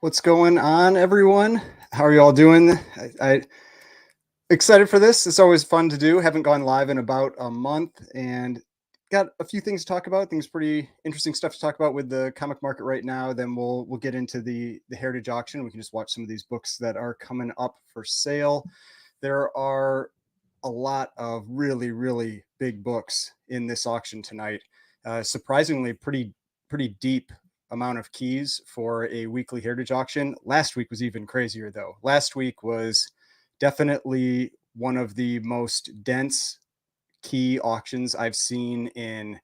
What's going on, everyone? How are you all doing? I excited for this. It's always fun to do. Haven't gone live in about a month and got a few things to talk about. Things pretty interesting stuff to talk about with the comic market right now. Then we'll get into the Heritage auction. We can just watch some of these books that are coming up for sale. There are a lot of really big books in this auction tonight. Surprisingly, pretty deep amount of keys for a weekly Heritage auction. Last week was even crazier though. Last week was definitely one of the most dense key auctions I've seen in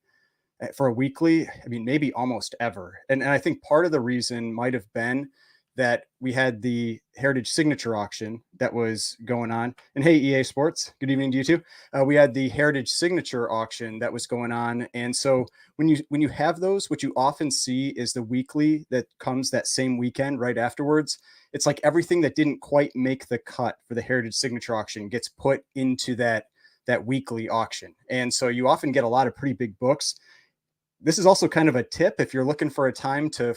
for a weekly. I mean, maybe almost ever. And I think part of the reason might have been that we had the Heritage Signature auction that was going on. And hey, EA Sports, good evening to you too. We had the Heritage Signature auction that was going on, and so when you have those, what you often see is the weekly that comes that same weekend right afterwards. It's like everything that didn't quite make the cut for the Heritage Signature auction gets put into that weekly auction, and so you often get a lot of pretty big books. This is also kind of a tip if you're looking for a time to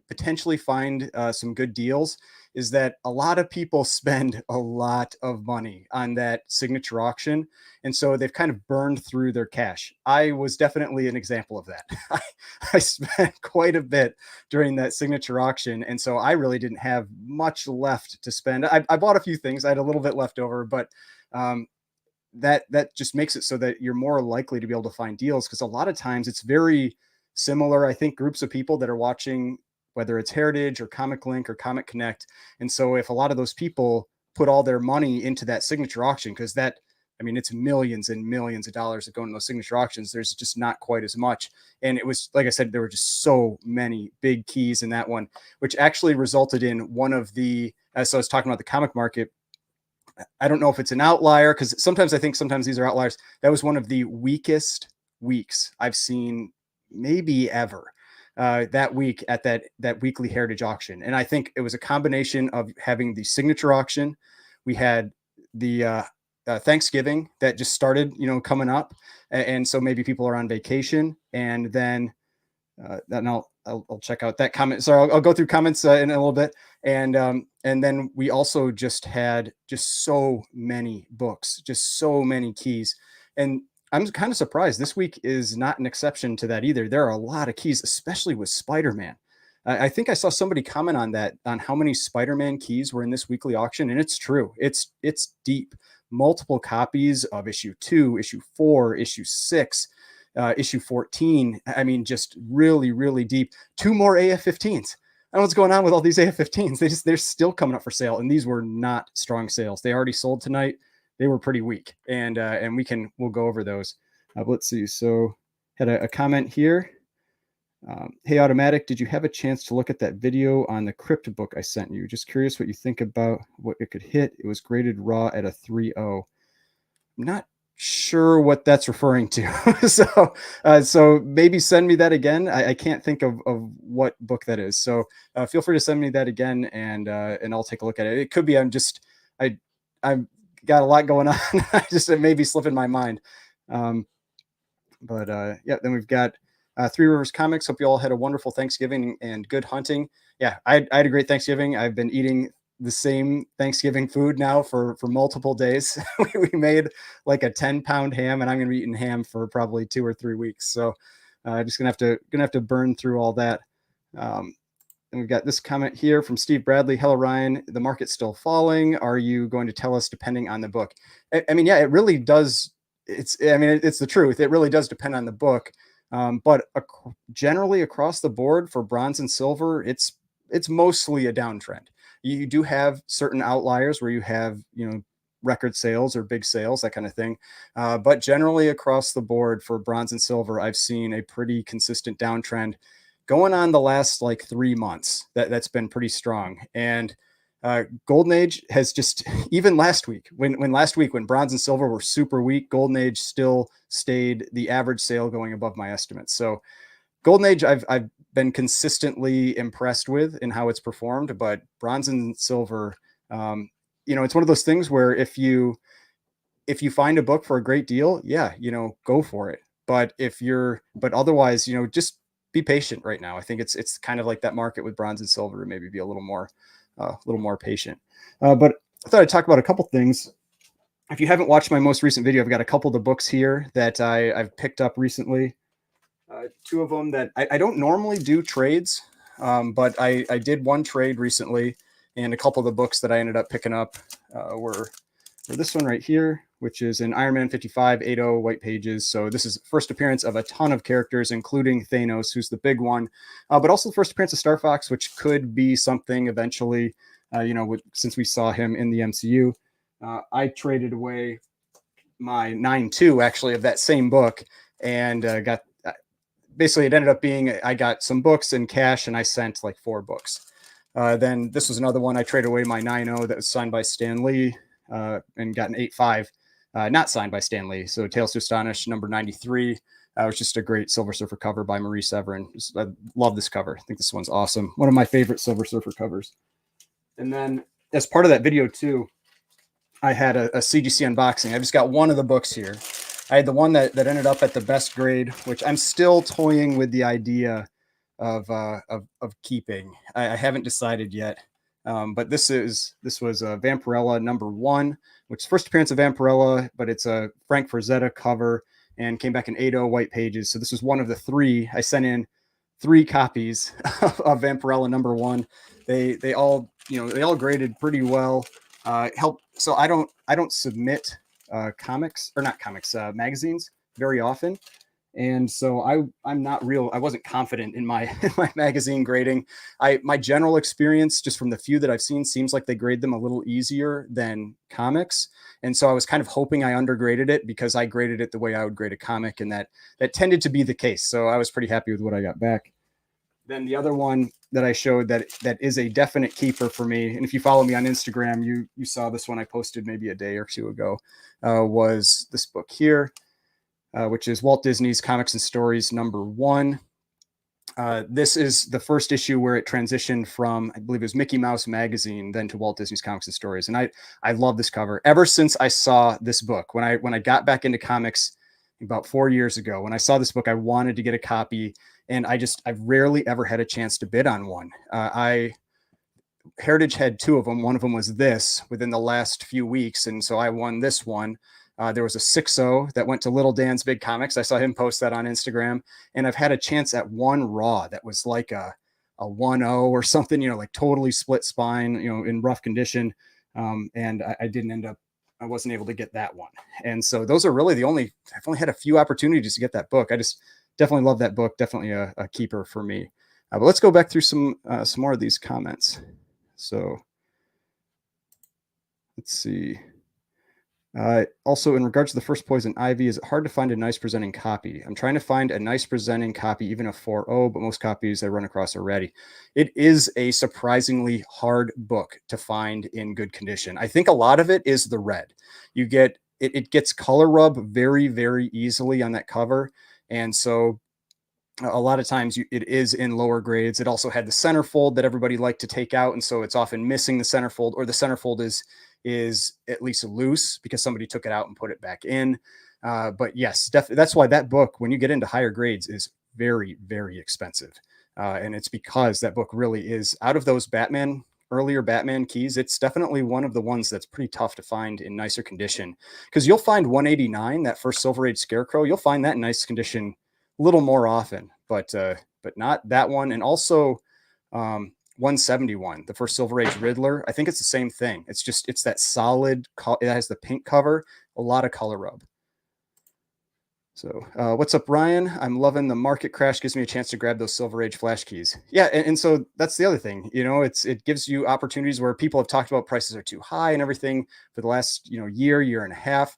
potentially find some good deals, is that a lot of people spend a lot of money on that signature auction, and so they've kind of burned through their cash. I was definitely an example of that. I spent quite a bit during that signature auction, and so I really didn't have much left to spend. I bought a few things. I had a little bit left over, but um, that just makes it so that you're more likely to be able to find deals, because a lot of times it's very similar, I think, groups of people that are watching, whether it's Heritage or Comic Link or Comic Connect. And so if a lot of those people put all their money into that signature auction, because that, I mean, it's millions and millions of dollars that go into those signature auctions, there's just not quite as much. And it was, like I said, there were just so many big keys in that one, which actually resulted in one of the, as I was talking about the comic market, I don't know if it's an outlier, because sometimes I think sometimes these are outliers. That was one of the weakest weeks I've seen maybe ever, that week at that weekly Heritage auction. And I think it was a combination of having the signature auction. We had the Thanksgiving that just started, coming up. And so maybe people are on vacation. And then then I'll check out that comment. So I'll go through comments in a little bit, and then we also just had just so many books, just so many keys, and I'm kind of surprised this week is not an exception to that either. There are a lot of keys, especially with Spider-Man. I think I saw somebody comment on that, on how many Spider-Man keys were in this weekly auction, and it's true. It's deep. Multiple copies of issue 2, issue 4, issue 6. Issue 14. I mean, just really deep. 2 more AF-15s. I don't know what's going on with all these AF-15s. They're still coming up for sale, and these were not strong sales. They already sold tonight. They were pretty weak, and we'll go over those. Let's see. So had a comment here. Hey, Automatic, did you have a chance to look at that video on the Crypt book I sent you? Just curious what you think about what it could hit. It was graded raw at a 3.0. I'm not sure what that's referring to. So maybe send me that again. I can't think of what book that is. So feel free to send me that again, and I'll take a look at it. It could be I've got a lot going on. It may be slipping my mind. Yeah, then we've got Three Rivers Comics. Hope you all had a wonderful Thanksgiving and good hunting. Yeah, I had a great Thanksgiving. I've been eating the same Thanksgiving food now for multiple days. We made like a 10-pound ham, and I'm going to be eating ham for probably 2 or 3 weeks. So just gonna have to burn through all that. And we've got this comment here from Steve Bradley. Hello, Ryan. The market's still falling. Are you going to tell us depending on the book? I mean, yeah, it really does. It's the truth. It really does depend on the book. But generally across the board for bronze and silver, it's mostly a downtrend. You do have certain outliers where you have, record sales or big sales, that kind of thing. But generally across the board for bronze and silver, I've seen a pretty consistent downtrend going on the last like 3 months. That's been pretty strong. And Golden Age has just, even last week, when bronze and silver were super weak, Golden Age still stayed the average sale going above my estimates. So Golden Age, I've been consistently impressed with in how it's performed, but bronze and silver, it's one of those things where if you find a book for a great deal, yeah, go for it. But otherwise, just be patient right now. I think it's kind of like that market with bronze and silver, maybe be a little more patient. But I thought I'd talk about a couple things. If you haven't watched my most recent video, I've got a couple of the books here that I've picked up recently. Two of them that I don't normally do trades, but I did one trade recently, and a couple of the books that I ended up picking up were this one right here, which is an Iron Man 55 8.0 white pages. So this is first appearance of a ton of characters, including Thanos, who's the big one, but also the first appearance of Star Fox, which could be something eventually, since we saw him in the MCU. I traded away my 9.2 actually of that same book and got basically it ended up being I got some books and cash and I sent like 4 books. Then this was another one I traded away my 9.0 that was signed by Stan Lee and got an 8.5 not signed by Stan Lee. So Tales to Astonish number 93 was just a great Silver Surfer cover by Marie Severin. I love this cover. I think this one's awesome. One of my favorite Silver Surfer covers. And then as part of that video too, I had a CGC unboxing. I just got one of the books here. I had the one that ended up at the best grade, which I'm still toying with the idea of keeping. I haven't decided yet. But this was Vampirella number 1, which is first appearance of Vampirella, but it's a Frank Frazetta cover and came back in 8.0 white pages. So this was one of the 3. I sent in 3 copies of Vampirella number 1. They all graded pretty well. So I don't submit magazines very often, and so I wasn't confident in my my magazine grading. My general experience just from the few that I've seen seems like they grade them a little easier than comics, and so I was kind of hoping I undergraded it because I graded it the way I would grade a comic, and that tended to be the case. So I was pretty happy with what I got back. Then the other one that I showed that is a definite keeper for me, and if you follow me on Instagram, you saw this one I posted maybe a day or 2 ago, was this book here, which is Walt Disney's Comics and Stories number 1. This is the first issue where it transitioned from, I believe it was Mickey Mouse Magazine, then to Walt Disney's Comics and Stories, and I love this cover. Ever since I saw this book, when I got back into comics about 4 years ago, when I saw this book, I wanted to get a copy. And I've rarely ever had a chance to bid on one. Heritage had 2 of them. One of them was this within the last few weeks. And so I won this one. There was a 6.0 that went to Little Dan's Big Comics. I saw him post that on Instagram. And I've had a chance at one raw that was like a 1.0 or something, like totally split spine, in rough condition. And I wasn't able to get that one. And so those are really I've only had a few opportunities to get that book. I just definitely love that book. Definitely a keeper for me. But let's go back through some more of these comments. So let's see. Also, in regards to the first Poison Ivy, is it hard to find a nice presenting copy? I'm trying to find a nice presenting copy, even a 4.0, but most copies I run across are ready. It is a surprisingly hard book to find in good condition. I think a lot of it is the red. It gets color rub very, very easily on that cover. And so a lot of times it is in lower grades. It also had the centerfold that everybody liked to take out. And so it's often missing the centerfold, or the centerfold is at least loose because somebody took it out and put it back in. But yes, definitely. That's why that book, when you get into higher grades, is very, very expensive. And it's because that book really is, out of those earlier Batman keys, it's definitely one of the ones that's pretty tough to find in nicer condition, because you'll find 189, that first Silver Age Scarecrow, you'll find that in nice condition a little more often, but not that one. And also 171, the first Silver Age Riddler, I think it's the same thing. It's that solid, it has the pink cover, a lot of color rub. So what's up, Ryan? I'm loving the market crash. Gives me a chance to grab those Silver Age flash keys. Yeah, and so that's the other thing. It gives you opportunities where people have talked about prices are too high and everything for the last year and a half.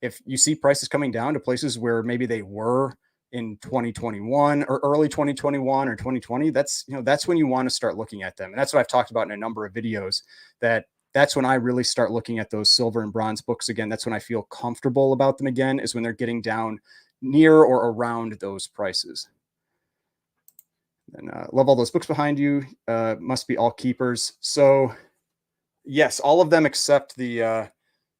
If you see prices coming down to places where maybe they were in 2021 or early 2021 or 2020, that's when you want to start looking at them. And that's what I've talked about in a number of videos, that's when I really start looking at those silver and bronze books again. That's when I feel comfortable about them again, is when they're getting down near or around those prices. And love all those books behind you. Must be all keepers. So yes, all of them except the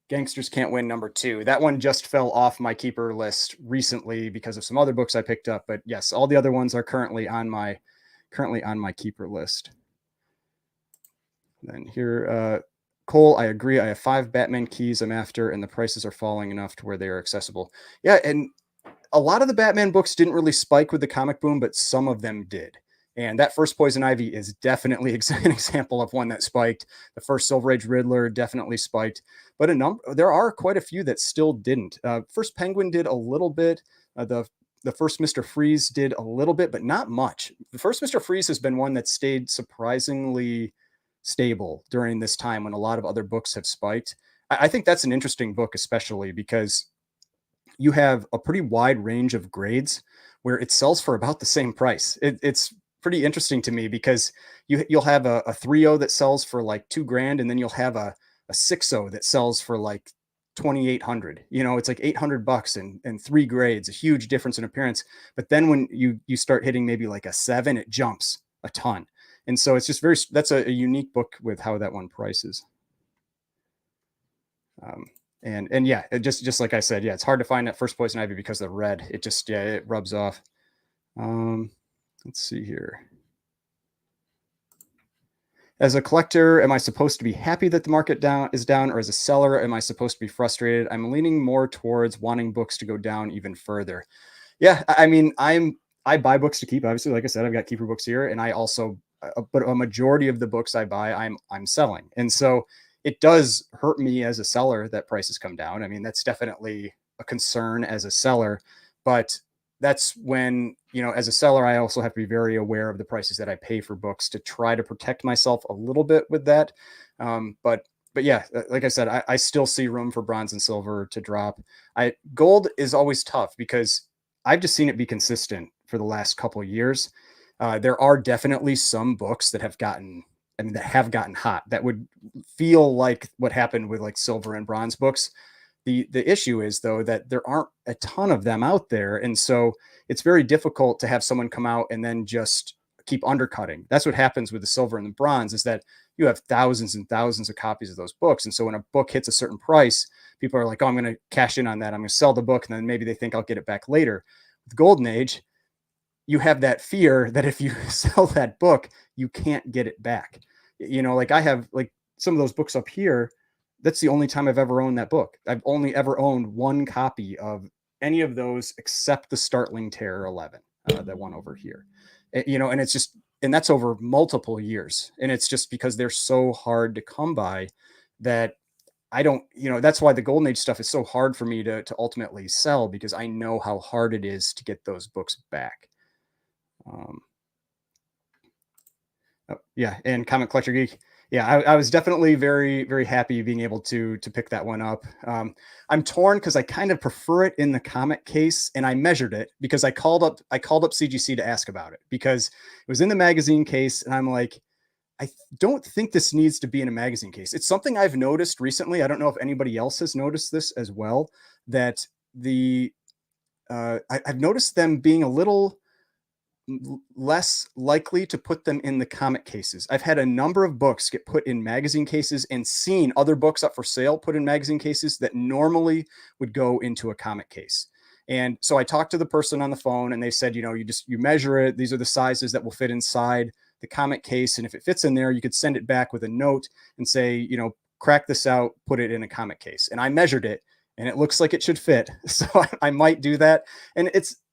Gangsters Can't Win #2. That one just fell off my keeper list recently because of some other books I picked up. But yes, all the other ones are currently on my keeper list. Then here, Cole, I agree. I have 5 Batman keys I'm after, and the prices are falling enough to where they are accessible. Yeah, and a lot of the Batman books didn't really spike with the comic boom, but some of them did. And that first Poison Ivy is definitely an example of one that spiked. The first Silver Age Riddler definitely spiked, but there are quite a few that still didn't. First Penguin did a little bit. The first Mr. Freeze did a little bit, but not much. The first Mr. Freeze has been one that stayed surprisingly stable during this time when a lot of other books have spiked. I think that's an interesting book, especially because you have a pretty wide range of grades where it sells for about the same price. It's pretty interesting to me because you'll have a 3.0 that sells for like $2,000, and then you'll have a 6.0 that sells for like 2,800. It's like $800 and 3 grades, a huge difference in appearance. But then when you start hitting maybe like a 7, it jumps a ton. And so it's just that's a unique book with how that one prices. And yeah, just like I said, yeah, it's hard to find that first Poison Ivy because of the red. It rubs off. Let's see here. As a collector, am I supposed to be happy that the market is down, or as a seller, am I supposed to be frustrated? I'm leaning more towards wanting books to go down even further. Yeah, I mean, I buy books to keep. Obviously, like I said, I've got keeper books here, and I also, but a majority of the books I buy, I'm selling, and so it does hurt me as a seller that prices come down. I mean, that's definitely a concern as a seller, but that's when, as a seller, I also have to be very aware of the prices that I pay for books to try to protect myself a little bit with that. But yeah, like I said, I still see room for bronze and silver to drop. Gold is always tough because I've just seen it be consistent for the last couple of years. There are definitely some books that have gotten hot that would feel like what happened with like silver and bronze books. The issue is, though, that there aren't a ton of them out there, and so it's very difficult to have someone come out and then just keep undercutting. That's what happens with the silver and the bronze, is that you have thousands and thousands of copies of those books, and so when a book hits a certain price, people are like, oh, I'm going to cash in on that, I'm going to sell the book, and then maybe they think I'll get it back later. With Golden Age, you have that fear that if you sell that book, you can't get it back. Like I have like some of those books up here. That's the only time I've ever owned that book. I've only ever owned one copy of any of those except the Startling Terror 11, that one over here. And it's just, and that's over multiple years. And it's just because they're so hard to come by that I don't, that's why the Golden Age stuff is so hard for me to ultimately sell, because I know how hard it is to get those books back. Yeah, and Comic Collector Geek. Yeah, I was definitely very, very happy being able to pick that one up. I'm torn because I kind of prefer it in the comic case, and I measured it because I called up CGC to ask about it because it was in the magazine case, and I'm like, I don't think this needs to be in a magazine case. It's something I've noticed recently. I don't know if anybody else has noticed this as well, that I've noticed them being a little less likely to put them in the comic cases. I've had a number of books get put in magazine cases and seen other books up for sale put in magazine cases that normally would go into a comic case. And so I talked to the person on the phone, and they said, you measure it. These are the sizes that will fit inside the comic case. And if it fits in there, you could send it back with a note and say, crack this out, put it in a comic case. And I measured it, and it looks like it should fit. So I might do that. And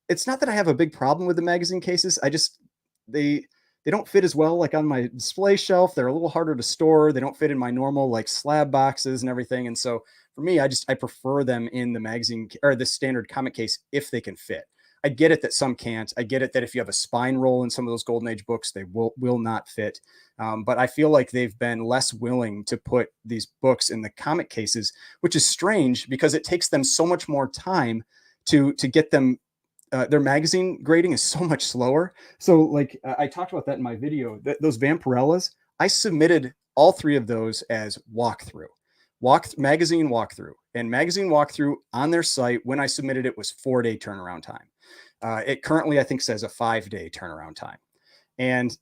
it's not that I have a big problem with the magazine cases. I just, they don't fit as well like on my display shelf. They're a little harder to store. They don't fit in my normal like slab boxes and everything. And so for me, I prefer them in the magazine or the standard comic case if they can fit. I get it that some can't. I get it that if you have a spine roll in some of those Golden Age books, they will not fit. But I feel like they've been less willing to put these books in the comic cases, which is strange because it takes them so much more time to get them. Their magazine grading is so much slower. So like I talked about that in my video, those Vampirellas, I submitted all 3 of those as magazine walkthrough, and magazine walkthrough on their site when I submitted it was 4-day turnaround time. It currently, I think, says a 5-day turnaround time. And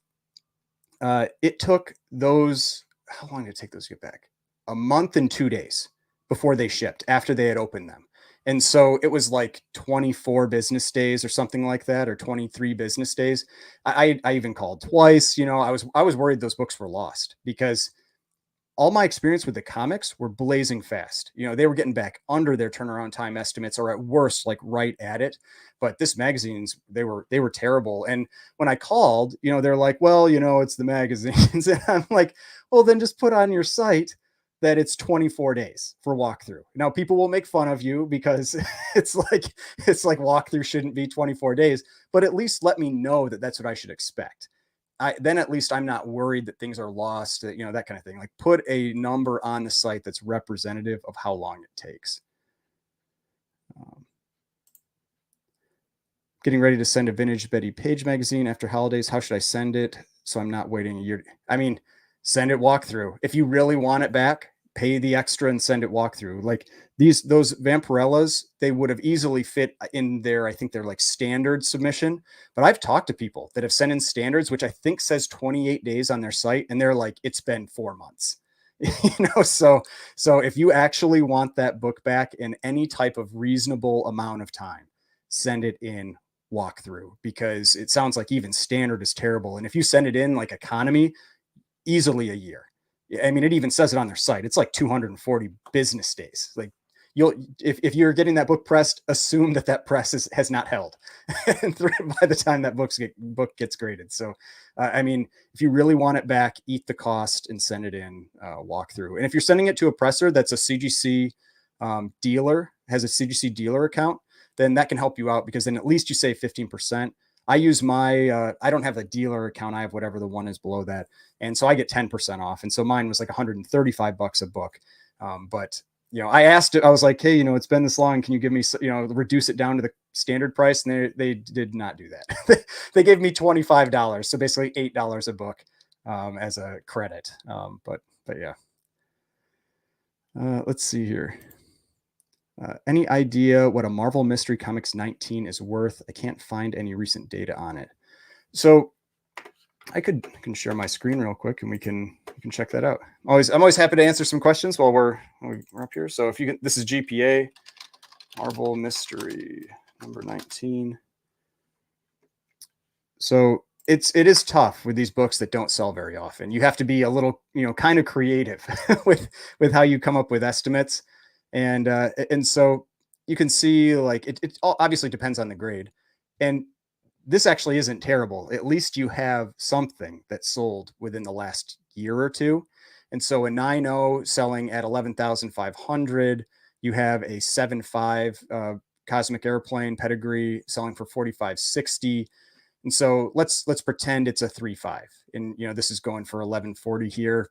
it took those, how long did it take those to get back? A month and 2 days before they shipped, after they had opened them. And so it was like 24 business days or something like that, or 23 business days. I even called twice. I was worried those books were lost because all my experience with the comics were blazing fast. They were getting back under their turnaround time estimates, or at worst, like right at it. But this magazines, they were terrible. And when I called, they're like, well, it's the magazines. And I'm like, well, then just put on your site that it's 24 days for walkthrough. Now people will make fun of you because it's like walkthrough shouldn't be 24 days, but at least let me know that that's what I should expect. Then at least I'm not worried that things are lost, that kind of thing. Like, put a number on the site that's representative of how long it takes. Um, Getting ready to send a vintage Betty Page magazine after holidays. How should I send it so I'm not waiting a year? I mean, send it walkthrough. If you really want it back, pay the extra and send it walkthrough. Like those Vampirellas, they would have easily fit in there. I think they're like standard submission. But I've talked to people that have sent in standards, which I think says 28 days on their site, and they're like, it's been 4 months. So if you actually want that book back in any type of reasonable amount of time, send it in walkthrough, because it sounds like even standard is terrible. And if you send it in like economy, easily a year. I mean, it even says it on their site. It's like 240 business days. Like, if you're getting that book pressed, assume that press has not held by the time that book gets graded. So, I mean, if you really want it back, eat the cost and send it in walkthrough. And if you're sending it to a presser that's a CGC dealer, has a CGC dealer account, then that can help you out, because then at least you save 15%. I use I don't have a dealer account. I have whatever the one is below that. And so I get 10% off. And so mine was like $135 a book. But I asked it, I was like, hey, it's been this long. Can you give me, reduce it down to the standard price? And they did not do that. They gave me $25. So basically $8 a book as a credit. But yeah. Let's see here. Any idea what a Marvel Mystery Comics 19 is worth? I can't find any recent data on it. So I can share my screen real quick, and we can check that out. I'm always happy to answer some questions while we're up here. So if you can, this is GPA Marvel Mystery number 19. So it is tough with these books that don't sell very often. You have to be a little, kind of creative with how you come up with estimates. And so you can see, like, it obviously depends on the grade. And this actually isn't terrible. At least you have something that sold within the last year or two. And so a 9.0 selling at 11,500, you have a 7.5 Cosmic Airplane pedigree selling for 4,560. And so let's pretend it's a 3.5, and this is going for 1140 here.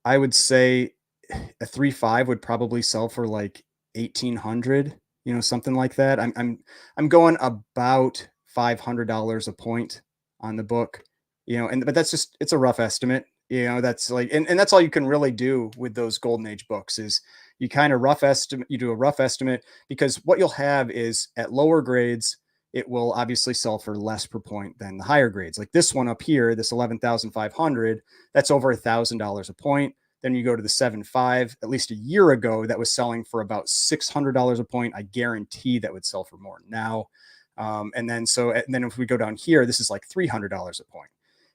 I would say a 3.5 would probably sell for like 1,800, something like that. I'm going about $500 a point on the book, but it's a rough estimate. That's like, and that's all you can really do with those Golden Age books is you kind of you do a rough estimate, because what you'll have is at lower grades, it will obviously sell for less per point than the higher grades. Like this one up here, this 11,500, that's over $1,000 a point. Then you go to the 7.5, at least a year ago, that was selling for about $600 a point. I guarantee that would sell for more now. And then if we go down here, this is like $300 a point.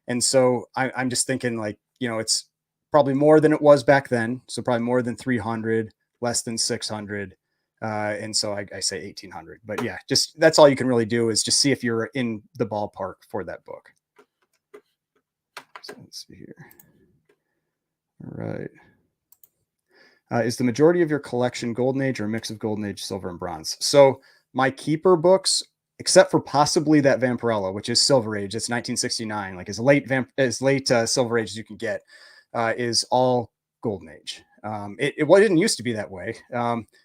And so I'm just thinking, like, it's probably more than it was back then. So probably more than 300, less than 600. And so I say 1,800, but yeah, just that's all you can really do is just see if you're in the ballpark for that book. So let's see here. All right. Is the majority of your collection Golden Age or a mix of Golden Age, Silver, and Bronze? So my keeper books, except for possibly that Vampirella, which is Silver Age, it's 1969, like as late Silver Age as you can get, is all Golden Age. It didn't used to be that way.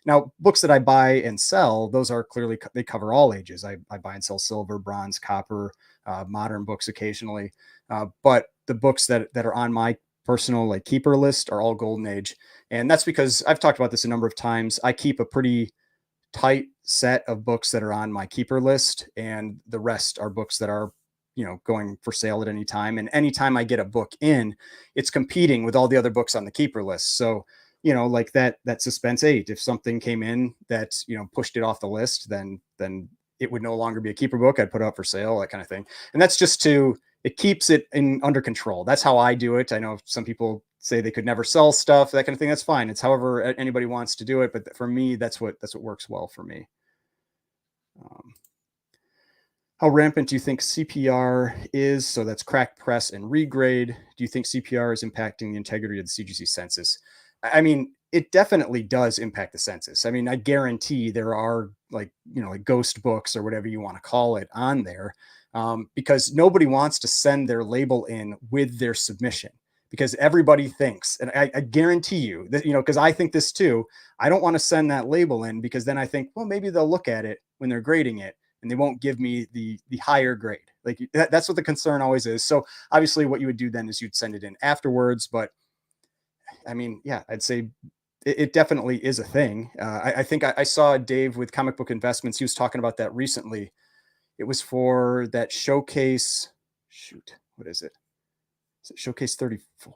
Now, books that I buy and sell, those are clearly, they cover all ages. I buy and sell silver, bronze, copper, modern books occasionally. But the books that are on my personal like keeper list are all Golden Age. And that's because I've talked about this a number of times. I keep a pretty tight set of books that are on my keeper list, and the rest are books that are, going for sale at any time. And anytime I get a book in, it's competing with all the other books on the keeper list. So, like that Suspense 8, if something came in that, pushed it off the list, then it would no longer be a keeper book. I'd put it up for sale, that kind of thing. And that's just it keeps it under control. That's how I do it. I know some people say they could never sell stuff, that kind of thing. That's fine. It's however anybody wants to do it. But for me, that's what works well for me. How rampant do you think CPR is? So that's crack, press, and regrade. Do you think CPR is impacting the integrity of the CGC census? I mean, it definitely does impact the census. I mean, I guarantee there are like ghost books or whatever you want to call it on there, because nobody wants to send their label in with their submission, because everybody thinks, and I guarantee you that, because I think this too, I don't want to send that label in, because then I think, well, maybe they'll look at it when they're grading it and they won't give me the higher grade. Like that's what the concern always is. So obviously what you would do then is you'd send it in afterwards. But I mean, yeah, I'd say it definitely is a thing. I think I saw Dave with Comic Book Investments. He was talking about that recently. It was for that showcase. Shoot, what is it? Is it Showcase 34?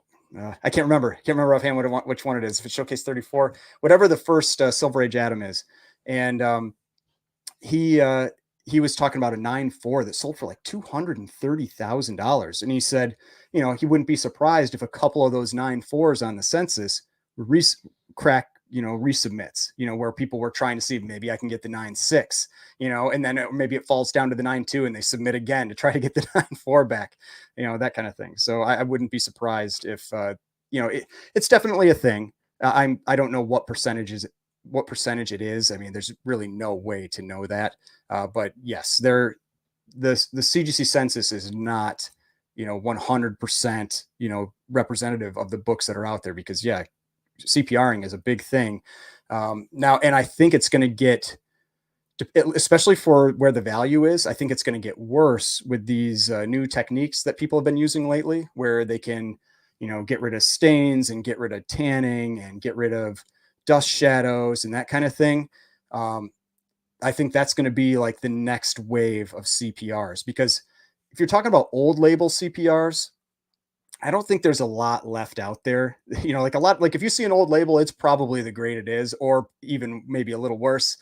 I can't remember. Offhand which one it is. If it's Showcase 34, whatever the first Silver Age Atom is. And he was talking about a 9.4 that sold for like $230,000. And he said, he wouldn't be surprised if a couple of those 9.4s on the census resubmits, where people were trying to see, maybe I can get the 9.6, and then maybe it falls down to the 9.2 and they submit again to try to get the 9.4 back, that kind of thing. So I wouldn't be surprised if, it's definitely a thing. I don't know what percentage it is. I mean, there's really no way to know that. But yes, the CGC census is not, 100%, representative of the books that are out there, because CPRing is a big thing now. And I think it's going to get, especially for where the value is, I think it's going to get worse with these new techniques that people have been using lately, where they can, get rid of stains and get rid of tanning and get rid of dust shadows and that kind of thing. I think that's going to be like the next wave of CPRs, because if you're talking about old label CPRs, I don't think there's a lot left out there. Like if you see an old label, it's probably the grade it is, or even maybe a little worse,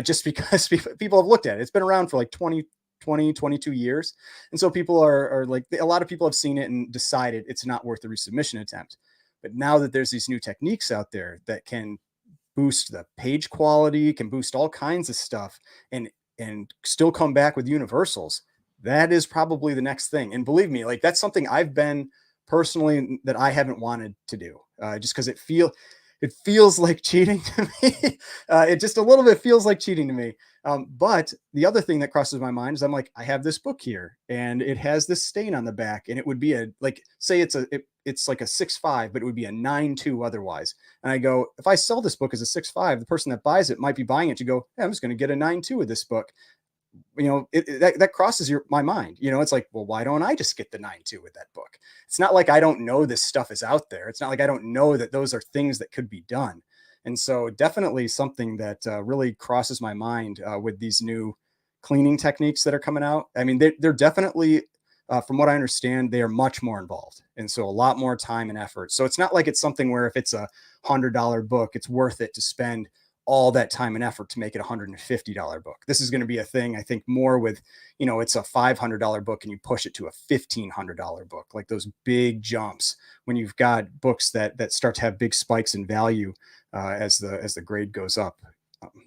just because people have looked at it. It's been around for like 22 years. And so people are like, a lot of people have seen it and decided it's not worth the resubmission attempt. But now that there's these new techniques out there that can boost the page quality, can boost all kinds of stuff, and still come back with universals, that is probably the next thing. And believe me, like that's something I've been personally that I haven't wanted to do, just because it feels like cheating to me. It just a little bit feels like cheating to me. But the other thing that crosses my mind is I'm like, I have this book here and it has this stain on the back, and it would be say it's like a 6.5, but it would be a 9.2 otherwise. And I go, if I sell this book as a 6.5, the person that buys it might be buying it to go, hey, I'm just going to get a 9.2 with this book. That crosses my mind. It's like, well, why don't I just get the 9.2 with that book? It's not like I don't know this stuff is out there. It's not like I don't know that those are things that could be done. And so definitely something that really crosses my mind with these new cleaning techniques that are coming out. I mean, they're definitely, from what I understand, they are much more involved. And so a lot more time and effort. So it's not like it's something where if it's $100 book, it's worth it to spend all that time and effort to make it $150 book. This is going to be a thing, I think, more with, it's a $500 book and you push it to a $1,500 book, like those big jumps when you've got books that start to have big spikes in value as the grade goes up,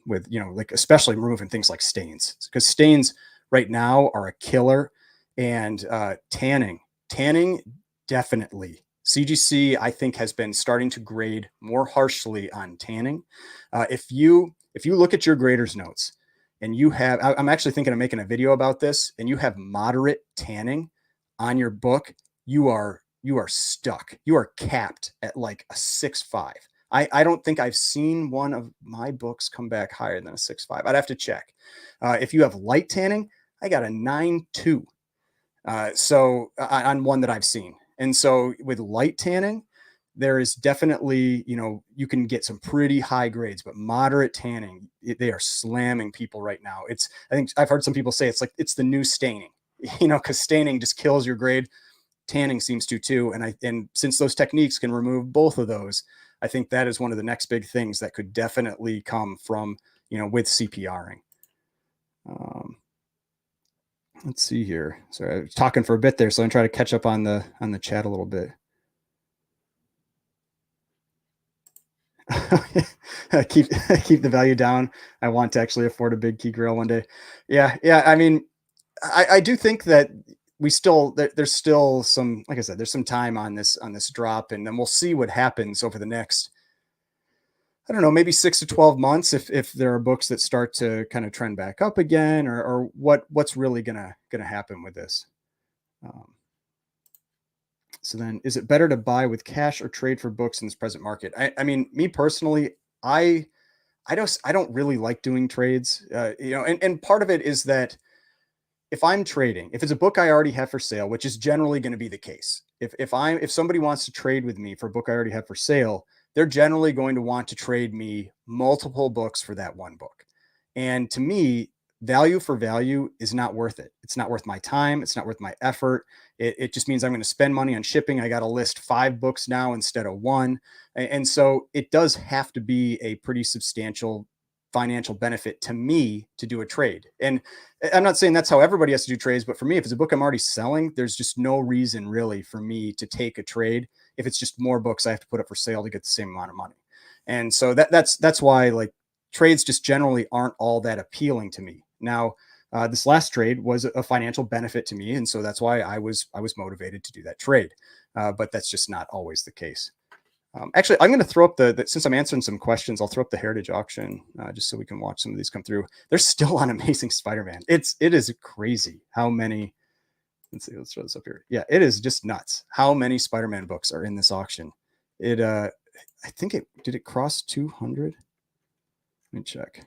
with, like especially removing things like stains, because stains right now are a killer. And tanning definitely. CGC, I think, has been starting to grade more harshly on tanning. If you look at your grader's notes and you have, I'm actually thinking of making a video about this, and you have moderate tanning on your book, you are stuck. You are capped at like a 6.5. I don't think I've seen one of my books come back higher than a 6.5. I'd have to check. If you have light tanning, I got a 9.2. So on one that I've seen. And so with light tanning, there is definitely, you can get some pretty high grades, but moderate tanning, they are slamming people right now. I think I've heard some people say it's like, it's the new staining. because staining just kills your grade. Tanning seems to too. And since those techniques can remove both of those, I think that is one of the next big things that could definitely come from, with CPRing. Let's see here. Sorry, I was talking for a bit there, so I'm trying to catch up on the chat a little bit. keep the value down. I want to actually afford a big key grill one day. Yeah. I mean, I do think that there's still some, like I said, there's some time on this drop, and then we'll see what happens over the next, I don't know, maybe 6 to 12 months, if there are books that start to kind of trend back up again, or what's really gonna happen with this. So then, is it better to buy with cash or trade for books in this present market? I mean, me personally, I don't really like doing trades, and part of it is that if I'm trading, if it's a book I already have for sale, which is generally going to be the case, if somebody wants to trade with me for a book I already have for sale, they're generally going to want to trade me multiple books for that one book. And to me, value for value is not worth it. It's not worth my time. It's not worth my effort. It just means I'm going to spend money on shipping. I got to list 5 books now instead of 1. And so it does have to be a pretty substantial financial benefit to me to do a trade. And I'm not saying that's how everybody has to do trades, but for me, if it's a book I'm already selling, there's just no reason really for me to take a trade if it's just more books I have to put up for sale to get the same amount of money. And so that's why, like, trades just generally aren't all that appealing to me. Now, this last trade was a financial benefit to me, and so that's why I was motivated to do that trade. But that's just not always the case. Actually, I'm going to throw up since I'm answering some questions, I'll throw up the Heritage auction just so we can watch some of these come through. They're still on Amazing Spider-Man. It is crazy how many. Let's see. Let's throw this up here. Yeah, it is just nuts how many Spider-Man books are in this auction. I think did it cross 200? Let me check.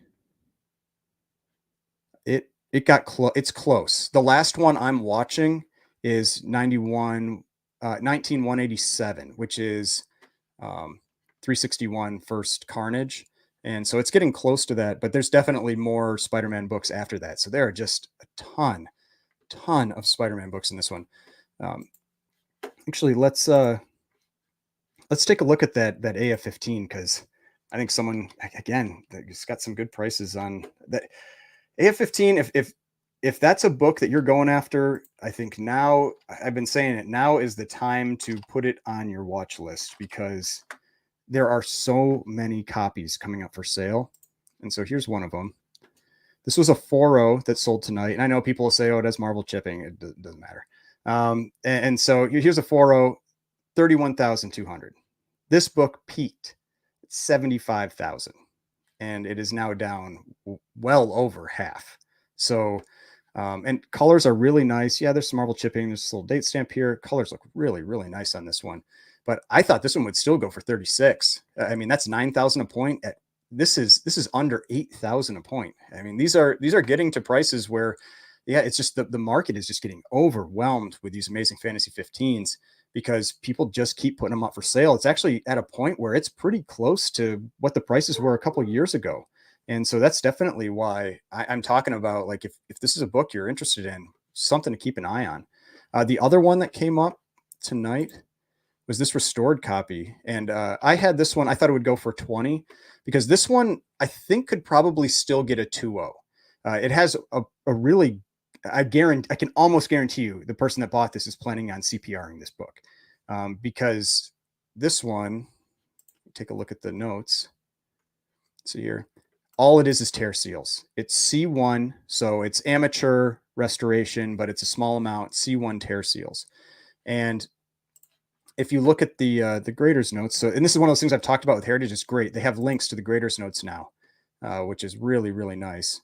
It got close. It's close. The last one I'm watching is 19187, which is 361 First Carnage. And so it's getting close to that, but there's definitely more Spider-Man books after that. So there are just a ton of Spider-Man books in this one. Actually, let's take a look at that AF-15, because I think someone, again, it's got some good prices on that. AF-15, if that's a book that you're going after, I think now, I've been saying it, now is the time to put it on your watch list, because there are so many copies coming up for sale. And so here's one of them. This was a 4.0 that sold tonight. And I know people will say, oh, it has Marvel chipping. It doesn't matter. And so here's a 4.0, 31,200. This book peaked at 75,000. And it is now down well over half. So, and colors are really nice. Yeah, there's some Marvel chipping. There's a little date stamp here. Colors look really, really nice on this one. But I thought this one would still go for 36. I mean, that's 9,000 a point. This is under 8,000 a point. I mean, these are getting to prices where, yeah, it's just the market is just getting overwhelmed with these Amazing Fantasy 15s, because people just keep putting them up for sale. It's actually at a point where it's pretty close to what the prices were a couple of years ago. And so that's definitely why I'm talking about, like, if this is a book you're interested in, something to keep an eye on. The other one that came up tonight was this restored copy. And I had this one. I thought it would go for 20, because this one I think could probably still get a 2.0. It has a really, I can almost guarantee you the person that bought this is planning on CPRing this book, because this one, take a look at the notes. So here, all it is tear seals. It's C1, so it's amateur restoration, but it's a small amount, C1 tear seals. And if you look at the grader's notes, so, and this is one of those things I've talked about with Heritage, it's great. They have links to the grader's notes now, which is really, really nice.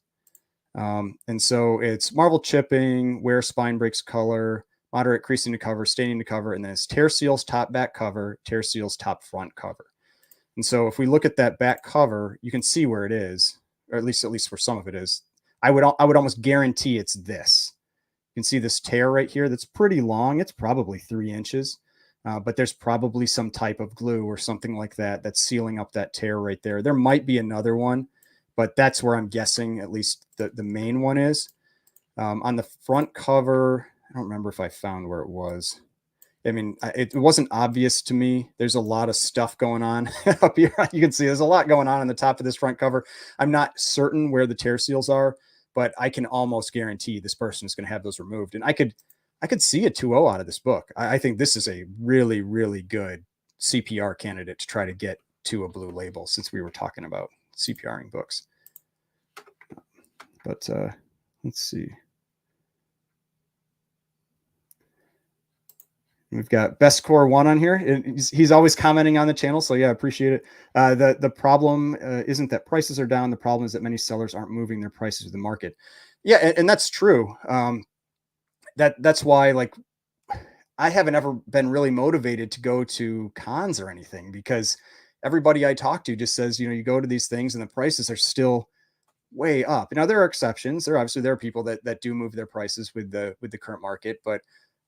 And so it's Marvel chipping, where spine breaks color, moderate creasing to cover, staining to cover, and then it's tear seals top back cover, tear seals top front cover. And so if we look at that back cover, you can see where it is, or at least for some of it is. I would almost guarantee it's this. You can see this tear right here that's pretty long. It's probably 3 inches, but there's probably some type of glue or something like that that's sealing up that tear right there. There might be another one, but that's where I'm guessing at least the main one is. On the front cover, I don't remember if I found where it was. I mean, it wasn't obvious to me. There's a lot of stuff going on up here. You can see there's a lot going on the top of this front cover. I'm not certain where the tear seals are, but I can almost guarantee this person is going to have those removed. And I could see a 2.0 out of this book. I think this is a really, really good CPR candidate to try to get to a blue label, since we were talking about CPRing books. But let's see. We've got Best Core One on here. He's always commenting on the channel, so yeah, appreciate it. The problem isn't that prices are down. The problem is that many sellers aren't moving their prices to the market. Yeah, and that's true. That's why, like, I haven't ever been really motivated to go to cons or anything, because everybody I talk to just says, you go to these things and the prices are still way up. Now there are exceptions. There are people that do move their prices with the current market, but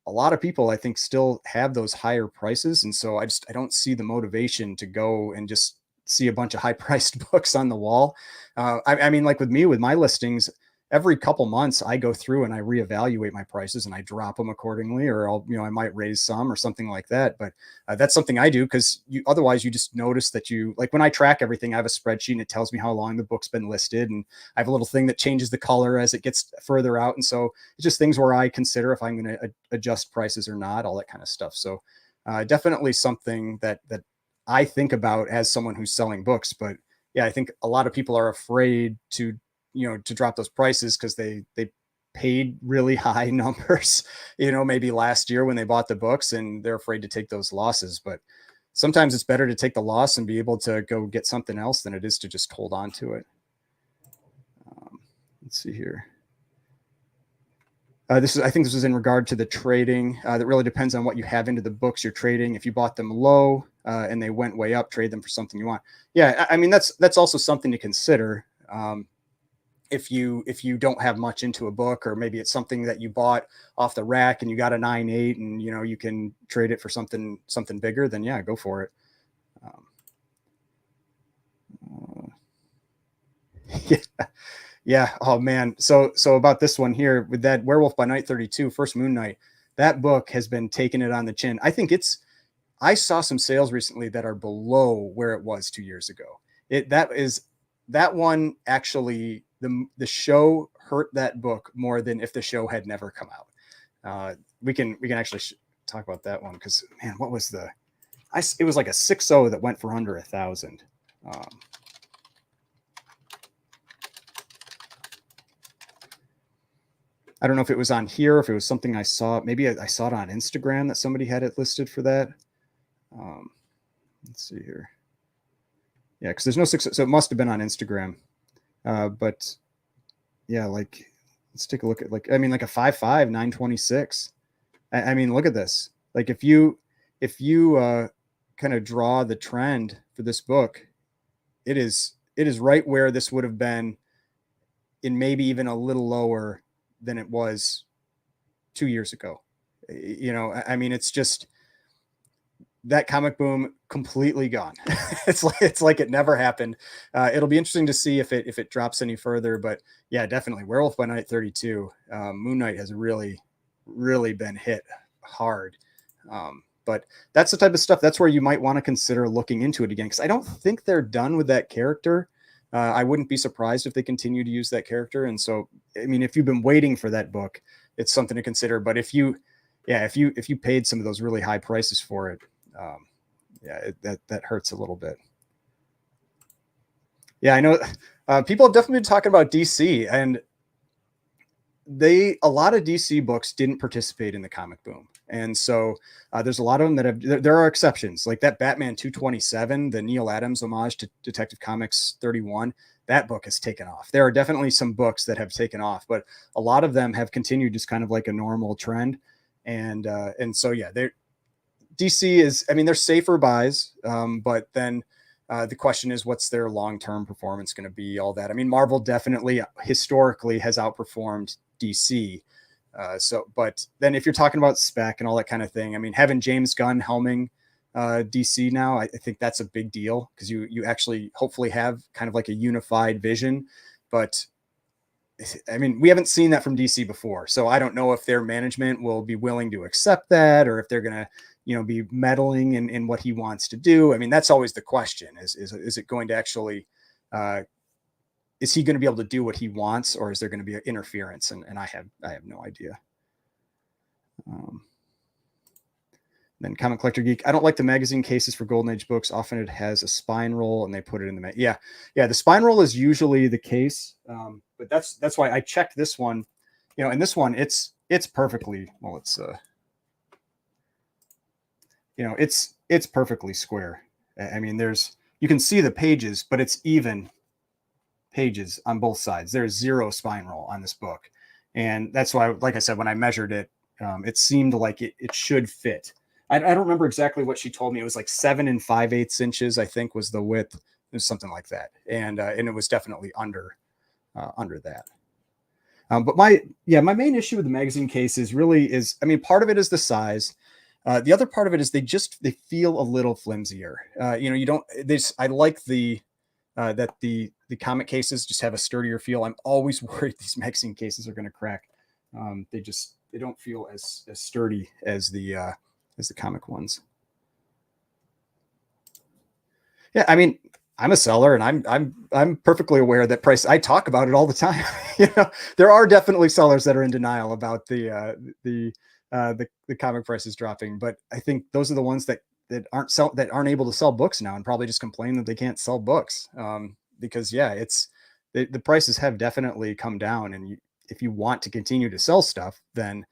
a lot of people, I think, still have those higher prices. And so I don't see the motivation to go and just see a bunch of high priced books on the wall. I mean, like with me, with my listings, every couple months I go through and I reevaluate my prices and I drop them accordingly, or I might raise some or something like that. But that's something I do, because otherwise you just notice that like when I track everything, I have a spreadsheet and it tells me how long the book's been listed. And I have a little thing that changes the color as it gets further out. And so it's just things where I consider if I'm going to adjust prices or not, all that kind of stuff. So definitely something that I think about as someone who's selling books. But yeah, I think a lot of people are afraid to drop those prices because they paid really high numbers, maybe last year when they bought the books, and they're afraid to take those losses. But sometimes it's better to take the loss and be able to go get something else than it is to just hold on to it. Let's see here. I think this is in regard to the trading. That really depends on what you have into the books you're trading. If you bought them low and they went way up, trade them for something you want. Yeah, I mean, that's also something to consider. If you don't have much into a book, or maybe it's something that you bought off the rack and you got a 9.8 and you can trade it for something bigger, then yeah, go for it. Yeah. Oh man. So about this one here with that Werewolf by Night 32, First Moon Night, that book has been taking it on the chin. I think I saw some sales recently that are below where it was 2 years ago. That one actually, the show hurt that book more than if the show had never come out. We can actually talk about that one, because man, what was it was like a 6.0 that went for under 1,000. I don't know if it was on here, if it was something I saw. Maybe I saw it on Instagram that somebody had it listed for that. Let's see here. Yeah, because there's no 6, so it must have been on Instagram. But yeah, like, let's take a look at, like a 5.5, 926. I mean, look at this. Like if you kind of draw the trend for this book, it is right where this would have been, in maybe even a little lower than it was 2 years ago. I mean, it's just that comic boom completely gone. it's like it never happened. It'll be interesting to see if it drops any further, but yeah, definitely Werewolf by Night 32. Moon Knight has really been hit hard. But that's the type of stuff, that's where you might want to consider looking into it again, because I don't think they're done with that character. I wouldn't be surprised if they continue to use that character. And so, I mean, if you've been waiting for that book, it's something to consider. But if you paid some of those really high prices for it, that hurts a little bit. Yeah, I know people have definitely been talking about DC, and a lot of DC books didn't participate in the comic boom. And so there's a lot of them that have, there are exceptions, like that Batman 227, the Neil Adams homage to Detective Comics 31. That book has taken off. There are definitely some books that have taken off, but a lot of them have continued just kind of like a normal trend. And so, yeah, DC is, I mean, they're safer buys, but then the question is, what's their long-term performance going to be? All that. I mean, Marvel definitely historically has outperformed DC. But then if you're talking about spec and all that kind of thing, I mean, having James Gunn helming DC now, I think that's a big deal, because you actually hopefully have kind of like a unified vision. But I mean, we haven't seen that from DC before, so I don't know if their management will be willing to accept that, or if they're going to, be meddling in what he wants to do. I mean, that's always the question: is it going to actually, uh, is he going to be able to do what he wants, or is there going to be an interference? And I have no idea. Um, Then Comic Collector Geek. I don't like the magazine cases for Golden Age books. Often it has a spine roll, and they put it in the yeah. The spine roll is usually the case, but that's why I checked this one. And this one it's perfectly well. It's perfectly square. I mean, you can see the pages, but it's even pages on both sides. There's zero spine roll on this book, and that's why, like I said, when I measured it, it seemed like it should fit. I don't remember exactly what she told me. It was like 7 5/8 inches, I think, was the width. It was something like that, and it was definitely under that. But my main issue with the magazine case is, I mean, part of it is the size. The other part of it is they feel a little flimsier. You don't. I like that the comic cases just have a sturdier feel. I'm always worried these magazine cases are going to crack. They don't feel as sturdy as the comic ones. Yeah, I mean, I'm a seller, and I'm perfectly aware that price. I talk about it all the time. There are definitely sellers that are in denial about the comic prices dropping, but I think those are the ones that aren't able to sell books now, and probably just complain that they can't sell books, because the prices have definitely come down, and if you want to continue to sell stuff, then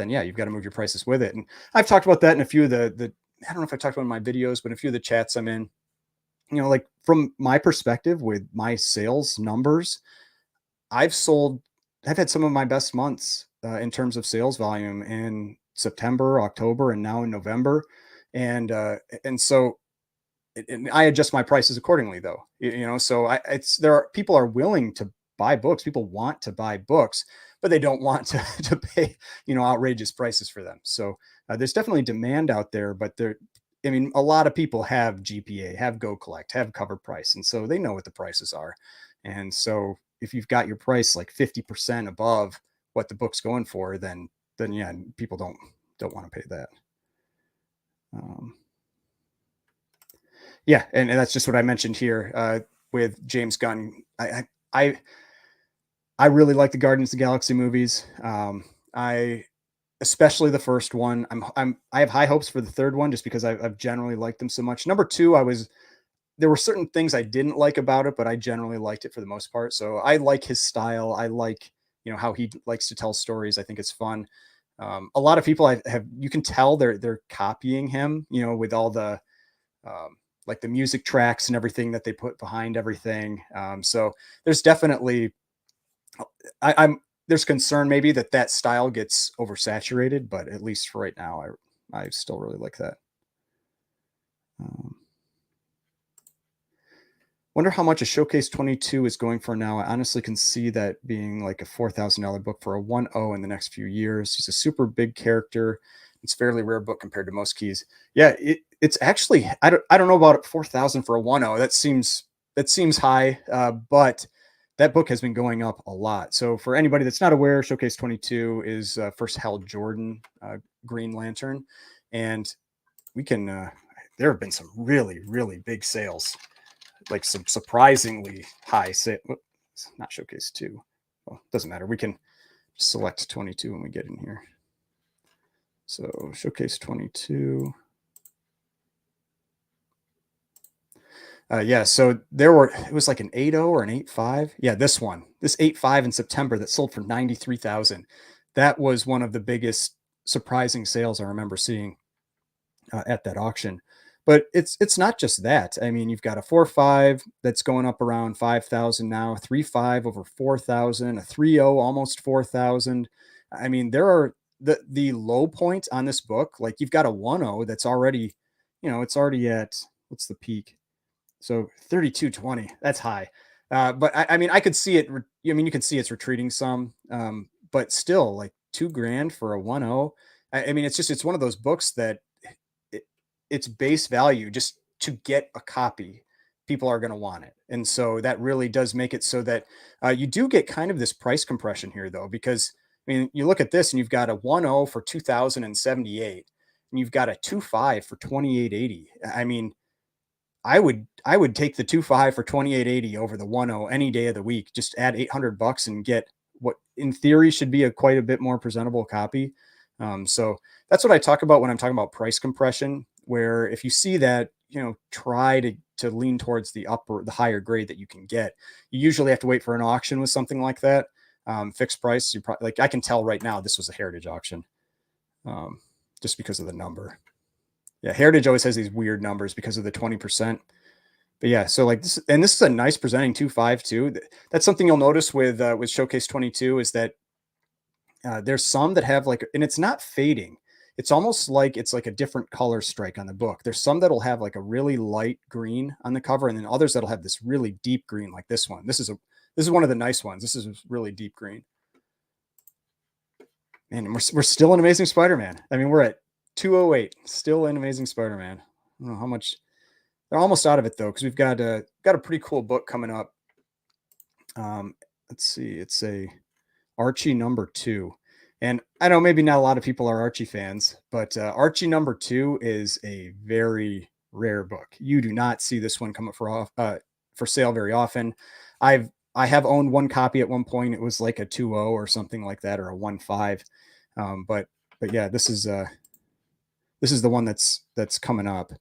yeah, you've got to move your prices with it. And I've talked about that in a few of the I don't know if I talked about in my videos, but a few of the chats I'm in. Like from my perspective with my sales numbers, I've had some of my best months in terms of sales volume in September, October, and now in November, and so and I adjust my prices accordingly, though. So people are willing to buy books. People want to buy books, but they don't want to pay outrageous prices for them. So there's definitely demand out there, but I mean, a lot of people have GPA, have Go Collect, have Cover Price, and so they know what the prices are. And so if you've got your price like 50% above what the book's going for, then yeah, people don't want to pay that. Yeah, and that's just what I mentioned here with James Gunn. I really like the Guardians of the Galaxy movies. I especially the first one. I have high hopes for the third one just because I've generally liked them so much. Number two, there were certain things I didn't like about it, but I generally liked it for the most part. So I like his style. I like how he likes to tell stories. I think it's fun. A lot of people you can tell they're copying him. With all the like the music tracks and everything that they put behind everything. So there's definitely there's concern maybe that style gets oversaturated, but at least for right now, I still really like that. Wonder how much a Showcase 22 is going for now. I honestly can see that being like a $4,000 book for a 1.0 in the next few years. He's a super big character. It's a fairly rare book compared to most keys. Yeah, it's actually I don't know about 4,000 for a 1.0. That seems high, but that book has been going up a lot. So for anybody that's not aware, Showcase 22 is first Hal Jordan Green Lantern, and we can. There have been some really really big sales, like some surprisingly high sale. Not Showcase 2. Well, doesn't matter. We can select 22 when we get in here. So Showcase 22. Yeah, so it was like an 8.0 or an 8.5. Yeah, this 8.5 in September that sold for 93,000. That was one of the biggest surprising sales I remember seeing at that auction. But it's not just that. I mean, you've got a 4.5 that's going up around 5,000 now, 3.5 over 4,000, a 3.0 almost 4,000. I mean, there are the low point on this book. Like you've got a 1.0 that's already, it's already at what's the peak? So 32.20, that's high. But I mean, I could see it. I mean, you can see it's retreating some, but still like $2,000 for a 1.0. I mean, it's one of those books that its base value just to get a copy people are going to want it. And so that really does make it so that you do get kind of this price compression here, though, because I mean, you look at this and you've got a 1.0 for 2078 and you've got a 2.5 for 2880. I mean, I would take the 2.5 for 2880 over the 1.0 any day of the week. Just add $800 and get what in theory should be a quite a bit more presentable copy. So that's what I talk about when I'm talking about price compression, where if you see that, try to lean towards the higher grade that you can get. You usually have to wait for an auction with something like that. Fixed price, you probably like I can tell right now this was a Heritage auction, just because of the number. Yeah, Heritage always has these weird numbers because of the 20%. But yeah, so like this, and this is a nice presenting 2.5 too. That's something you'll notice with Showcase 22 is that there's some that have like, and it's not fading. It's almost like it's like a different color strike on the book. There's some that'll have like a really light green on the cover, and then others that'll have this really deep green, like this one. This is one of the nice ones. This is really deep green. And we're still in Amazing Spider-Man. I mean, we're at 208, still in Amazing Spider-Man. I don't know how much. They're almost out of it though, because we've got a pretty cool book coming up. Let's see, it's a Archie #2, and I know maybe not a lot of people are Archie fans, but Archie #2 is a very rare book. You do not see this one come up for sale very often. I have owned one copy at one point. It was like a 2.0 or something like that, or a 1.5. But yeah, this is the one that's coming up.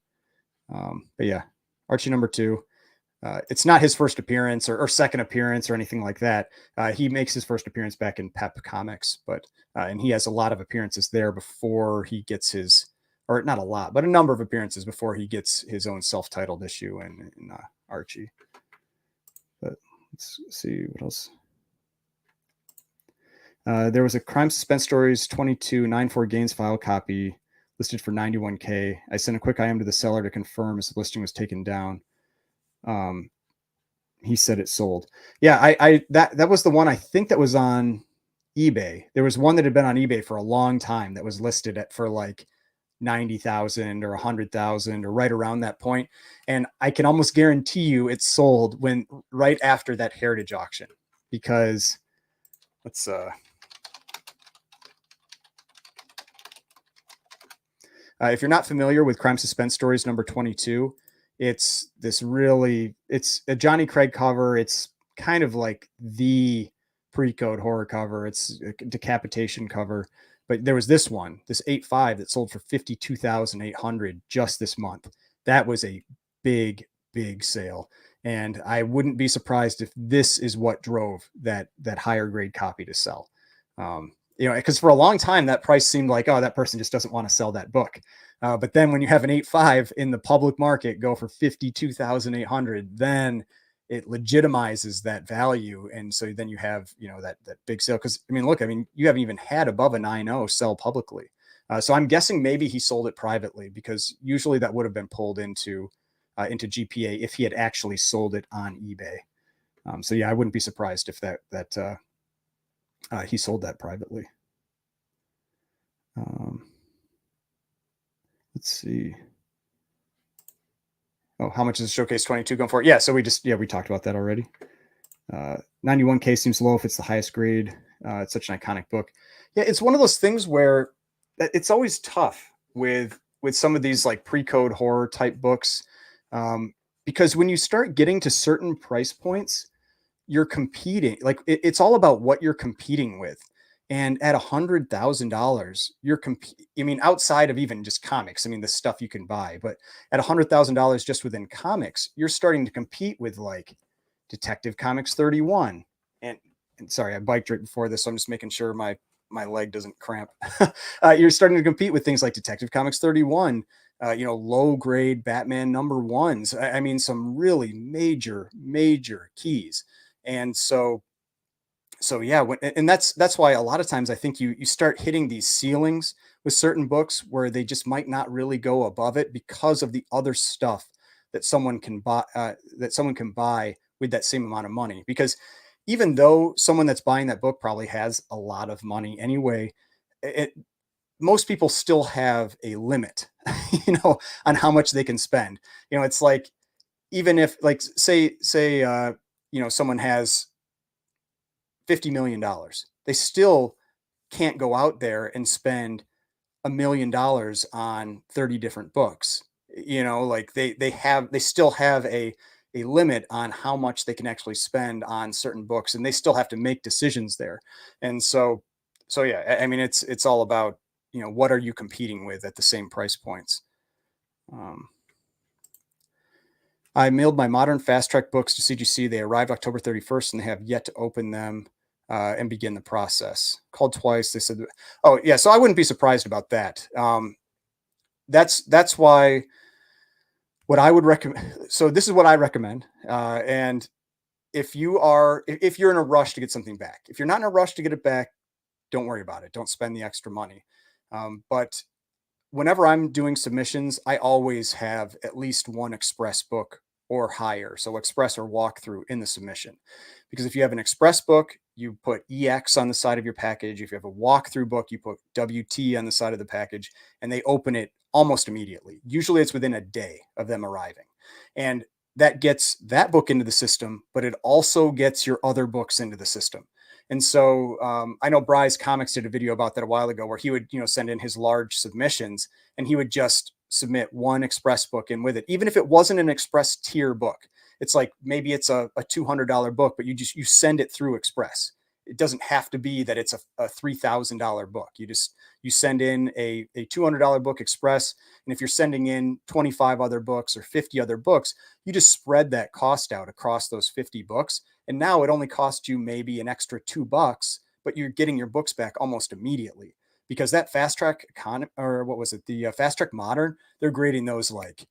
But yeah, Archie #2. It's not his first appearance or second appearance or anything like that. He makes his first appearance back in Pep Comics, but and he has a lot of appearances there before he gets his, or not a lot, but a number of appearances before he gets his own self-titled issue in Archie. But let's see what else. There was a Crime Suspense Stories 2294 Gaines file copy listed for $91K. I sent a quick IM to the seller to confirm as the listing was taken down. He said it sold. Yeah, that was the one I think that was on eBay. There was one that had been on eBay for a long time that was listed for like 90,000 or 100,000 or right around that point. And I can almost guarantee you it sold right after that Heritage auction, because let's if you're not familiar with Crime Suspense Stories #22, it's a Johnny Craig cover. It's kind of like the pre-code horror cover. It's a decapitation cover. But there was this 8.5 that sold for 52,800 just this month. That was a big, big sale. And I wouldn't be surprised if this is what drove that higher grade copy to sell. Because for a long time that price seemed like, oh, that person just doesn't want to sell that book. But then when you have an 8.5 in the public market go for 52,800, then it legitimizes that value. And so then you have, that big sale. Because you haven't even had above a 9.0 sell publicly. So I'm guessing maybe he sold it privately, because usually that would have been pulled into GPA if he had actually sold it on eBay. So yeah, I wouldn't be surprised if that he sold that privately. Let's see. Oh, how much is Showcase 22 going for? Yeah, so we talked about that already. 91K seems low if it's the highest grade. It's such an iconic book. Yeah, it's one of those things where it's always tough with some of these like pre-code horror type books, because when you start getting to certain price points, you're competing. Like it's all about what you're competing with. And at $100,000, you're outside of even just comics, the stuff you can buy, but at $100,000 just within comics, you're starting to compete with like Detective Comics 31. And sorry, I biked right before this, so I'm just making sure my leg doesn't cramp. You're starting to compete with things like Detective Comics 31, low grade Batman #1s. Some really major keys. And so yeah, and that's why a lot of times I think you start hitting these ceilings with certain books where they just might not really go above it because of the other stuff that someone can buy with that same amount of money. Because even though someone that's buying that book probably has a lot of money anyway, most people still have a limit, on how much they can spend. It's like even if like say someone has $50 million, they still can't go out there and spend $1 million on 30 different books. Like they still have a limit on how much they can actually spend on certain books, and they still have to make decisions there. And so yeah, I mean it's all about, what are you competing with at the same price points. Um, I mailed my modern fast track books to CGC. They arrived October 31st and they have yet to open them and begin the process. Called twice. They said, oh, yeah. So I wouldn't be surprised about that. That's why what I would recommend. So this is what I recommend. And if you're in a rush to get something back, if you're not in a rush to get it back, don't worry about it. Don't spend the extra money. But whenever I'm doing submissions, I always have at least one express book or higher. So express or walkthrough in the submission. Because if you have an express book, you put EX on the side of your package. If you have a walkthrough book, you put WT on the side of the package, and they open it almost immediately. Usually it's within a day of them arriving. And that gets that book into the system, but it also gets your other books into the system. And so I know Bry's Comics did a video about that a while ago, where he would, send in his large submissions, and he would just submit one express book in with it, even if it wasn't an express tier book. It's like maybe it's a $200 book, but you send it through express. It doesn't have to be that it's a $3,000 book. You send in a $200 book express, and if you're sending in 25 other books or 50 other books, you just spread that cost out across those 50 books. And now it only costs you maybe an extra $2, but you're getting your books back almost immediately, because that fast track or what was it? The fast track modern, they're grading those like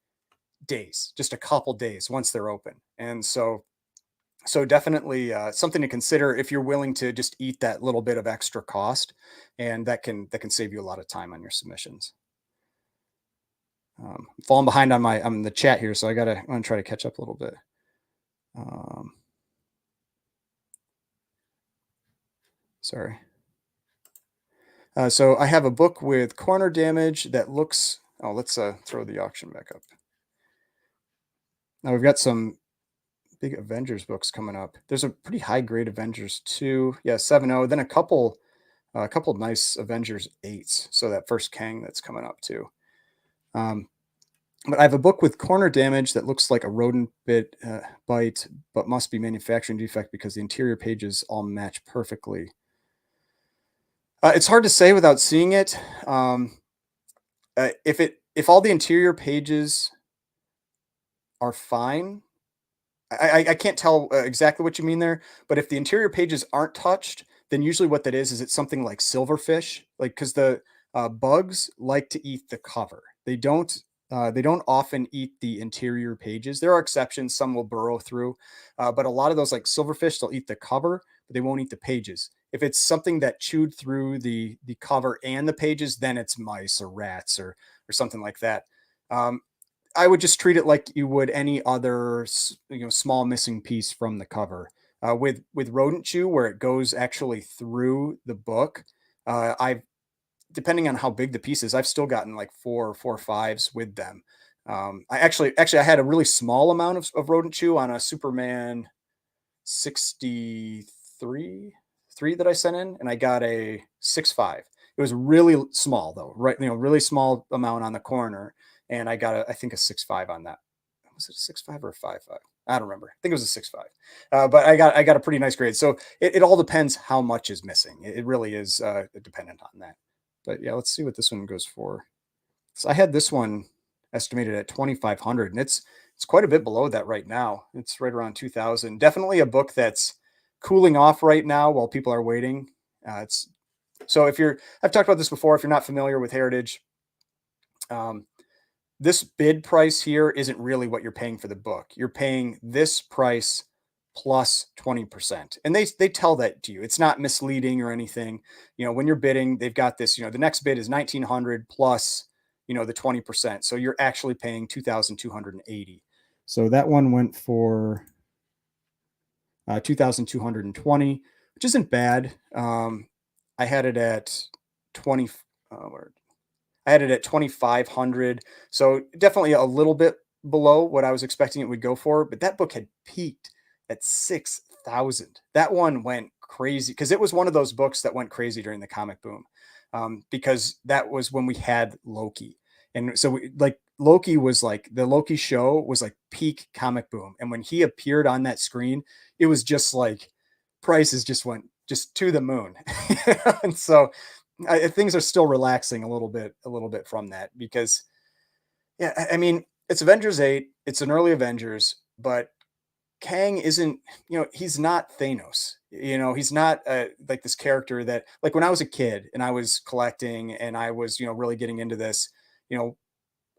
days, just a couple days once they're open. And so definitely something to consider if you're willing to just eat that little bit of extra cost, and that can save you a lot of time on your submissions. I'm falling behind on the chat here, so I'm gonna try to catch up a little bit. Sorry. So I have a book with corner damage that looks. Oh, let's throw the auction back up. Now we've got some big Avengers books coming up. There's a pretty high grade Avengers 2, yeah, 7.0. Then a couple of nice Avengers 8s. So that first Kang that's coming up too. But I have a book with corner damage that looks like a rodent bite, but must be manufacturing defect because the interior pages all match perfectly. It's hard to say without seeing it. If all the interior pages are fine, I can't tell exactly what you mean there, but if the interior pages aren't touched, then usually what that is it's something like silverfish, like because the bugs like to eat the cover. They don't often eat the interior pages. There are exceptions; some will burrow through, but a lot of those like silverfish, they'll eat the cover, but they won't eat the pages. If it's something that chewed through the cover and the pages, then it's mice or rats or something like that. Um, I would just treat it like you would any other, small missing piece from the cover. With rodent chew, where it goes actually through the book, I've depending on how big the piece is, I've still gotten like four or fives with them. I had a really small amount of rodent chew on a Superman 63 three that I sent in, and I got a 6.5. It was really small though, right? Really small amount on the corner, and I got I think a 6.5 on that. Was it a 6.5 or a 5.5? I don't remember. I think it was a 6.5. But I got a pretty nice grade. So it all depends how much is missing. It really is dependent on that. But yeah, let's see what this one goes for. So I had this one estimated at 2,500, and it's quite a bit below that right now. It's right around 2,000. Definitely a book that's cooling off right now while people are waiting. It's so I've talked about this before. If you're not familiar with Heritage, this bid price here isn't really what you're paying for the book. You're paying this price plus 20%. And they tell that to you. It's not misleading or anything. When you're bidding, they've got this, the next bid is 1,900 plus, the 20%. So you're actually paying 2,280. So that one went for 2,220, which isn't bad. I had it at 20. I had it at 2,500. So definitely a little bit below what I was expecting it would go for, but that book had peaked at 6,000. That one went crazy because it was one of those books that went crazy during the comic boom. Because that was when we had Loki. And so like Loki was like the Loki show was like peak comic boom. And when he appeared on that screen, it was just like prices just went just to the moon. And so things are still relaxing a little bit from that because yeah, I mean, it's Avengers 8, it's an early Avengers, but Kang isn't, he's not Thanos. He's not like this character that, like when I was a kid and I was collecting and I was, really getting into this, you know,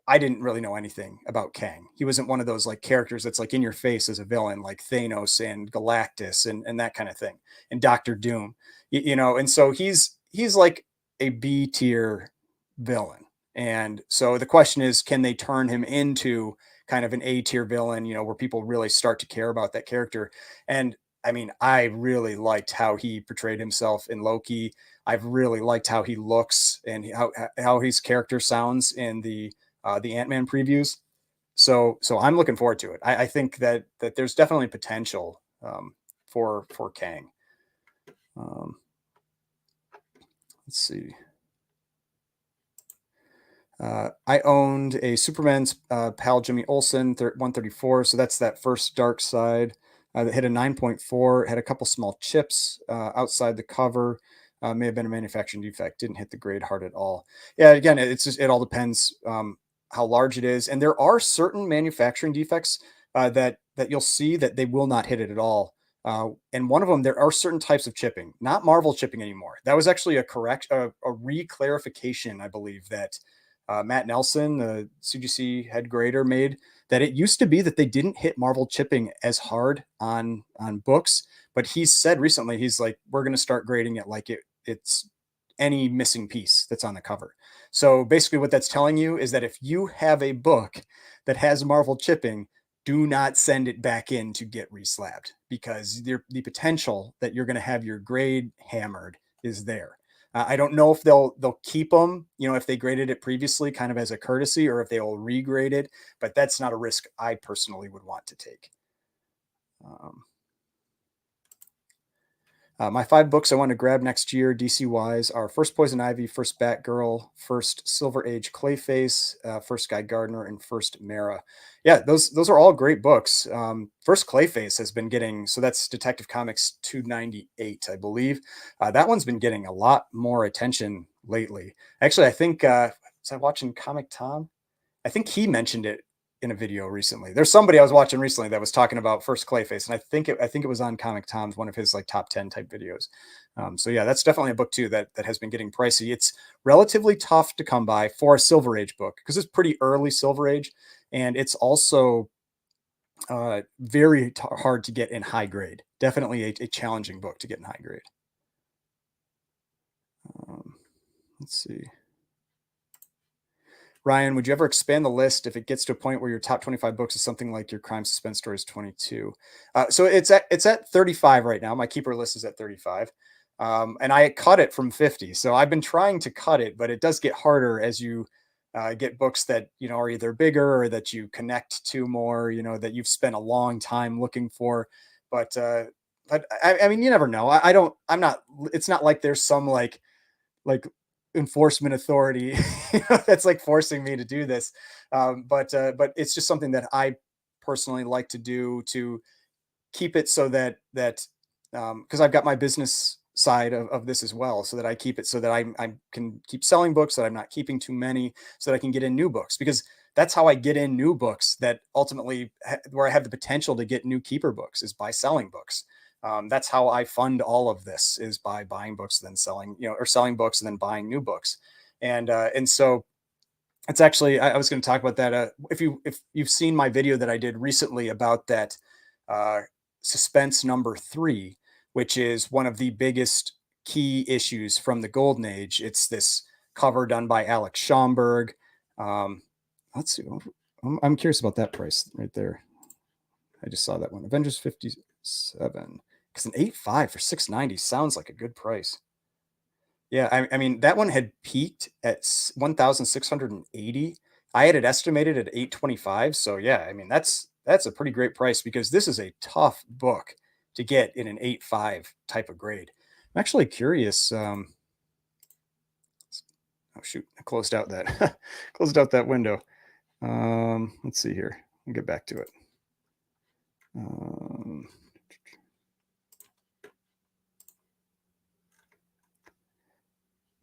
I didn't really know anything about Kang. He wasn't one of those like characters that's like in your face as a villain, like Thanos and Galactus and that kind of thing, and Doctor Doom. And so he's like a B tier villain. And so the question is, can they turn him into kind of an A tier villain, where people really start to care about that character? And I mean, I really liked how he portrayed himself in Loki. I've really liked how he looks and how his character sounds in the Ant-Man previews. So I'm looking forward to it. I think that there's definitely potential for Kang. Um, let's see. I owned a Superman's pal Jimmy Olsen 134, so that's that first Dark Side that hit a 9.4. Had a couple small chips outside the cover. May have been a manufacturing defect. Didn't hit the grade hard at all. Yeah, again, it all depends how large it is, and there are certain manufacturing defects that you'll see that they will not hit it at all. And one of them, there are certain types of chipping, not Marvel chipping anymore. That was actually a re-clarification, I believe, that Matt Nelson, the CGC head grader, made, that it used to be that they didn't hit Marvel chipping as hard on books, but he said recently, he's like, we're going to start grading it like it's any missing piece that's on the cover. So basically, what that's telling you is that if you have a book that has Marvel chipping, do not send it back in to get reslabbed because the potential that you're going to have your grade hammered is there. I don't know if they'll keep them, if they graded it previously, kind of as a courtesy, or if they will regrade it. But that's not a risk I personally would want to take. Um, my 5 books I want to grab next year, DC wise, are first Poison Ivy, first Batgirl, first Silver Age Clayface, first Guy Gardner, and first Mara. Yeah, those are all great books. First Clayface has been getting, so that's Detective Comics 298, I believe. That one's been getting a lot more attention lately. Actually, I think was I watching Comic Tom? I think he mentioned it in a video recently. There's somebody I was watching recently that was talking about first Clayface, and I think it was on Comic Tom's, one of his like top 10 type videos. So yeah, that's definitely a book too that has been getting pricey. It's relatively tough to come by for a Silver Age book because it's pretty early Silver Age, and it's also very hard to get in high grade. Definitely a challenging book to get in high grade. Um, let's see. Ryan, would you ever expand the list if it gets to a point where your top 25 books is something like your crime suspense stories 22? So it's at 35 right now. My keeper list is at 35. And I cut it from 50. So I've been trying to cut it, but it does get harder as you get books that, are either bigger or that you connect to more, that you've spent a long time looking for. But I mean, you never know. I'm not, it's not like there's some like enforcement authority that's like forcing me to do this. But it's just something that I personally like to do to keep it so that because I've got my business side of this as well, so that I keep it so that I can keep selling books, that I'm not keeping too many, so that I can get in new books, because that's how I get in new books that ultimately where I have the potential to get new keeper books is by selling books. That's how I fund all of this, is by buying books, then selling, or selling books and then buying new books. And so it's actually, I was going to talk about that. If you've seen my video that I did recently about that uh, suspense number 3, which is one of the biggest key issues from the Golden Age. It's this cover done by Alex Schomburg. Um, let's see. I'm curious about that price right there. I just saw that one. Avengers 57. Because an 8.5 for 690 sounds like a good price. Yeah, I mean, that one had peaked at 1,680, I had it estimated at 825. So yeah, I mean that's a pretty great price because this is a tough book to get in an 8.5 type of grade. I'm actually curious. Oh shoot, I closed out that closed out that window. Let's see here. I'll get back to it. Um,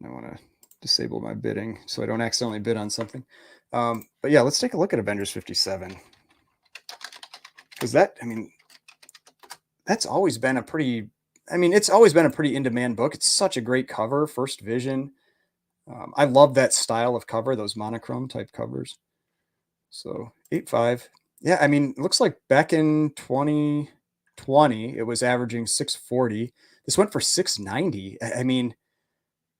I want to disable my bidding so I don't accidentally bid on something. But yeah, let's take a look at Avengers 57 because that, I mean, that's always been a pretty, I mean, it's always been a pretty in demand book. It's such a great cover, First Vision. I love that style of cover, those monochrome type covers. So 8.5. Yeah, I mean, it looks like back in 2020, it was averaging 640. This went for 690. I mean,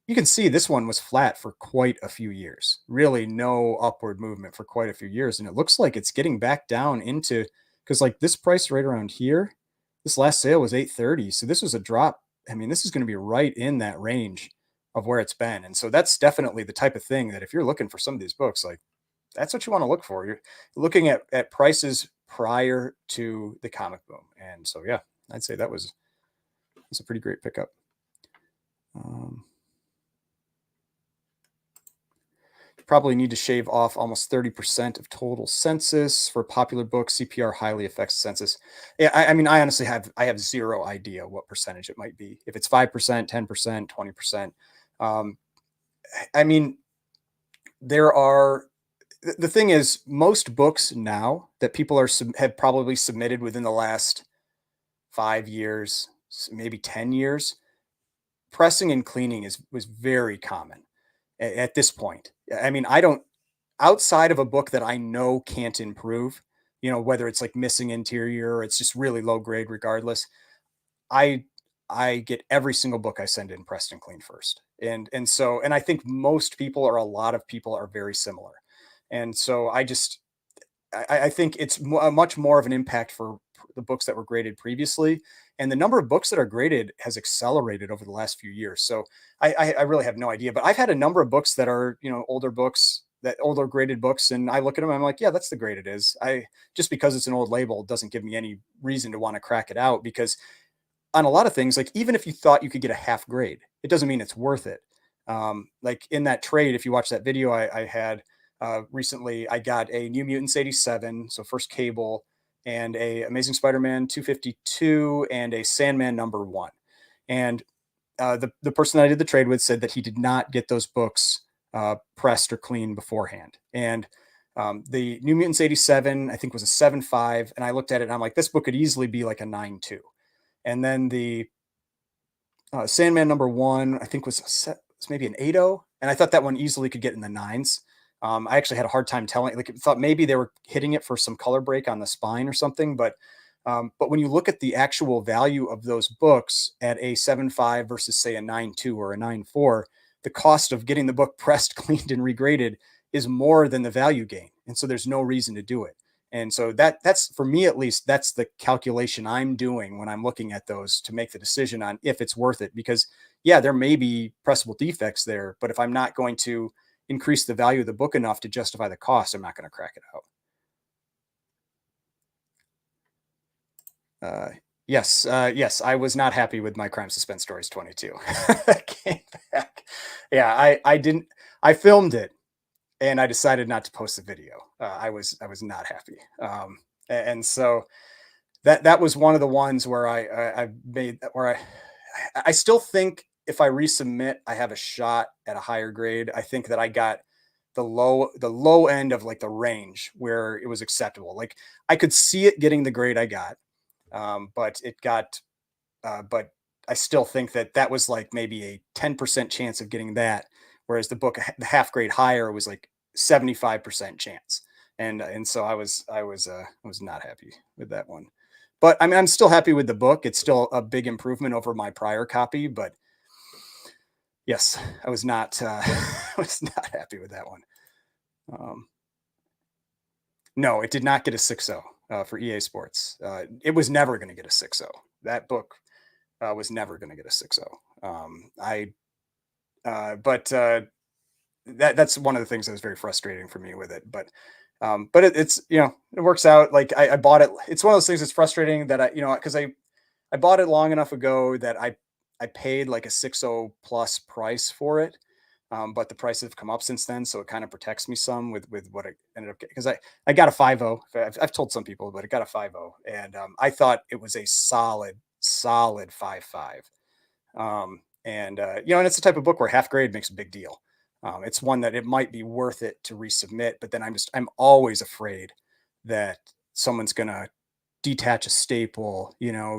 you can see this one was flat for quite a few years. Really no upward movement for quite a few years. And it looks like it's getting back down into because like this price right around here, this last sale was 830. So this was a drop. I mean, this is going to be right in that range of where it's been. And so that's definitely the type of thing that if you're looking for some of these books, like that's what you want to look for. You're looking at prices prior to the comic boom. And so yeah, I'd say was a pretty great pickup. Um, Probably need to shave off almost 30% of total census for popular books. CPR highly affects census. Yeah, I mean, I honestly have zero idea what percentage it might be. If it's 5%, 10%, 20%. Um, I mean, there are the thing is most books now that people are have probably submitted within the last 5 years, maybe 10 years, pressing and cleaning is was very common at this point. I mean, I don't outside of a book that I know can't improve, you know, whether it's like missing interior or it's just really low grade regardless, I I get every single book I send in pressed and clean first. And so and I think most people or a lot of people are very similar. And so I think it's much more of an impact for the books that were graded previously, and the number of books that are graded has accelerated over the last few years. So I really have no idea, but I've had a number of books that are older books that older graded books, and I look at them, I'm like, yeah, that's the grade it is. I just because it's an old label doesn't give me any reason to want to crack it out because on a lot of things, like even if you thought you could get a half grade, it doesn't mean it's worth it. Like in that trade, if you watch that video I had recently, I got a New Mutants 87, so first Cable, and a Amazing Spider-Man 252, and a Sandman #1. And the person that I did the trade with said that he did not get those books pressed or clean beforehand. And the New Mutants 87, I think, was a 7.5, and I looked at it and I'm like, this book could easily be like a 9.2. And then the Sandman #1, I think was maybe an 8.0, and I thought that one easily could get in the nines. I actually had a hard time telling. Like, thought maybe they were hitting it for some color break on the spine or something. But when you look at the actual value of those books at a 7.5 versus say a 9.2 or a 9.4, the cost of getting the book pressed, cleaned, and regraded is more than the value gain, and so there's no reason to do it. And so that's for me at least, that's the calculation I'm doing when I'm looking at those to make the decision on if it's worth it. Because yeah, there may be pressable defects there, but if I'm not going to increase the value of the book enough to justify the cost, I'm not going to crack it out. Uh, yes, I was not happy with my crime suspense stories 22. Came back. Yeah, I didn't. I filmed it and I decided not to post the video. I was not happy. And so that was one of the ones where I made where I still think if I resubmit, I have a shot at a higher grade. I think that I got the low end of like the range where it was acceptable. Like I could see it getting the grade I got, but it got but I still think that that was like maybe a 10% chance of getting that, whereas the half grade higher was like 75% chance. And so I was not happy with that one. But I mean, I'm still happy with the book. It's still a big improvement over my prior copy. But yes, I was not I was not happy with that one. Um, no, it did not get a 6.0 for EA Sports. It was never going to get a 6.0. That book was never going to get a 6.0. I but that's one of the things that was very frustrating for me with it. But it's it works out. Like I bought it. It's one of those things that's frustrating that because I bought it long enough ago that I paid like a 6.0 plus price for it. But the prices have come up since then, so it kind of protects me some with what I ended up getting because I got a 5.0. I've told some people, but I got a 5.0, and I thought it was a solid 5.5. And it's the type of book where half grade makes a big deal. It's one that it might be worth it to resubmit, but then I'm always afraid that someone's gonna detach a staple,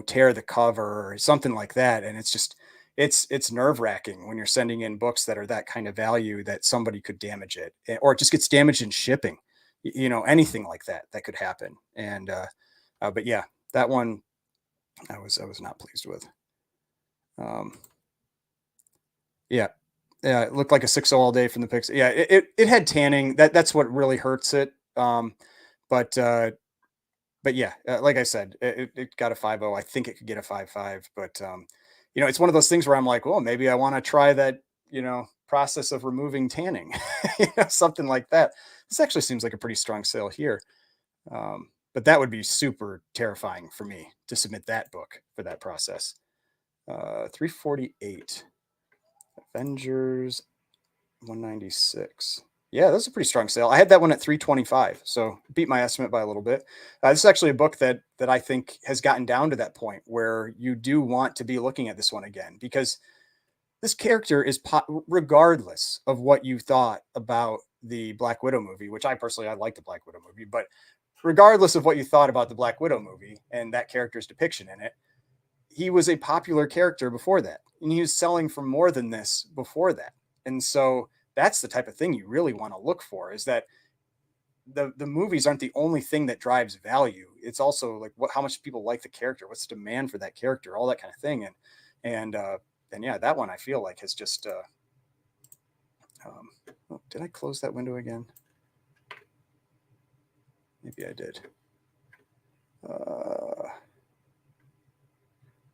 tear the cover or something like that. And it's nerve wracking when you're sending in books that are that kind of value that somebody could damage it, or it just gets damaged in shipping, anything like that could happen. But yeah, that one I was not pleased with. Um, yeah. Yeah, it looked like a 6.0 all day from the pics. Yeah, it had tanning. That's what really hurts it. But but yeah, like I said, it got a 5.0. I think it could get a 5.5, but it's one of those things where I'm like, well, maybe I want to try that, process of removing tanning, something like that. This actually seems like a pretty strong sale here. But that would be super terrifying for me to submit that book for that process. 348 Avengers 196. Yeah, that's a pretty strong sale. I had that one at 325, so beat my estimate by a little bit. This is actually a book that I think has gotten down to that point where you do want to be looking at this one again, because this character is regardless of what you thought about the Black Widow movie, which I like the Black Widow movie, but regardless of what you thought about the Black Widow movie and that character's depiction in it, he was a popular character before that, and he was selling for more than this before that. And so that's the type of thing you really want to look for, is that the movies aren't the only thing that drives value. It's also like how much people like the character, what's the demand for that character, all that kind of thing. And yeah, that one I feel like has just did I close that window again? Maybe I did.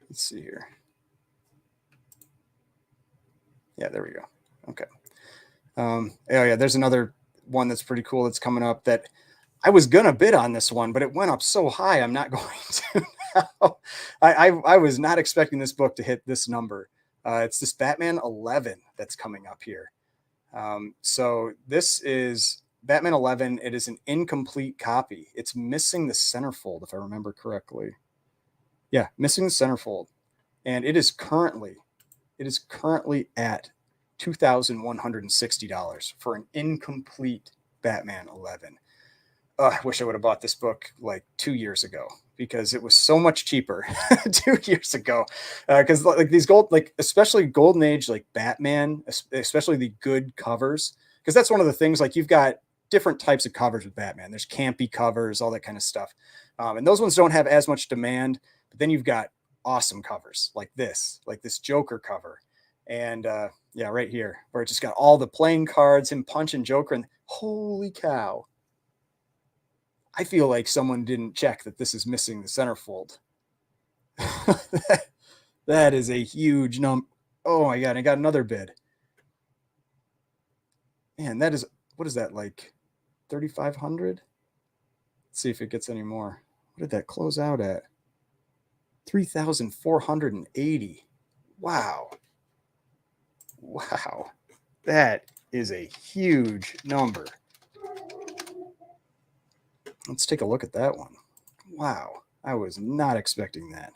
Let's see here. Yeah, there we go. Okay. Oh yeah, there's another one that's pretty cool that's coming up that I was gonna bid on this one, but it went up so high I'm not going to now. I was not expecting this book to hit this number. It's this Batman 11 that's coming up here. So this is Batman 11. It is an incomplete copy. It's missing the centerfold, if I remember correctly. Yeah, missing the centerfold, and it is currently at $2,160 for an incomplete Batman 11. I wish I would have bought this book like 2 years ago, because it was so much cheaper 2 years ago. Because like these especially Golden Age, like Batman, especially the good covers, because that's one of the things. Like you've got different types of covers with Batman. There's campy covers, all that kind of stuff, and those ones don't have as much demand. But then you've got awesome covers like this Joker cover, and yeah, right here where it just got all the playing cards, him punching Joker, and holy cow, I feel like someone didn't check that this is missing the centerfold. That is a huge number. Oh my god, I got another bid. Man, that is, what is that, like 3,500? Let's see if it gets any more. What did that close out at? 3,480. Wow. Wow. That is a huge number. Let's take a look at that one. Wow. I was not expecting that.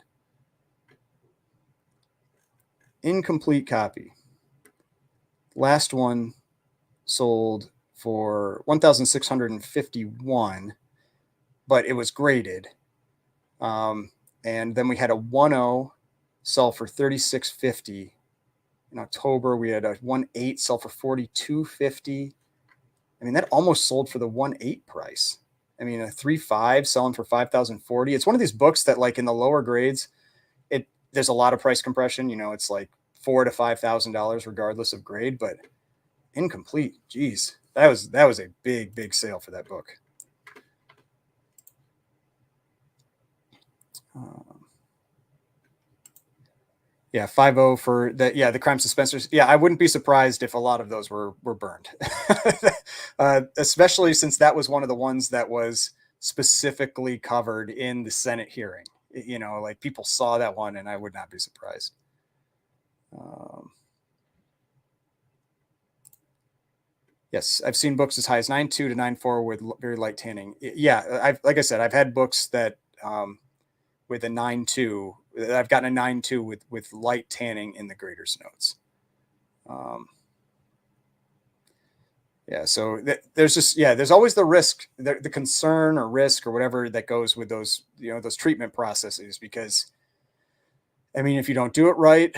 Incomplete copy. Last one sold for 1,651, but it was graded. And then we had a 1.0 sell for 3,650. In October, we had a 1.8 sell for 4,250. I mean, that almost sold for the 1.8 price. I mean, a 3.5 selling for 5,040. It's one of these books that, like in the lower grades, there's a lot of price compression. It's like $4,000 to $5,000 regardless of grade, but incomplete. Geez, that was a big sale for that book. Yeah, 5-0 for the yeah, the crime suspensors. Yeah, I wouldn't be surprised if a lot of those were burned. Especially since that was one of the ones that was specifically covered in the Senate hearing. You know, like people saw that one, and I would not be surprised. Um, yes, I've seen books as high as 9.2 to 9.4 with very light tanning. Yeah, I've like I said, I've had books that with a 9.2. I've gotten a 9.2 with light tanning in the graders notes. Um, Yeah, so there's just yeah, there's always the risk, the concern or risk or whatever that goes with those those treatment processes because I mean if you don't do it right,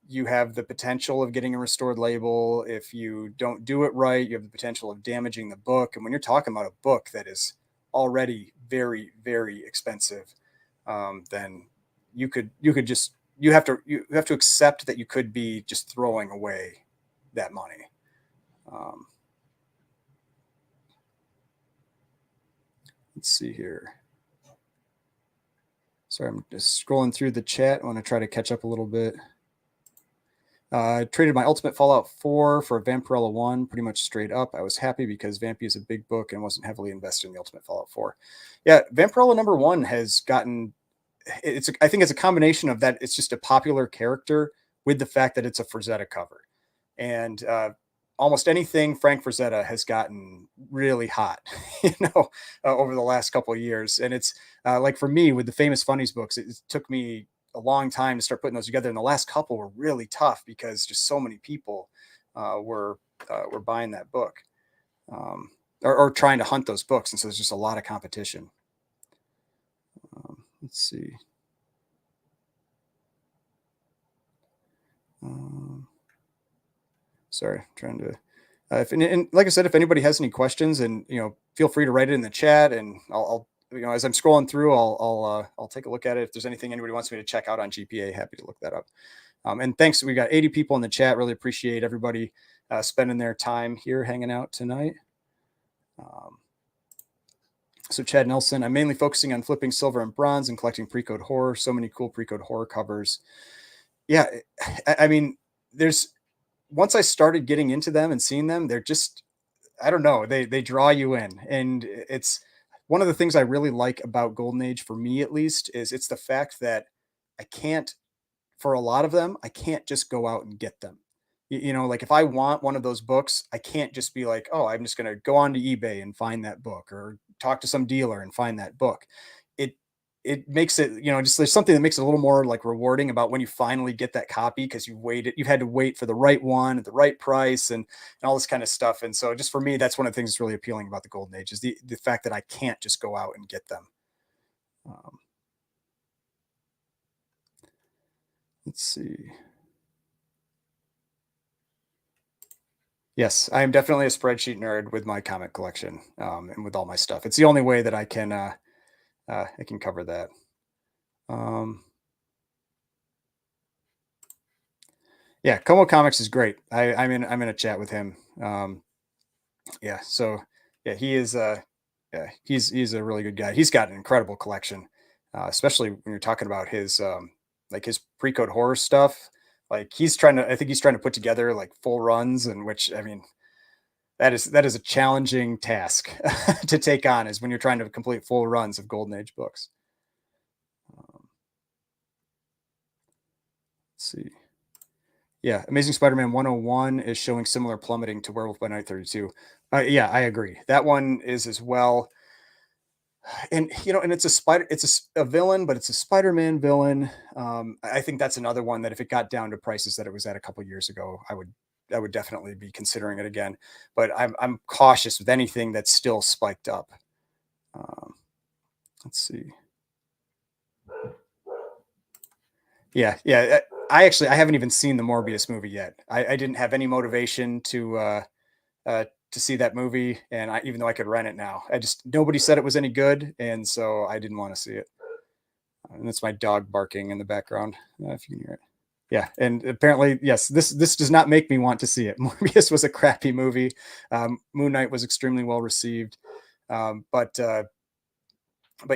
you have the potential of getting a restored label. If you don't do it right, you have the potential of damaging the book. And when you're talking about a book that is already very expensive, then you could just you have to accept that you could be just throwing away that money. Um, let's see here. Sorry, I'm just scrolling through the chat. I want to try to catch up a little bit. I traded my Ultimate Fallout 4 for a Vampirella 1 pretty much straight up. I was happy because Vampy is a big book and wasn't heavily invested in the Ultimate Fallout 4. Yeah, Vampirella number 1 has gotten I think it's a combination of that it's just a popular character with the fact that it's a Frazetta cover. And almost anything Frank Frazetta has gotten really hot, over the last couple of years. And it's like for me with the Famous Funnies books, it took me a long time to start putting those together. And the last couple were really tough because just so many people were buying that book or trying to hunt those books, and so there's just a lot of competition. Let's see. Um, Sorry, I'm trying to. And like I said, if anybody has any questions, and feel free to write it in the chat, and I'll as I'm scrolling through, I'll take a look at it. If there's anything anybody wants me to check out on GPA, happy to look that up. And thanks, we got 80 people in the chat. Really appreciate everybody spending their time here hanging out tonight. Um, so Chad Nelson, I'm mainly focusing on flipping silver and bronze and collecting pre-code horror. So many cool pre-code horror covers. Yeah, I mean, there's once I started getting into them and seeing them, they're just I don't know, they draw you in. And it's one of the things I really like about Golden Age for me at least is it's the fact that I can't for a lot of them, I can't just go out and get them. Like if I want one of those books, I can't just be like, "Oh, I'm just going to go onto eBay and find that book or talk to some dealer and find that book." It it makes it, just there's something that makes it a little more like rewarding about when you finally get that copy because you've had to wait for the right one at the right price and all this kind of stuff. And so just for me, that's one of the things that's really appealing about the Golden Age is the fact that I can't just go out and get them. Um, let's see. Yes, I am definitely a spreadsheet nerd with my comic collection, and with all my stuff. It's the only way that I can cover that. Um, yeah, Como Comics is great. I'm in a chat with him. Yeah, so yeah, he is. Yeah, he's a really good guy. He's got an incredible collection, especially when you're talking about his like his pre-code horror stuff. Like I think he's trying to put together like full runs, and which I mean, that is a challenging task to take on is when you're trying to complete full runs of Golden Age books. Let's see. Yeah, Amazing Spider-Man 101 is showing similar plummeting to Werewolf by Night 32. Yeah, I agree. That one is as well. And and it's a villain, but it's a Spider-Man villain. I think that's another one that if it got down to prices that it was at a couple years ago, I would definitely be considering it again. But I'm cautious with anything that's still spiked up. Um, let's see. Yeah. I haven't even seen the Morbius movie yet. I didn't have any motivation to see that movie, and even though I could rent it now, nobody said it was any good, and so I didn't want to see it. And that's my dog barking in the background, if you can hear it. Yeah, and apparently, yes, this does not make me want to see it. Morbius was a crappy movie. Moon Knight was extremely well received, but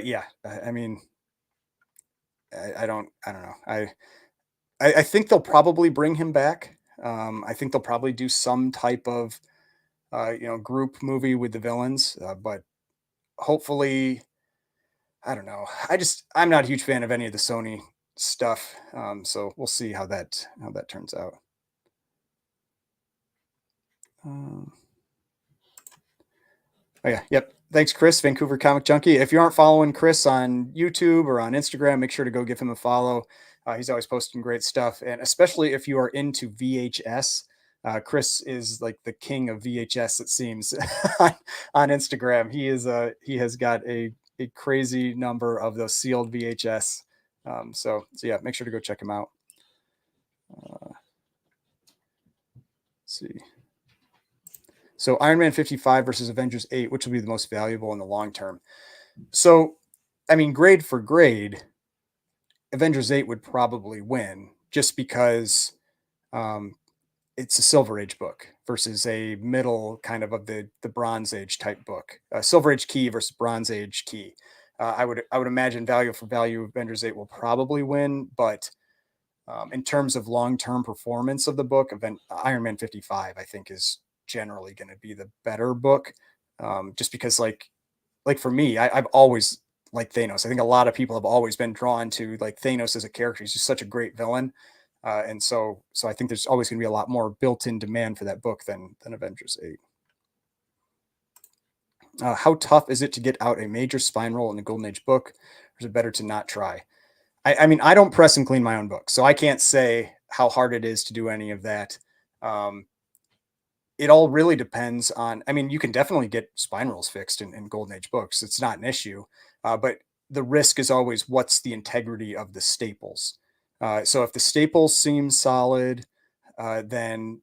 yeah, I mean, I don't know. I think they'll probably bring him back. I think they'll probably do some type of group movie with the villains, but hopefully, I don't know. I'm not a huge fan of any of the Sony stuff, so we'll see how that turns out. Um, Oh yeah, yep. Thanks, Chris, Vancouver Comic Junkie. If you aren't following Chris on YouTube or on Instagram, make sure to go give him a follow. He's always posting great stuff, and especially if you are into VHS, Chris is like the king of VHS. It seems on Instagram, he has got a crazy number of those sealed VHS. So yeah, make sure to go check him out. Let's see. So Iron Man 55 versus Avengers 8, which will be the most valuable in the long term? So, I mean, grade for grade, Avengers 8 would probably win just because um, it's a Silver Age book versus a middle kind of the Bronze Age type book. Silver Age Key versus Bronze Age Key. I would imagine value for value, Avengers 8 will probably win, but in terms of long term performance of the book, Iron Man 55, I think, is generally going to be the better book, just because like for me, I've always liked Thanos. I think a lot of people have always been drawn to like Thanos as a character. He's just such a great villain, and so I think there's always going to be a lot more built-in demand for that book than Avengers 8. How tough is it to get out a major spine roll in the Golden Age book, or is it better to not try? I mean, I don't press and clean my own books, so I can't say how hard it is to do any of that. Um, it all really depends on. I mean, you can definitely get spine rolls fixed in Golden Age books. It's not an issue, but the risk is always what's the integrity of the staples. So if the staples seem solid, then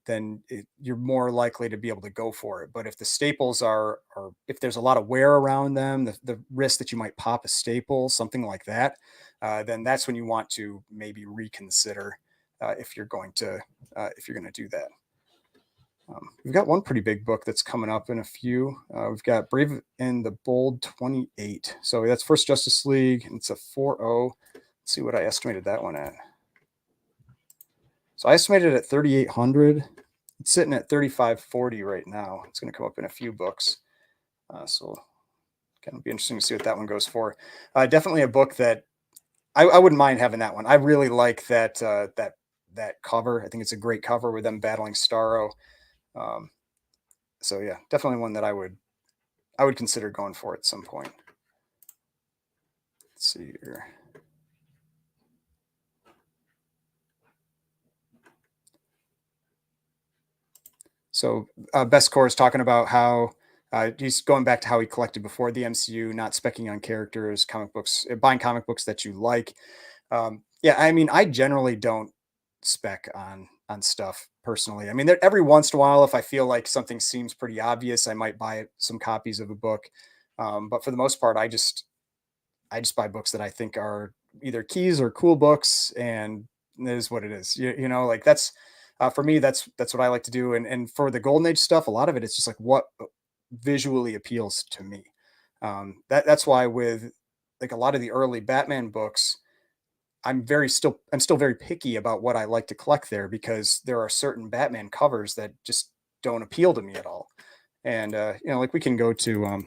you're more likely to be able to go for it. But if the staples are if there's a lot of wear around them, the risk that you might pop a staple, something like that, then that's when you want to maybe reconsider if you're going to do that. We've got one pretty big book that's coming up in a few. We've got Brave and the Bold 28. So that's First Justice League, and it's a 4.0. Let's see what I estimated that one at. So I estimated it at 3,800. It's sitting at 3,540 right now. It's going to come up in a few books. So kind of be interesting to see what that one goes for. Definitely a book that I wouldn't mind having that one. I really like that cover. I think it's a great cover with them battling Starro. Um, so yeah, definitely one that I would consider going for at some point. Let's see here. So Best Core is talking about how he's going back to how he collected before the MCU, not specking on characters, comic books, buying comic books that you like. Yeah, I mean, I generally don't spec on stuff personally. I mean, every once in a while, if I feel like something seems pretty obvious, I might buy some copies of a book. But for the most part, I just buy books that I think are either keys or cool books, and it is what it is. Like that's for me. That's what I like to do. And for the Golden Age stuff, a lot of it is just like what visually appeals to me. That's why with like a lot of the early Batman books, I'm still very picky about what I like to collect there because there are certain Batman covers that just don't appeal to me at all. And like we can go to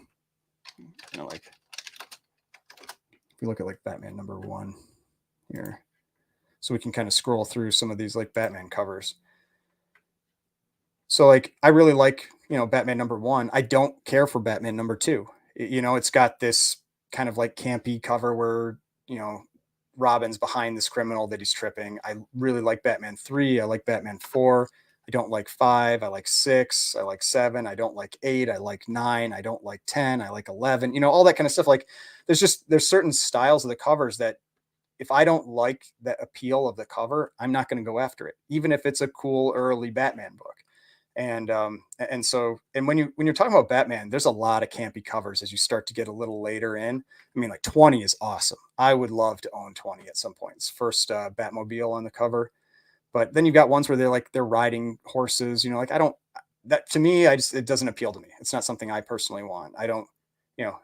like if we look at like Batman #1 here, so we can kind of scroll through some of these like Batman covers. So like I really like Batman #1. I don't care for Batman #2. It's got this kind of like campy cover where you know Robin's behind this criminal that he's tripping. I really like Batman 3. I like Batman 4. I don't like 5. I like 6. I like 7. I don't like 8. I like 9. I don't like 10. I like 11. All that kind of stuff. Like there's certain styles of the covers that if I don't like that appeal of the cover, I'm not going to go after it, even if it's a cool early Batman book. And when you're talking about Batman, there's a lot of campy covers as you start to get a little later in. I mean, like 20 is awesome. I would love to own 20 at some point. It's first Batmobile on the cover, but then you've got ones where they're riding horses. Like I don't that to me, it doesn't appeal to me. It's not something I personally want. I don't.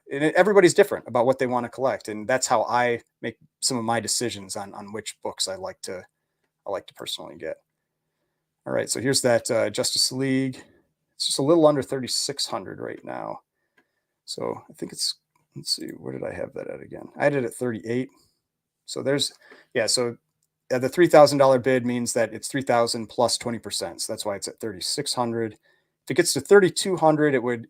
Everybody's different about what they want to collect, and that's how I make some of my decisions on which books I like to personally get. All right, so here's that Justice League. It's just a little under 3,600 right now. So I think it's, let's see, where did I have that at again? I had it at 38. So there's, yeah, so the $3,000 bid means that it's 3,000 plus 20%. So that's why it's at 3,600. If it gets to 3,200, it would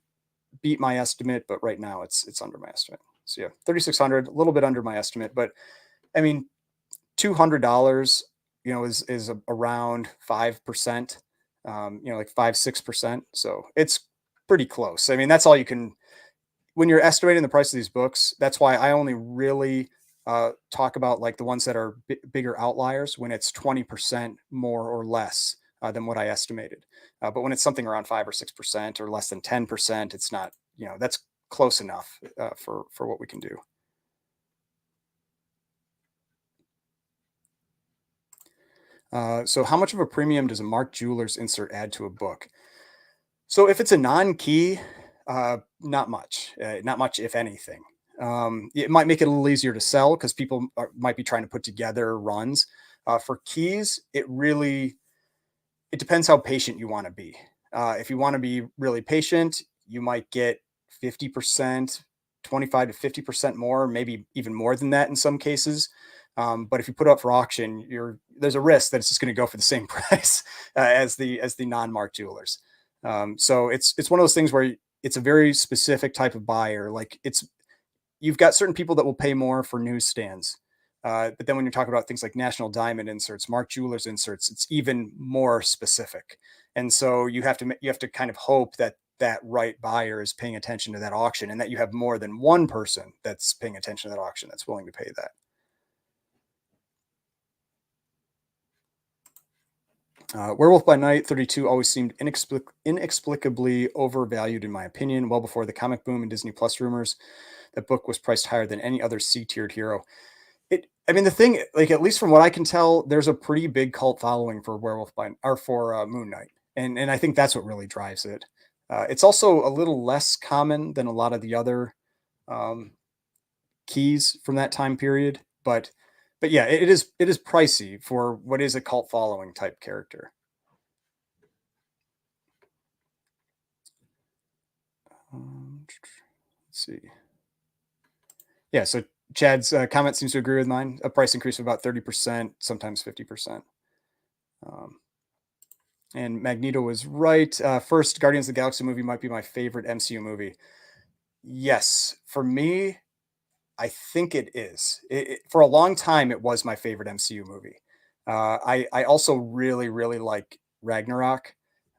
beat my estimate, but right now it's under my estimate. So yeah, 3,600, a little bit under my estimate, but I mean, $200, is around 5%, like 5-6%. So it's pretty close. I mean, that's all you can, when you're estimating the price of these books. That's why I only really talk about like the ones that are bigger outliers when it's 20% more or less than what I estimated. But when it's something around 5 or 6% or less than 10%, it's not, that's close enough for what we can do. So how much of a premium does a Mark Jewelers insert add to a book? So if it's a non-key, not much, not much, if anything. It might make it a little easier to sell because people might be trying to put together runs. For keys, it depends how patient you want to be. If you want to be really patient, you might get 50%, 25 to 50% more, maybe even more than that in some cases. But if you put it up for auction, there's a risk that it's just going to go for the same price as the non-marked jewelers. So it's one of those things where it's a very specific type of buyer. Like you've got certain people that will pay more for newsstands. But then when you're talking about things like National Diamond inserts, Mark Jewelers inserts, it's even more specific. And so you have to kind of hope that that right buyer is paying attention to that auction and that you have more than one person that's paying attention to that auction that's willing to pay that. Werewolf by Night 32 always seemed inexplicably overvalued, in my opinion. Well before the comic boom and Disney Plus rumors, that book was priced higher than any other C-tiered hero. I mean, the thing, like at least from what I can tell, there's a pretty big cult following for Moon Knight, and I think that's what really drives it. It's also a little less common than a lot of the other um, keys from that time period, but yeah, it is pricey for what is a cult following type character. Let's see. Yeah, so Chad's comment seems to agree with mine. A price increase of about 30%, sometimes 50%. Um, and Magneto was right. First, Guardians of the Galaxy movie might be my favorite MCU movie. Yes, for me, I think it is. For a long time, it was my favorite MCU movie. I also really really like Ragnarok,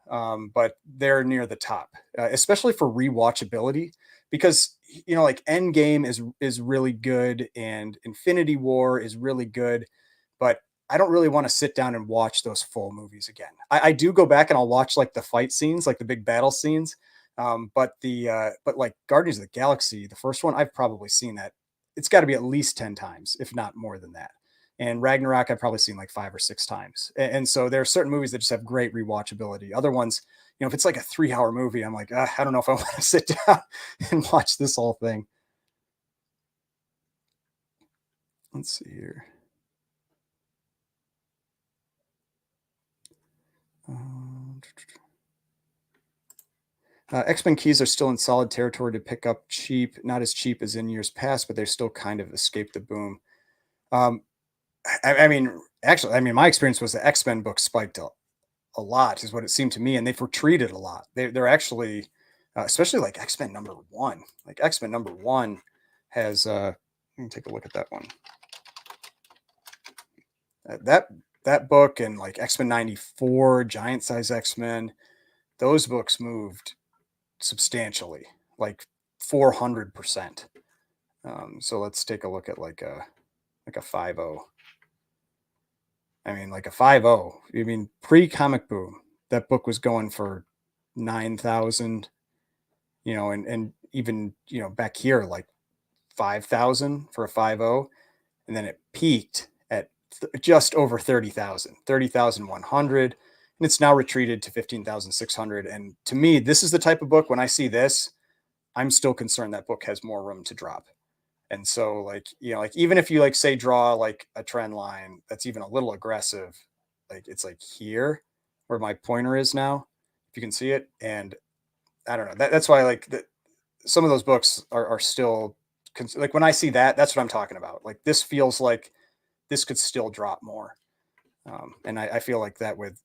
but they're near the top, especially for rewatchability, because like Endgame is really good and Infinity War is really good, but I don't really want to sit down and watch those full movies again. I do go back and I'll watch like the fight scenes, like the big battle scenes. But like Guardians of the Galaxy, the first one, I've probably seen that. It's got to be at least 10 times, if not more than that. And Ragnarok, I've probably seen like 5 or 6 times. And so there are certain movies that just have great rewatchability. Other ones, if it's like a 3 hour movie, I'm like, I don't know if I want to sit down and watch this whole thing. Let's see here. X-Men keys are still in solid territory to pick up cheap, not as cheap as in years past, but they're still kind of escaped the boom. Um, I mean, actually, I mean, my experience was the X-Men books spiked a lot, is what it seemed to me, and they've retreated a lot. They're actually, especially like X-Men number one. Like X-Men number one has. Let me take a look at that one. That book and like X-Men 94, Giant Size X-Men, those books moved substantially, like 400%. So let's take a look at like a 5.0. I mean, like a 5.0. I mean, pre-comic boom, that book was going for 9,000, and even, back here, like 5,000 for a 5.0. And then it peaked at just over 30,000, 30,100. And it's now retreated to 15,600. And to me, this is the type of book, when I see this, I'm still concerned that book has more room to drop. And so like, like even if you like say draw like a trend line that's even a little aggressive, like it's like here where my pointer is now, if you can see it. And I don't know, that's why like some of those books are still like when I see that, that's what I'm talking about. Like this feels like this could still drop more. And I feel like that with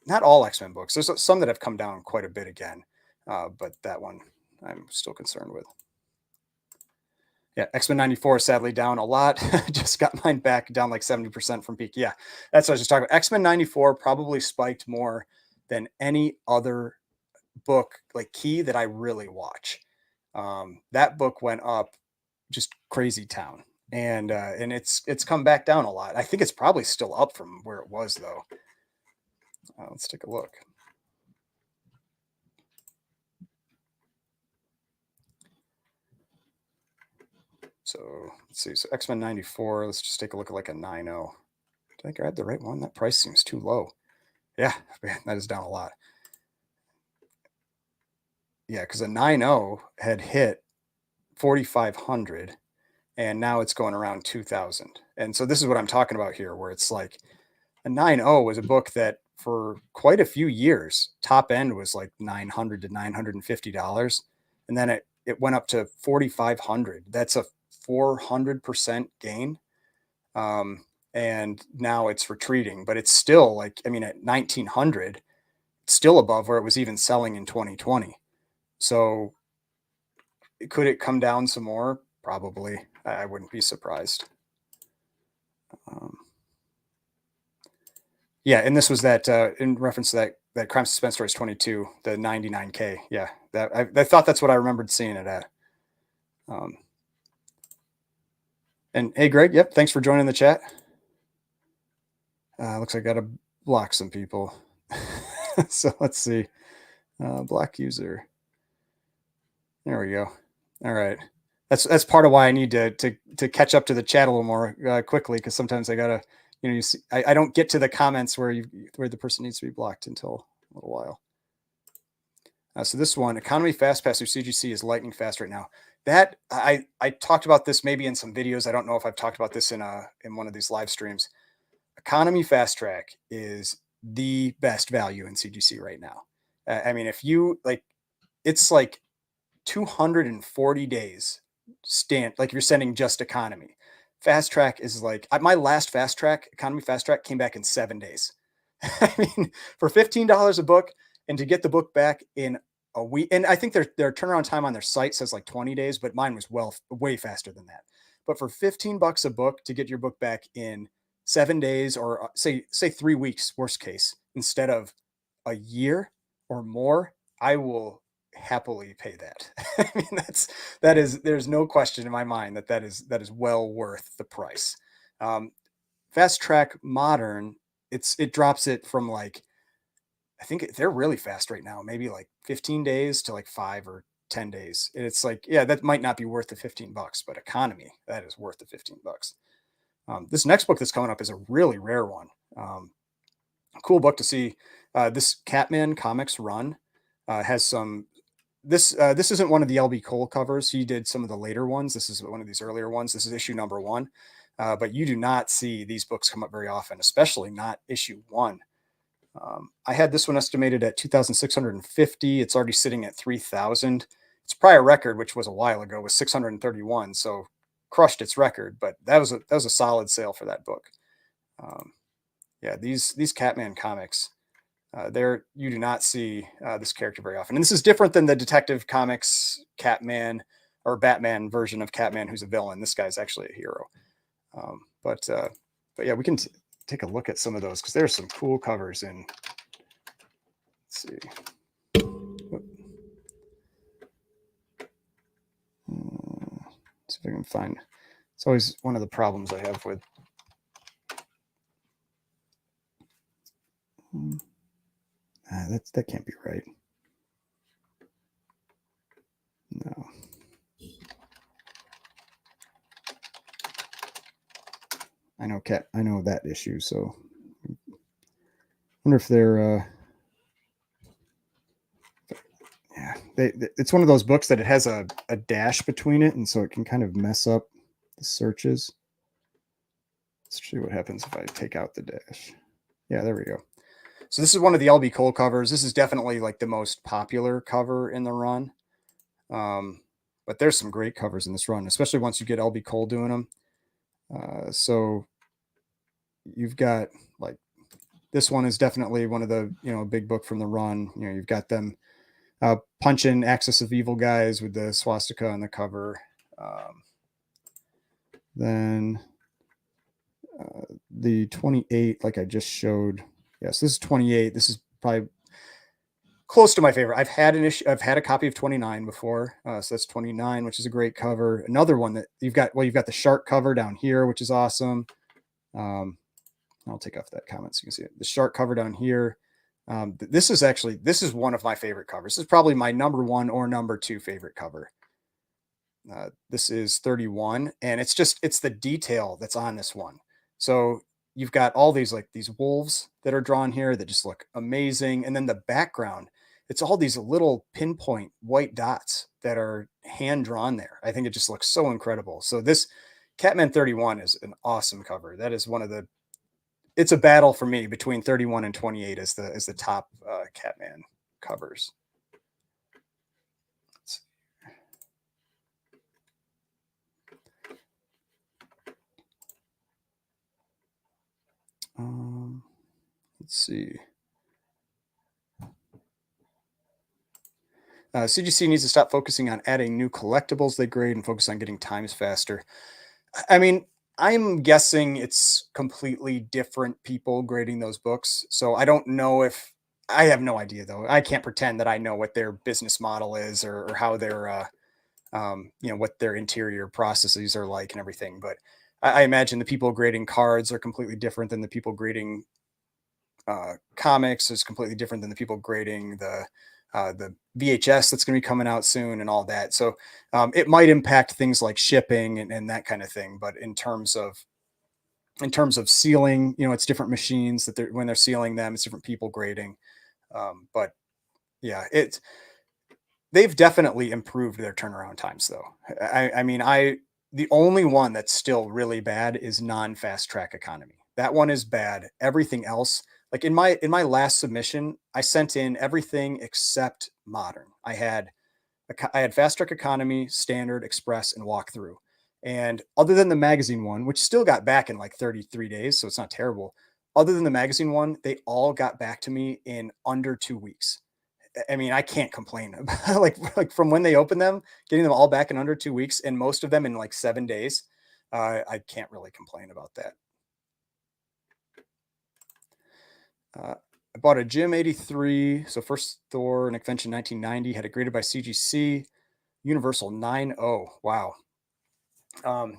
not all X-Men books. There's some that have come down quite a bit again, but that one I'm still concerned with. Yeah, X-Men 94 is sadly down a lot. Just got mine back down like 70% from peak. Yeah, that's what I was just talking about. X-Men 94 probably spiked more than any other book, like Key, that I really watch. That book went up just crazy town. And it's come back down a lot. I think it's probably still up from where it was though. Let's take a look. So let's see. So X-Men 94, let's just take a look at like a 9.0. Did I grab the right one? That price seems too low. Yeah, man, that is down a lot. Yeah, because a 9.0 had hit 4,500 and now it's going around 2,000. And so this is what I'm talking about here, where it's like a 9.0 was a book that for quite a few years, top end was like $900 to $950. And then it went up to 4,500. That's a 400% gain. And now it's retreating, but it's still like, I mean, at 1900, it's still above where it was even selling in 2020. So could it come down some more? Probably. I wouldn't be surprised. Yeah, and this was that in reference to that Crime Suspense Stories 22, the 99K. Yeah, that I thought that's what I remembered seeing it at. And hey, Greg, yep, thanks for joining the chat. Looks like I got to block some people. So let's see. Block user. There we go. All right. That's part of why I need to catch up to the chat a little more quickly, because sometimes I gotta, you see, I don't get to the comments where the person needs to be blocked until a little while. So this one, Economy Fast Pass through CGC is lightning fast right now. That I talked about this maybe in some videos. I don't know if I've talked about this in one of these live streams. Economy Fast Track is the best value in CGC right now. I mean, if you like, it's like 240 days like if you're sending just economy. Fast Track is like my last Fast Track, Economy Fast Track, came back in 7 days. I mean, for $15 a book, and to get the book back in a week, and I think their turnaround time on their site says like 20 days, but mine was way faster than that. But for $15 a book to get your book back in 7 days, or say 3 weeks, worst case, instead of a year or more, I will happily pay that. I mean, there's no question in my mind that is well worth the price. Fast Track Modern, it drops it from like, I think they're really fast right now, maybe like 15 days to like 5 or 10 days. And it's like, yeah, that might not be worth the $15, but economy, that is worth the $15. This next book that's coming up is a really rare one. A cool book to see. This Catman Comics run has some. This isn't one of the LB Cole covers. He did some of the later ones. This is one of these earlier ones. This is issue number 1. But you do not see these books come up very often, especially not issue 1. I had this one estimated at 2,650. It's already sitting at 3,000. Its prior record, which was a while ago, was 631. So crushed its record, but that was a solid sale for that book. Yeah, these Catman comics, you do not see this character very often. And this is different than the Detective Comics Catman or Batman version of Catman, who's a villain. This guy's actually a hero. But yeah, we can take a look at some of those, because there's some cool covers in. Let's see. See if I can find. It's always one of the problems I have with. That can't be right. No. I know that issue, so I wonder if they're yeah, it's one of those books that it has a dash between it, and so it can kind of mess up the searches. Let's see what happens if I take out the dash. Yeah, there we go. So this is one of the LB Cole covers. This is definitely like the most popular cover in the run. Um, but there's some great covers in this run, especially once you get LB Cole doing them. So you've got like this one is definitely one of the big book from the run. You've got them punching Axis of Evil guys with the swastika on the cover. Then the 28, like I just showed. Yes, this is 28. This is probably close to my favorite. I've had an issue. I've had a copy of 29 before, so that's 29, which is a great cover. Another one that you've got. Well, you've got the shark cover down here, which is awesome. I'll take off that comment so you can see it. The shark cover down here. This is one of my favorite covers. This is probably my number one or number two favorite cover. This is 31, and it's the detail that's on this one. So you've got all these wolves that are drawn here that just look amazing, and then the background, it's all these little pinpoint white dots that are hand drawn there. I think it just looks so incredible. So this Catman 31 is an awesome cover. That is one of the it's a battle for me between 31 and 28 as the top Catman covers. Let's see. CGC needs to stop focusing on adding new collectibles they grade and focus on getting times faster. I mean, I'm guessing it's completely different people grading those books. So I don't know if I have no idea though. I can't pretend that I know what their business model is or how their what their interior processes are like and everything. But I imagine the people grading cards are completely different than the people grading comics is completely different than the people grading the VHS that's going to be coming out soon and all that. So it might impact things like shipping and that kind of thing. But in terms of sealing, it's different machines that when they're sealing them, it's different people grading. But yeah, they've definitely improved their turnaround times though. I mean, the only one that's still really bad is non-fast track economy. That one is bad. Everything else, like in my last submission, I sent in everything except modern. I had fast track economy, standard, express, and walkthrough. And other than the magazine one, which still got back in like 33 days, so it's not terrible. Other than the magazine one, they all got back to me in under 2 weeks. I mean, I can't complain about like from when they opened them, getting them all back in under 2 weeks, and most of them in like 7 days. I can't really complain about that. I bought a Jim 83. So first Thor and Convention 1990 had it graded by CGC. Universal 9.0. Wow.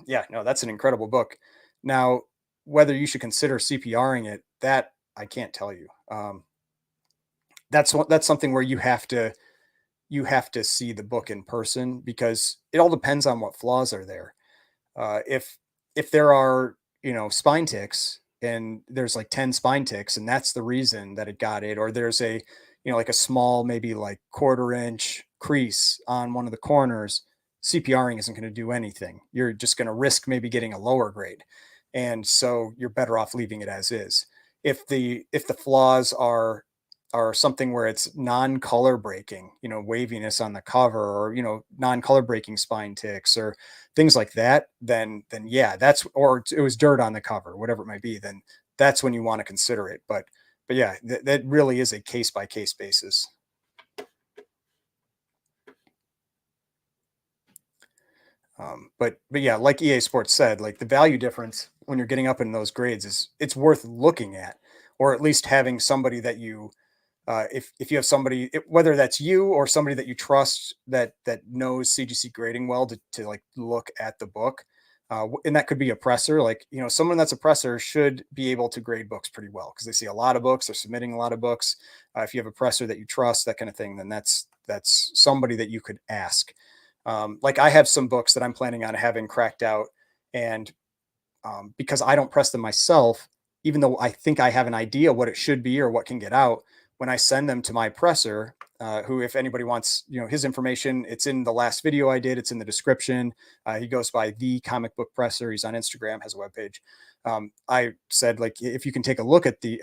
Yeah, no, that's an incredible book. Now, whether you should consider CPRing it, that I can't tell you. That's something where you have to see the book in person because it all depends on what flaws are there. If there are spine ticks and there's like 10 spine ticks and that's the reason that it got it, or there's like a small maybe like quarter-inch crease on one of the corners, CPRing isn't going to do anything. You're just going to risk maybe getting a lower grade, and so you're better off leaving it as is. If the flaws are something where it's non-color breaking, waviness on the cover, or non-color breaking spine ticks or things like that, then yeah, or it was dirt on the cover, whatever it might be, then that's when you want to consider it. But yeah, that really is a case by case basis. But yeah, like EA Sports said, like the value difference when you're getting up in those grades it's worth looking at, or at least having somebody that if you have somebody, whether that's you or somebody that you trust that knows CGC grading well, to like look at the book, and that could be a presser. Like someone that's a presser should be able to grade books pretty well because they see a lot of books, they're submitting a lot of books. If you have a presser that you trust, that kind of thing, then that's somebody that you could ask. Like I have some books that I'm planning on having cracked out, and because I don't press them myself, even though I think I have an idea what it should be or what can get out, when I send them to my presser, who, if anybody wants, his information, it's in the last video I did. It's in the description. He goes by the Comic Book Presser. He's on Instagram, has a webpage. I said, like, if you can take a look at the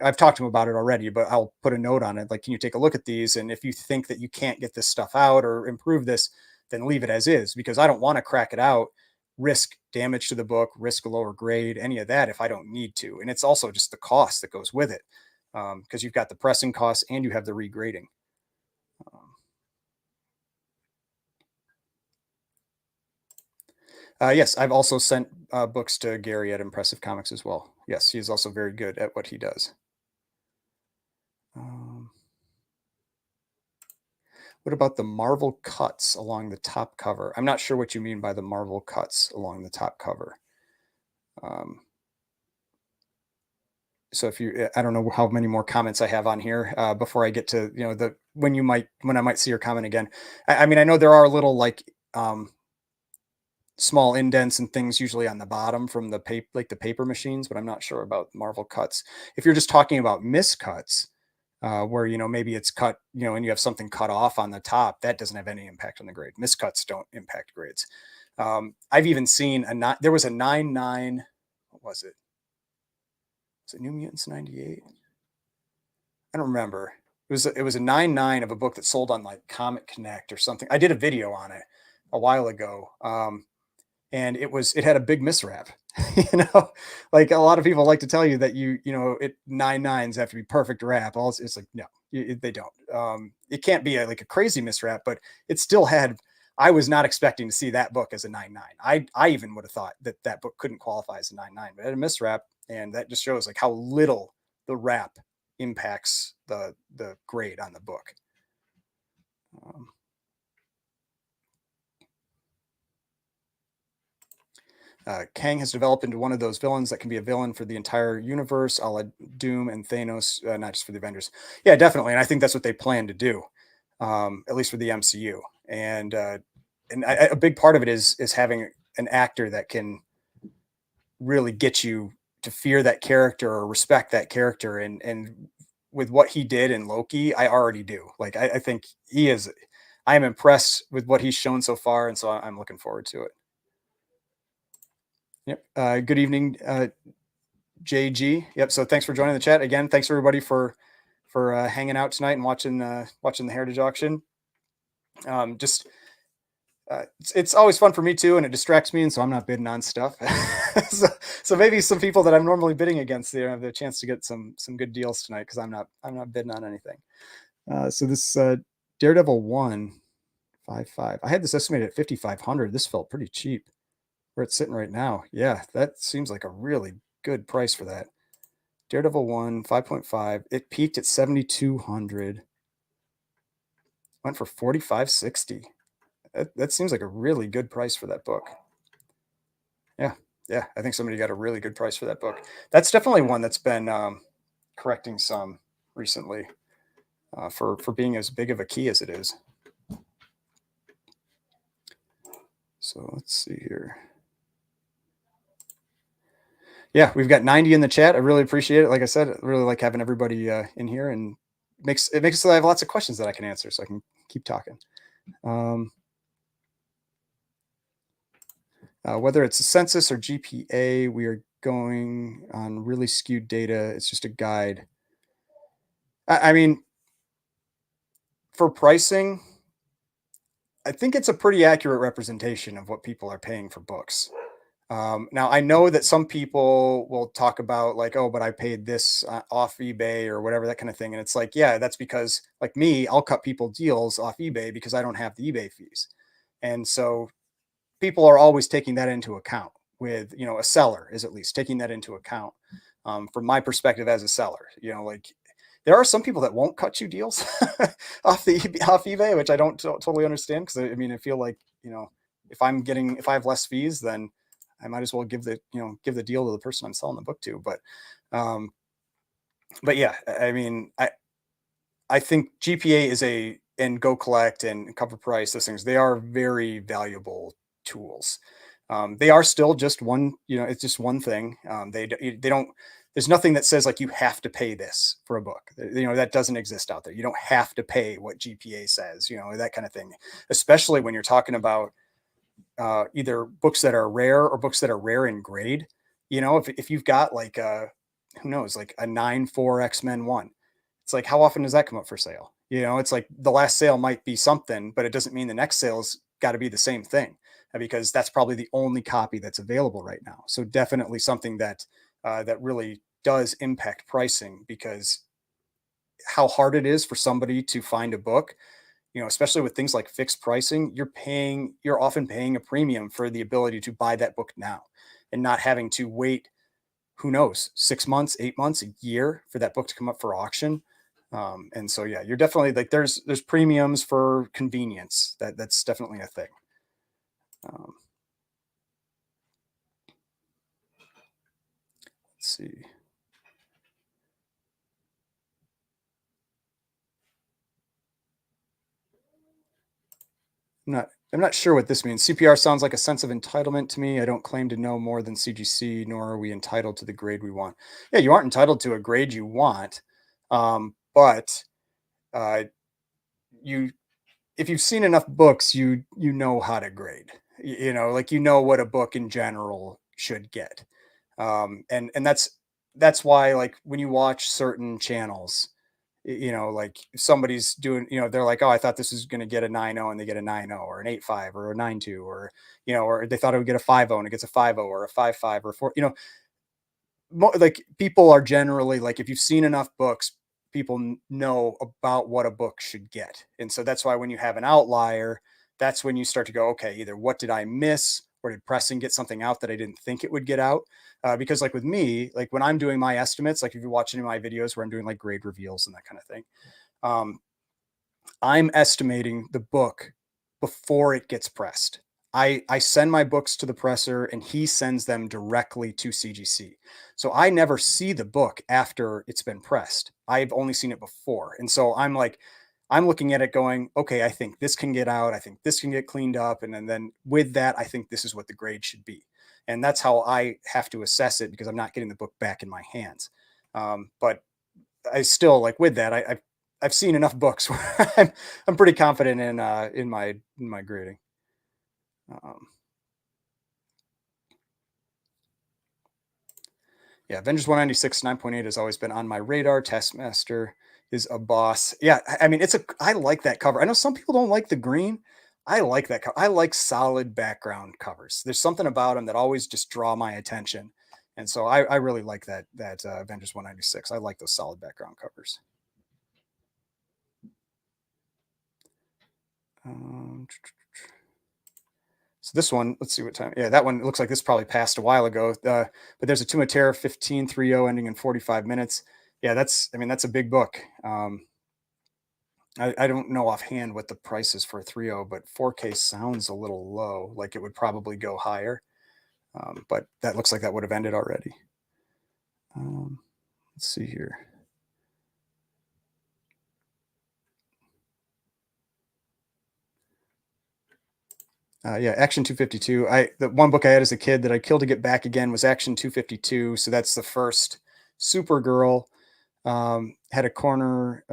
I've talked to him about it already, but I'll put a note on it. Like, can you take a look at these? And if you think that you can't get this stuff out or improve this, then leave it as is, because I don't want to crack it out, risk damage to the book, risk a lower grade, any of that if I don't need to. And it's also just the cost that goes with it, because you've got the pressing costs and you have the regrading. Yes, I've also sent books to Gary at Impressive Comics as well. Yes, he is also very good at what he does. What about the Marvel cuts along the top cover? I'm not sure what you mean by the Marvel cuts along the top cover. So if you, I don't know how many more comments I have on here before I get to, when I might see your comment again. I mean, I know there are little like small indents and things usually on the bottom from the paper, like the paper machines, but I'm not sure about Marvel cuts. If you're just talking about miscuts, where, maybe it's cut, and you have something cut off on the top, that doesn't have any impact on the grade. Miscuts don't impact grades. I've even seen there was a 9.9, what was it? Was it New Mutants 98? I don't remember. It was a 9.9 of a book that sold on like Comic Connect or something. I did a video on it a while ago. And it had a big miswrap. Like a lot of people like to tell you that it 9.9s have to be perfect wrap. It's like, no, they don't. It can't be like a crazy miswrap, but it still had. I was not expecting to see that book as a 9.9. I even would have thought that book couldn't qualify as a 9.9, but it had a miswrap, and that just shows like how little the wrap impacts the grade on the book. Kang has developed into one of those villains that can be a villain for the entire universe, a la Doom and Thanos, not just for the Avengers. Yeah, definitely, and I think that's what they plan to do, at least for the MCU. And a big part of it is having an actor that can really get you to fear that character or respect that character. And with what he did in Loki, I already do. Like, I think he is. I am impressed with what he's shown so far, and so I'm looking forward to it. Yep. Good evening, JG. Yep. So thanks for joining the chat again. Thanks everybody for hanging out tonight and watching the Heritage Auction. It's always fun for me too, and it distracts me, and so I'm not bidding on stuff. so maybe some people that I'm normally bidding against, they have the chance to get some good deals tonight, because I'm not bidding on anything. So this Daredevil 155. I had this estimated at 5,500. This felt pretty cheap where it's sitting right now. Yeah, that seems like a really good price for that. Daredevil 1, 5.5. It peaked at 7,200. Went for 4,560. That seems like a really good price for that book. Yeah, I think somebody got a really good price for that book. That's definitely one that's been correcting some recently for being as big of a key as it is. So let's see here. Yeah, we've got 90 in the chat. I really appreciate it. Like I said, I really like having everybody in here, and it makes it so I have lots of questions that I can answer, so I can keep talking. Whether it's a census or GPA, we are going on really skewed data. It's just a guide. I mean, for pricing, I think it's a pretty accurate representation of what people are paying for books. Now, I know that some people will talk about like, oh, but I paid this off eBay or whatever, that kind of thing. And it's like, yeah, that's because like me, I'll cut people deals off eBay because I don't have the eBay fees. And so people are always taking that into account with, a seller is at least taking that into account. From my perspective as a seller, like there are some people that won't cut you deals off eBay, which I don't totally understand. Cause I mean, I feel like, if I have less fees, then I might as well give the deal to the person I'm selling the book to. But yeah, I mean, I think GPA and Go Collect and Cover Price, those things, they are very valuable tools. They are still just one, it's just one thing. They don't there's nothing that says like you have to pay this for a book. That doesn't exist out there. You don't have to pay what GPA says, that kind of thing. Especially when you're talking about either books that are rare or books that are rare in grade. If you've got like who knows, like a 9.4 X-Men 1, it's like how often does that come up for sale? It's like the last sale might be something, but it doesn't mean the next sale's got to be the same thing, because that's probably the only copy that's available right now. So definitely something that really does impact pricing, because how hard it is for somebody to find a book, especially with things like fixed pricing. You're often paying a premium for the ability to buy that book now and not having to wait, who knows, 6 months, 8 months, a year for that book to come up for auction. And so, yeah, you're definitely like, there's premiums for convenience. That's definitely a thing. Um, let's see. I'm not sure what this means. CPR sounds like a sense of entitlement to me. I don't claim to know more than CGC, nor are we entitled to the grade we want. Yeah, you aren't entitled to a grade you want, but uh, you, if you've seen enough books, you know how to grade. Like what a book in general should get, and that's why, like, when you watch certain channels, like if somebody's doing, they're like, oh, I thought this was going to get a 9.0 and they get a 9.0 or an 8.5 or a 9.2, or, or they thought it would get a 5.0 and it gets a 5.0 or a 5.5 or 4, like people are generally like, if you've seen enough books, people know about what a book should get. And so that's why when you have an outlier, that's when you start to go, okay, either what did I miss, or did pressing get something out that I didn't think it would get out? Because like with me, like when I'm doing my estimates, like if you're watching my videos where I'm doing like grade reveals and that kind of thing, um, I'm estimating the book before it gets pressed. I send my books to the presser and he sends them directly to CGC. So I never see the book after it's been pressed. I've only seen it before. And so I'm like, I'm looking at it going, okay, I think this can get out. I think this can get cleaned up. And then with that, I think this is what the grade should be. And that's how I have to assess it, because I'm not getting the book back in my hands. But I still, like with that, I've seen enough books where I'm pretty confident in my grading. Um, yeah, Avengers 196 9.8 has always been on my radar. Taskmaster is a boss. Yeah, I mean I like that cover. I know some people don't like the green. I like that cover. I like solid background covers. There's something about them that always just draw my attention, and so I really like that Avengers 196. I like those solid background covers. Um, So this one, let's see what time. Yeah, that one looks like this probably passed a while ago. But there's a Tumatera 1530 ending in 45 minutes. Yeah, I mean, that's a big book. I don't know offhand what the price is for a 3.0, but 4K sounds a little low. Like it would probably go higher. But that looks like that would have ended already. Let's see here. Yeah, Action 252. The one book I had as a kid that I killed to get back again was Action 252. So that's the first Supergirl. Had a corner,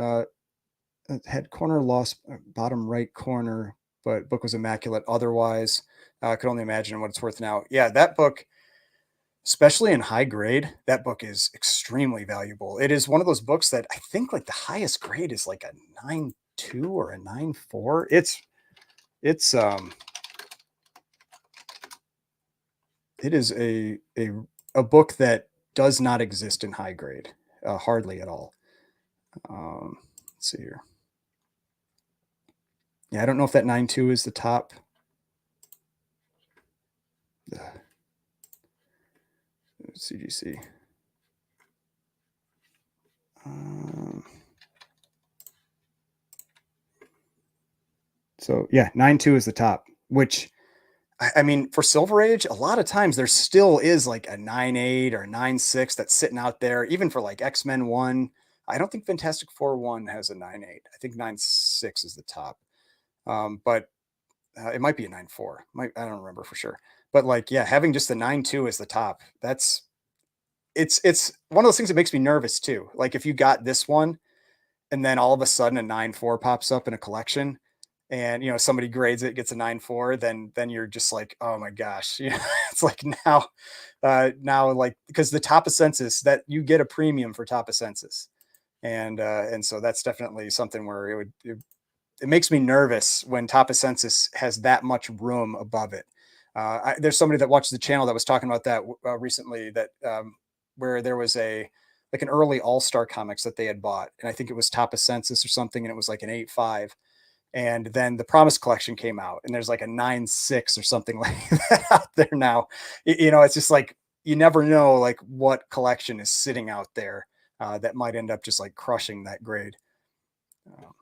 had corner lost, bottom right corner, but book was immaculate otherwise. I could only imagine what it's worth now. Yeah, that book, especially in high grade, that book is extremely valuable. It is one of those books that I think like the highest grade is like a 9.2 or a 9.4. It's it is a book that does not exist in high grade, hardly at all. Let's see here. Yeah, I don't know if that 9.2 is the top. CGC. So yeah, 9.2 is the top, which I mean, for Silver Age, a lot of times there still is like a 9.8 or 9.6 that's sitting out there, even for like X-Men 1. I don't think Fantastic Four 1 has a 9.8. I think 9.6 is the top. But it might be a 9.4. I don't remember for sure. But like, yeah, having just the 9.2 as the top, it's one of those things that makes me nervous too. Like if you got this one and then all of a sudden a 9.4 pops up in a collection and somebody grades it, gets a 9.4, then you're just like, oh my gosh. It's like now like because the top of census that you get a premium for top of census. And so that's definitely something where it makes me nervous when top of census has that much room above it. There's somebody that watches the channel that was talking about that recently, that where there was a like an early All Star comics that they had bought, and I think it was top of census or something, and it was like an 8.5. And then the Promise collection came out, and there's like a 9.6 or something like that out there now. It's just like you never know like what collection is sitting out there that might end up just like crushing that grade. Um,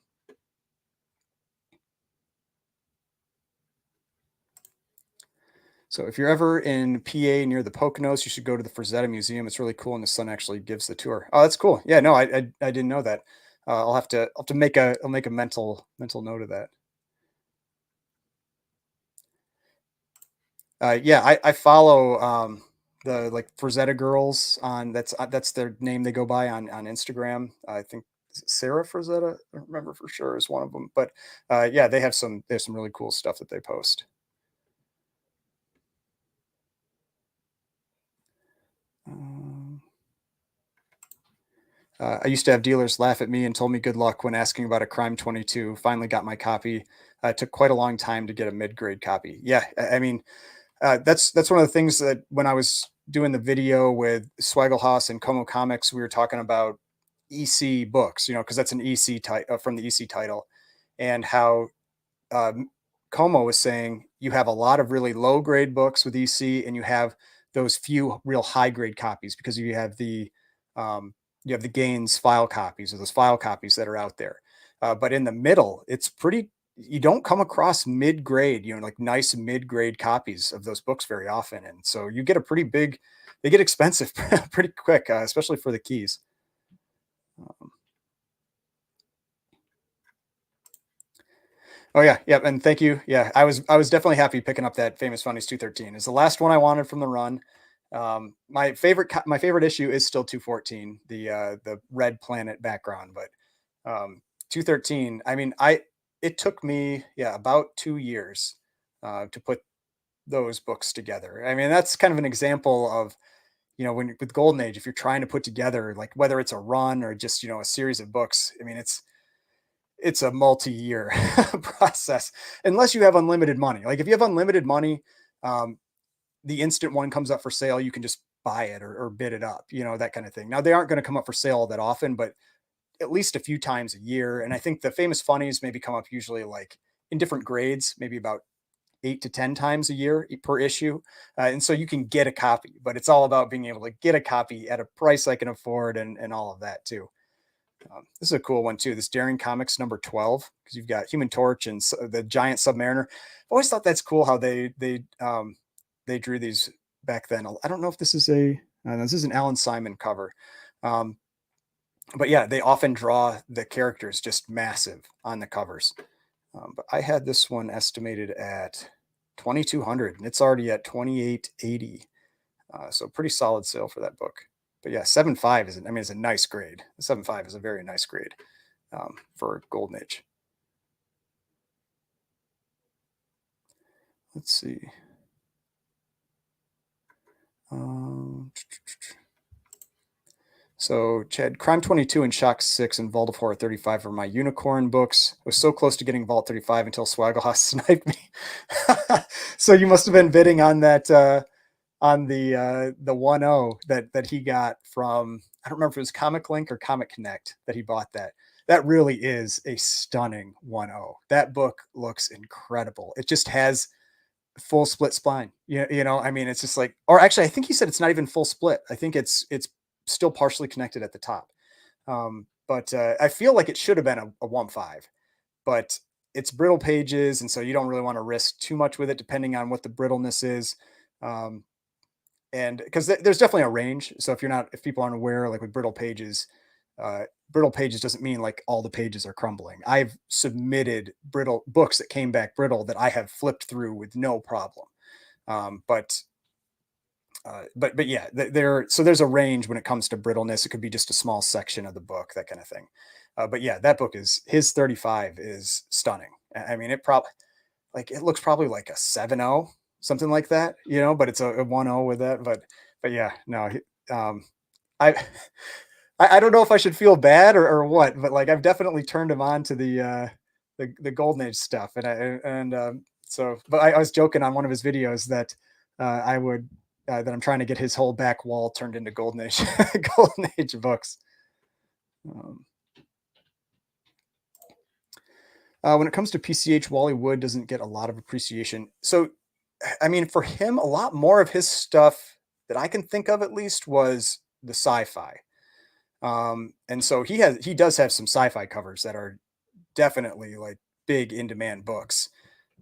So if you're ever in PA near the Poconos, you should go to the Frazetta Museum. It's really cool, and the son actually gives the tour. Oh, that's cool. Yeah, no, I didn't know that. I'll have to make a mental note of that. Yeah, I follow the like Frazetta girls on that's their name they go by on Instagram. I think is it Sarah Frazetta. I don't remember for sure is one of them, but yeah, they have some really cool stuff that they post. Um, I used to have dealers laugh at me and told me good luck when asking about a Crime 22. Finally got my copy. It took quite a long time to get a mid-grade copy. Yeah, I mean, that's one of the things that when I was doing the video with Swaggelhaus and Como Comics, we were talking about EC books, because that's an EC from the EC title, and how um, Como was saying you have a lot of really low grade books with EC, and you have those few real high grade copies because um, you have the Gaines file copies or those file copies that are out there. But in the middle, it's pretty. You don't come across mid grade, like nice mid grade copies of those books very often, and so you get a pretty big. They get expensive pretty quick, especially for the keys. Um, Oh yeah, yep, and thank you. Yeah, I was definitely happy picking up that Famous Funnies 213. It's the last one I wanted from the run. My favorite issue is still 214, the red planet background, but 213. I mean, I it took me about 2 years to put those books together. I mean, that's kind of an example of when with Golden Age, if you're trying to put together like whether it's a run or just a series of books. I mean, it's a multi-year process unless you have unlimited money. Like if you have unlimited money, um, the instant one comes up for sale, you can just buy it or bid it up, that kind of thing. Now they aren't going to come up for sale that often, but at least a few times a year. And I think the Famous Funnies maybe come up usually like in different grades, maybe about 8 to 10 times a year per issue. And so you can get a copy, but it's all about being able to get a copy at a price I can afford and all of that too. This is a cool one too. This Daring Comics number 12, because you've got Human Torch and the Giant Submariner. I've always thought that's cool how they drew these back then. I don't know if this is an Alan Simon cover, um, but yeah, they often draw the characters just massive on the covers. But I had this one estimated at 2,200, and it's already at 2,880. So pretty solid sale for that book. But yeah, 7.5 is, I mean, it's a nice grade. 7.5 is a very nice grade for Golden Age. Let's see. Um, so Chad, Crime 22 and Shock 6 and Vault of Horror 35 are my unicorn books. I was so close to getting Vault 35 until Swaggelhaus sniped me. So you must have been bidding on that on the 1.0 that he got from, I don't remember if it was Comic Link or Comic Connect that he bought that. That really is a stunning 1.0. That book looks incredible. It just has full split spine. I mean, it's just like, or actually, I think he said it's not even full split. I think it's still partially connected at the top. But I feel like it should have been a 1.5, but it's brittle pages, and so you don't really want to risk too much with it, depending on what the brittleness is. Um, and because there's definitely a range. So if people aren't aware, like with brittle pages doesn't mean like all the pages are crumbling. I've submitted brittle books that came back brittle that I have flipped through with no problem. But But yeah, there's a range when it comes to brittleness. It could be just a small section of the book, that kind of thing. But yeah, that book is his 35 is stunning. I mean, it probably like it looks probably like a 7.0, something like that, but it's a 1.0 with that. But yeah, no, I I don't know if I should feel bad or what, but like I've definitely turned him on to the golden age stuff, so. But I was joking on one of his videos that I would that I'm trying to get his whole back wall turned into golden age golden age books. Um, when it comes to PCH, Wally Wood doesn't get a lot of appreciation. So, I mean, for him, a lot more of his stuff that I can think of, at least, was the sci-fi. And so he does have some sci-fi covers that are definitely like big in demand books.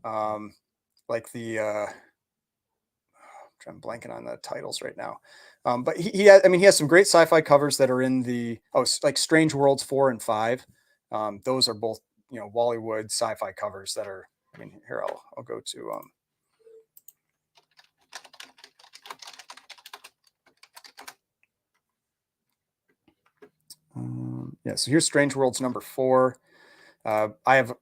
Um, like I'm blanking on the titles right now. But I mean, he has some great sci-fi covers that are in like Strange Worlds 4 and 5. Those are both, Wally Wood sci-fi covers that are, I mean, here I'll go to, yeah, so here's Strange Worlds number 4. I have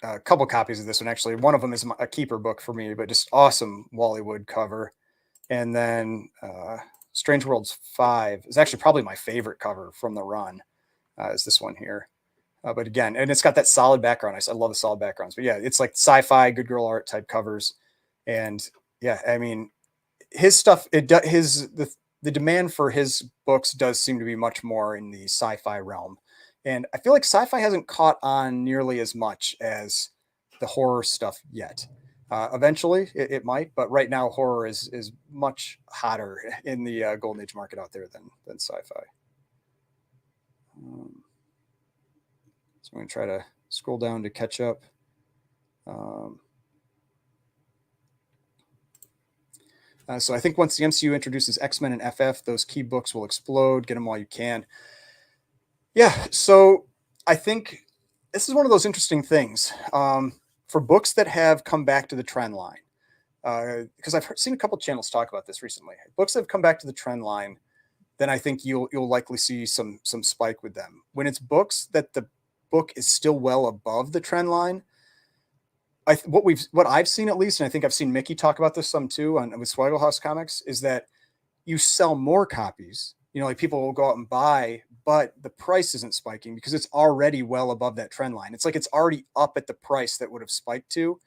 a couple copies of this one, actually. One of them is a keeper book for me, but just awesome Wally Wood cover. And then Strange Worlds 5 is actually probably my favorite cover from the run, is this one here. But again, and it's got that solid background. I love the solid backgrounds. But yeah, it's like sci-fi, good girl art type covers. And yeah, I mean, his stuff, the demand for his books does seem to be much more in the sci-fi realm. And I feel like sci-fi hasn't caught on nearly as much as the horror stuff yet. Eventually, it might, but right now, horror is much hotter in the golden age market out there than sci-fi. So I'm going to try to scroll down to catch up. So I think once the MCU introduces X-Men and FF, those key books will explode. Get them while you can. Yeah, so I think this is one of those interesting things for books that have come back to the trend line. Because I've seen a couple channels talk about this recently. Books that have come back to the trend line, then I think you'll likely see some spike with them. When it's books that the book is still well above the trend line, what I've seen, at least, and I think I've seen Mickey talk about this some too with Swaggle House Comics, is that you sell more copies. Like people will go out and buy, but the price isn't spiking because it's already well above that trend line. It's like it's already up at the price that would have spiked to,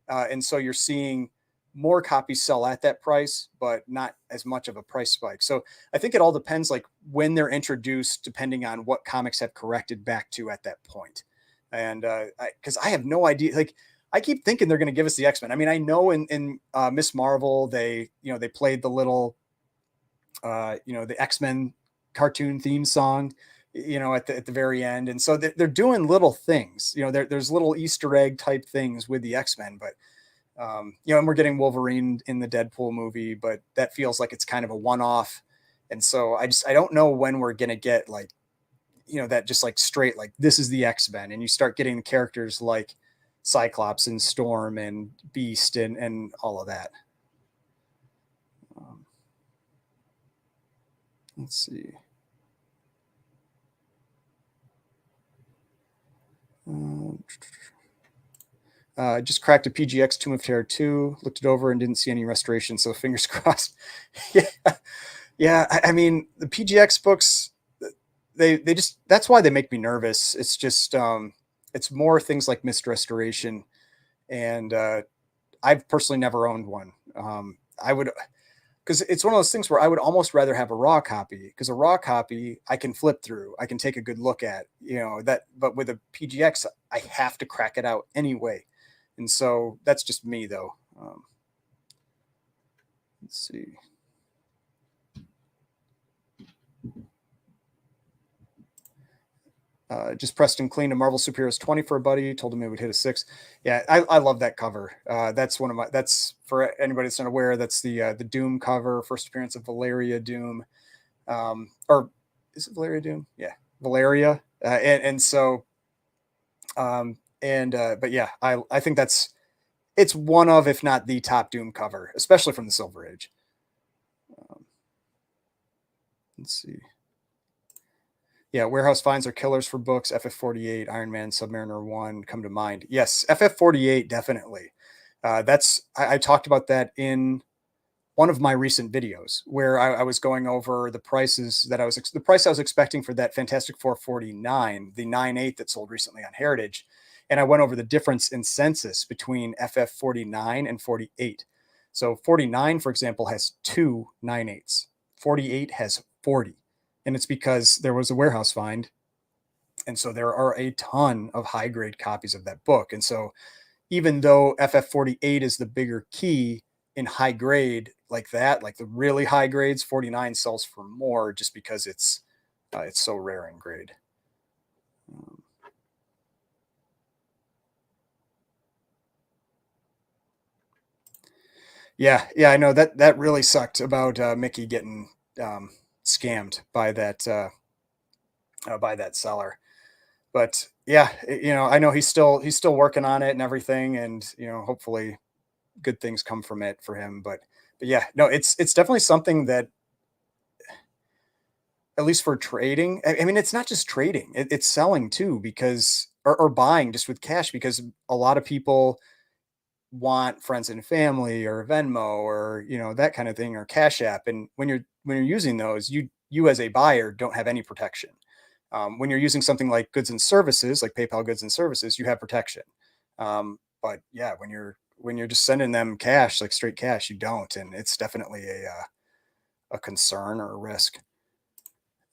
and so you're seeing more copies sell at that price, but not as much of a price spike. So I think it all depends, like when they're introduced, depending on what comics have corrected back to at that point. And because I have no idea, like I keep thinking they're going to give us the X-Men. I mean, I know in Miss Marvel, they played the little, the X-Men cartoon theme song, at the very end. And so they're doing little things, there's little Easter egg type things with the X-Men, but and we're getting Wolverine in the Deadpool movie, but that feels like it's kind of a one-off. And so I don't know when we're going to get like, that just like straight, like this is the X-Men, and you start getting characters like Cyclops and Storm and Beast and all of that. Let's see. Just cracked a PGX Tomb of Terror 2, looked it over and didn't see any restoration, so fingers crossed. Yeah. I mean, the PGX books, they just, that's why they make me nervous. It's just, it's more things like missed restoration. And I've personally never owned one. I would, because it's one of those things where I would almost rather have a raw copy, because a raw copy I can flip through, I can take a good look at, but with a PGX, I have to crack it out anyway. And so that's just me, though. Let's see. Just Preston cleaned a Marvel Superheroes 20 for a buddy, told him it would hit a 6. Yeah, I love that cover. That's for anybody that's not aware, that's the Doom cover, first appearance of Valeria Doom. Or is it Valeria Doom? Yeah, Valeria. But yeah, I think it's one of, if not the top Doom cover, especially from the Silver Age. Let's see. Yeah, warehouse finds are killers for books. FF48, Iron Man, Submariner 1 come to mind. Yes, FF48 definitely. I talked about that in one of my recent videos where I was going over the prices that the price I was expecting for that Fantastic Four 49, the 9.8 that sold recently on Heritage, and I went over the difference in census between FF 49 and 48. So 49, for example, has two 9.8s. 48 has 40, and it's because there was a warehouse find, and so there are a ton of high grade copies of that book, and so even though FF48 is the bigger key in high grade like that, like the really high grades, 49 sells for more just because it's so rare in grade. Um, yeah, I know that really sucked about Mickey getting um, scammed by that seller. But yeah, I know he's still working on it and everything, and hopefully good things come from it for him. But yeah, no, it's definitely something that, at least for trading. I mean, it's not just trading; it's selling too, because or buying just with cash, because a lot of people want friends and family or Venmo or that kind of thing, or Cash App. And when you're using those, you as a buyer don't have any protection. When you're using something like goods and services, like PayPal goods and services, you have protection. But yeah, when you're just sending them cash, like straight cash, you don't, and it's definitely a concern or a risk.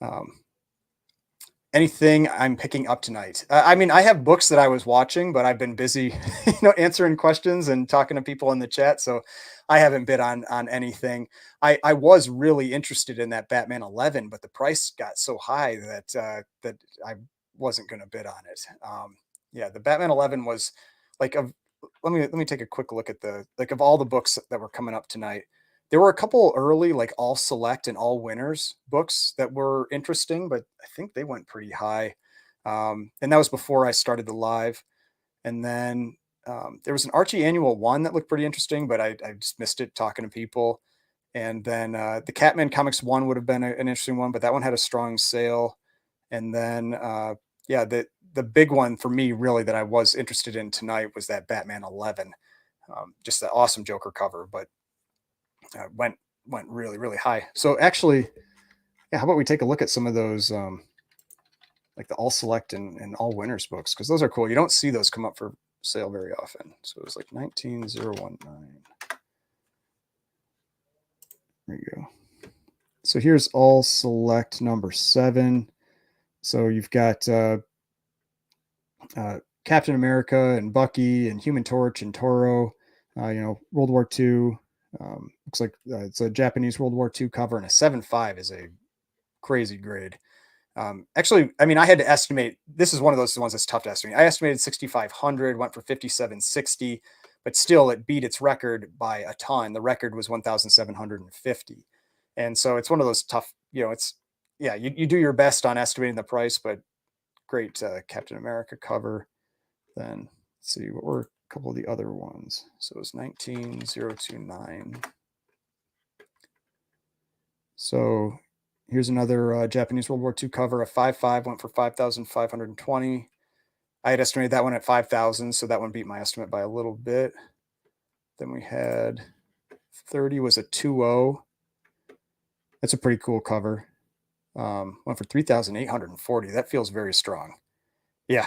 Um, Anything I'm picking up tonight? I mean, I have books that I was watching, but I've been busy, answering questions and talking to people in the chat, so I haven't bid on anything. I was really interested in that Batman 11, but the price got so high that I wasn't going to bid on it. Yeah, the Batman 11 was like of. Let me take a quick look at the like of all the books that were coming up tonight. There were a couple early, like all select and all winners books that were interesting, but I think they went pretty high. And that was before I started the live. And then there was an Archie annual one that looked pretty interesting, but I just missed it talking to people. And then the Catman Comics one would have been an interesting one, but that one had a strong sale. And then yeah, the big one for me really that I was interested in tonight was that Batman 11. Just that awesome Joker cover, but went really really high. So actually, yeah, how about we take a look at some of those like the all select and all winners books, because those are cool. You don't see those come up for sale very often. So it was like 19019. There you go. So here's all select number 7. So you've got Captain America and Bucky and Human Torch and Toro. World War II. Looks like it's a Japanese World War II cover, and a 7.5 is a crazy grade. Actually, I mean, I had to estimate. This is one of those ones that's tough to estimate. I estimated 6,500, went for 5,760, but still, it beat its record by a ton. The record was 1,750, and so it's one of those tough. It's yeah, you do your best on estimating the price, but great Captain America cover. Then let's see what were a couple of the other ones. So it was 19029. So here's another Japanese World War II cover. A 5.5 went for 5,520. I had estimated that one at 5,000, so that one beat my estimate by a little bit. Then we had 30 was a 2.0. That's a pretty cool cover. Went for 3,840. That feels very strong. Yeah,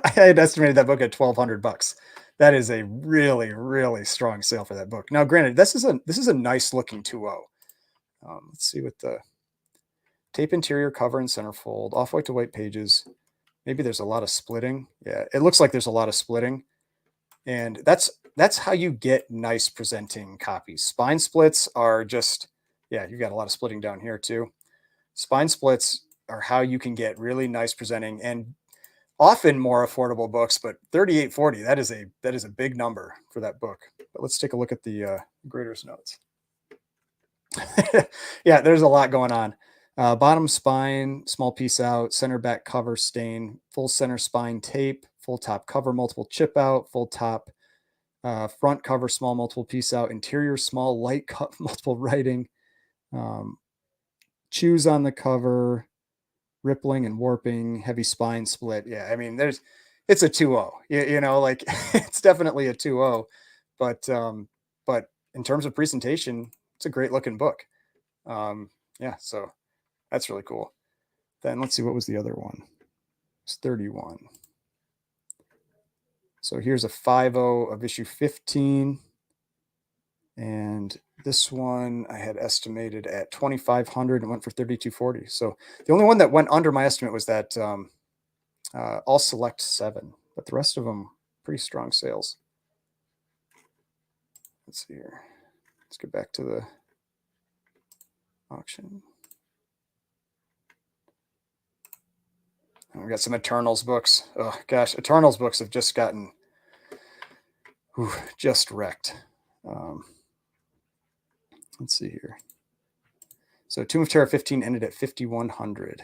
I had estimated that book at $1,200. That is a really, really strong sale for that book. Now, granted, this is a nice looking 2.0. Let's see what the tape interior cover and centerfold, off white to white pages. Maybe there's a lot of splitting. Yeah, it looks like there's a lot of splitting, and that's how you get nice presenting copies. Spine splits are just you've got a lot of splitting down here too. Spine splits are how you can get really nice presenting and often more affordable books, but 3840, that is a big number for that book. But let's take a look at the grader's notes. Yeah, there's a lot going on. Bottom spine, small piece out, center back cover stain, full center spine tape, full top cover, multiple chip out, full top front cover, small multiple piece out, interior small light cut, multiple writing, um, chews on the cover, rippling and warping, heavy spine split. Yeah, I mean, it's a 2-0. You know, like it's definitely a 2-0. But but in terms of presentation, it's a great looking book. Yeah, so that's really cool. Then let's see, what was the other one? It's 31. So here's a 5-0 of issue 15. And this one I had estimated at 2,500 and went for 3,240. So the only one that went under my estimate was that All Select 7, but the rest of them pretty strong sales. Let's see here. Let's get back to the auction. And we got some Eternals books. Oh gosh, Eternals books have just gotten just wrecked. Let's see here. So Tomb of Terror 15 ended at 5,100.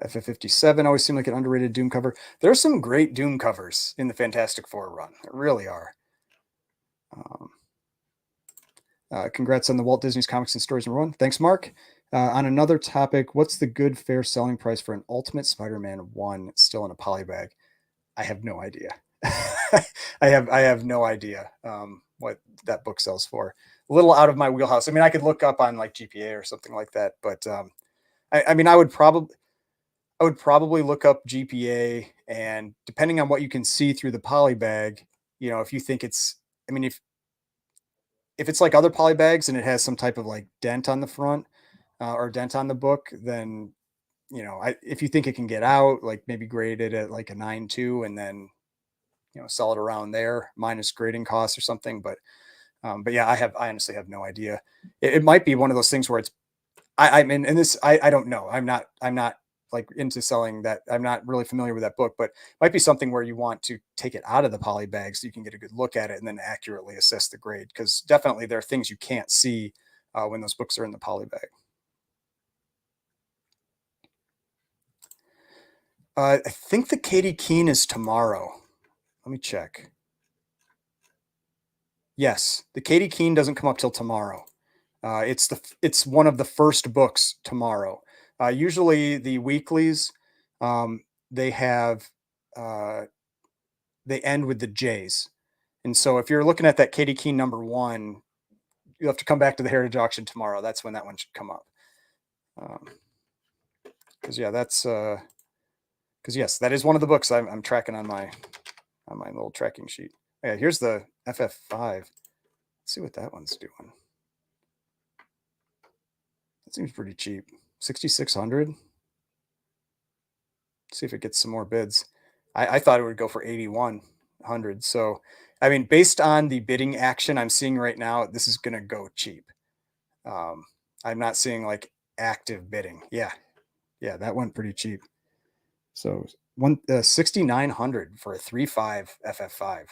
FF57 always seemed like an underrated Doom cover. There's some great Doom covers in the Fantastic Four run. There really are. Congrats on the Walt Disney's Comics and Stories #1. Thanks, Mark. On another topic, what's the good fair selling price for an Ultimate Spider-Man 1 still in a polybag? I have no idea. I have no idea what that book sells for. A little out of my wheelhouse. I mean, I could look up on like GPA or something like that, but I mean, I would probably look up GPA, and depending on what you can see through the polybag, you know, if you think it's, I mean, if it's like other polybags and it has some type of like dent on the front or dent on the book, then you know, if you think it can get out, like maybe grade it at like a 9.2 and then you know sell it around there minus grading costs or something. But yeah, I honestly have no idea. It might be one of those things where it's I mean, and this I don't know. I'm not like into selling that. I'm not really familiar with that book, but it might be something where you want to take it out of the poly bag so you can get a good look at it and then accurately assess the grade. Because definitely there are things you can't see when those books are in the poly bag. I think the Katie Keene is tomorrow. Let me check. Yes, the Katie Keene doesn't come up till tomorrow. It's one of the first books tomorrow. Usually the weeklies, they have they end with the J's, and so if you're looking at that Katie Keene #1, you have to come back to the Heritage Auction tomorrow. That's when that one should come up. Because yeah, that's because yes, that is one of the books I'm tracking on my little tracking sheet. Yeah, here's the FF5. Let's see what that one's doing. That seems pretty cheap. 6,600. See if it gets some more bids. I thought it would go for 8,100. So, I mean, based on the bidding action I'm seeing right now, this is going to go cheap. I'm not seeing like active bidding. Yeah, that went pretty cheap. So 6,900 for a 3.5 FF5.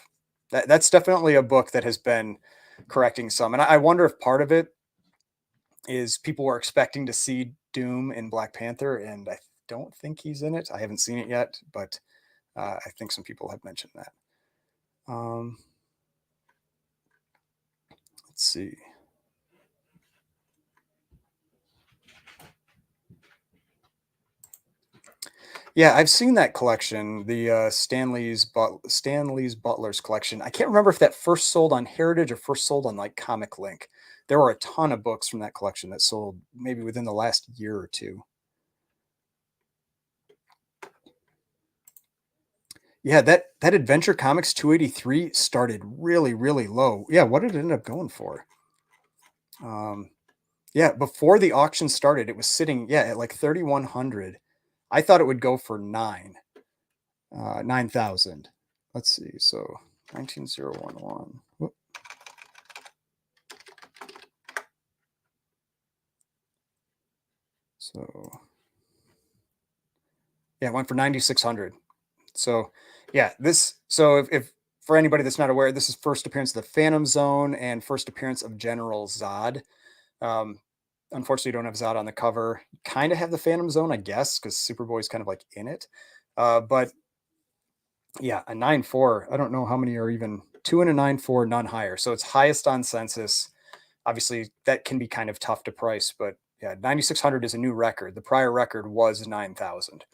That's definitely a book that has been correcting some, and I wonder if part of it is people were expecting to see Doom in Black Panther, and I don't think he's in it. I haven't seen it yet, but I think some people have mentioned that. Let's see. Yeah, I've seen that collection, the Stanley's Butler's collection. I can't remember if that first sold on Heritage or first sold on like Comic Link. There were a ton of books from that collection that sold maybe within the last year or two. Yeah, that Adventure Comics 283 started really, really low. Yeah, what did it end up going for? Yeah, before the auction started, it was sitting, yeah, at like 3,100. I thought it would go for 9,000. Let's see. So 19,011. Whoop. So yeah, it went for 9,600. So yeah, so if for anybody that's not aware, this is first appearance of the Phantom Zone and first appearance of General Zod. Unfortunately, you don't have Zod on the cover. Kind of have the Phantom Zone, I guess, because Superboy's kind of like in it. But yeah, a 9.4. I don't know how many are even 2 and a 9.4, none higher. So it's highest on census. obviously that can be kind of tough to price, but yeah, 9,600 is a new record. The prior record was 9,000.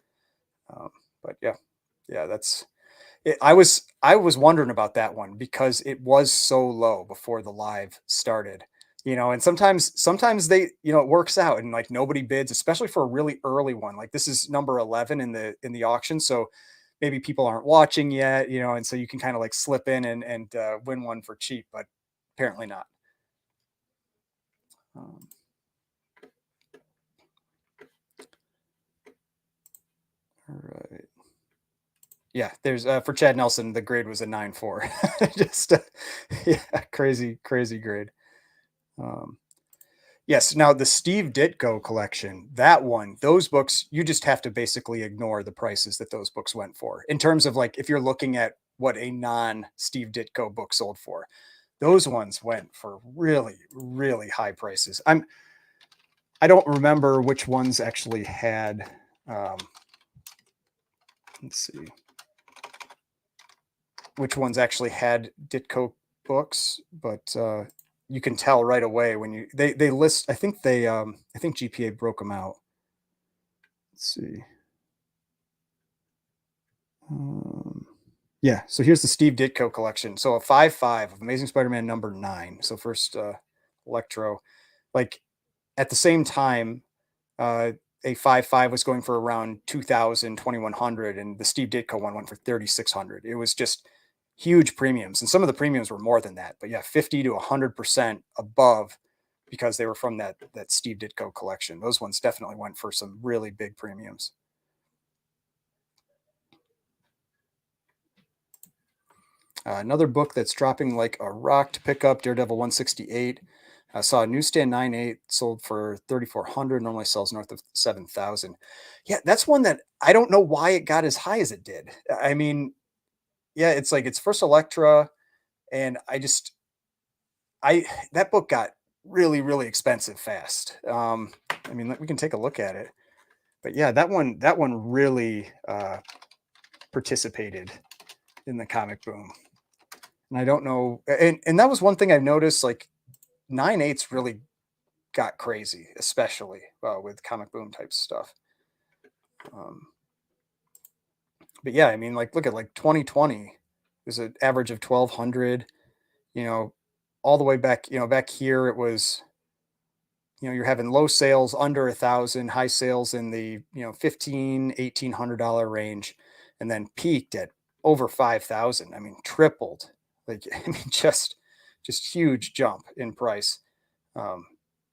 Um, but yeah, yeah, that's it. I was wondering about that one because it was so low before the live started, and sometimes they, it works out and like nobody bids, especially for a really early one. Like this is number 11 in the auction, so maybe people aren't watching yet, and so you can kind of like slip in and win one for cheap, but apparently not. Um, all right. Yeah, there's for Chad Nelson, the grade was a 9.4. Just yeah, crazy grade. Um, yes, now the Steve Ditko collection, that one, those books, you just have to basically ignore the prices that those books went for. In terms of like if you're looking at what a non Steve Ditko book sold for, those ones went for really high prices. I don't remember which ones actually had um, let's see which ones actually had Ditko books, but you can tell right away when they list. I think GPA broke them out. Let's see. Um, yeah, so here's the Steve Ditko collection. So a 5.5 of Amazing Spider-Man number 9. So first Electro, like at the same time, uh, a 5.5 was going for around 2,000, 2,100, and the Steve Ditko one went for 3,600. It was just huge premiums, and some of the premiums were more than that. But yeah, 50 to 100% above because they were from that Steve Ditko collection. Those ones definitely went for some really big premiums. Another book that's dropping like a rock to pick up, Daredevil 168. I saw a newsstand 9.8 sold for 3,400. Normally sells north of 7,000. Yeah, that's one that I don't know why it got as high as it did. I mean, yeah, it's like it's first Electra, and I that book got really expensive fast. I mean, we can take a look at it, but yeah, that one really participated in the comic boom. And I don't know, and that was one thing I've noticed. Like 9.8s really got crazy, especially with comic boom type stuff. Um, but yeah, I mean, like look at like 2020 was an average of 1,200. You know, all the way back. Back here it was. You're having low sales under 1,000, high sales in the 1,500, $1,800 range, and then peaked at over 5,000. I mean, tripled. Like I mean, just huge jump in price. Um,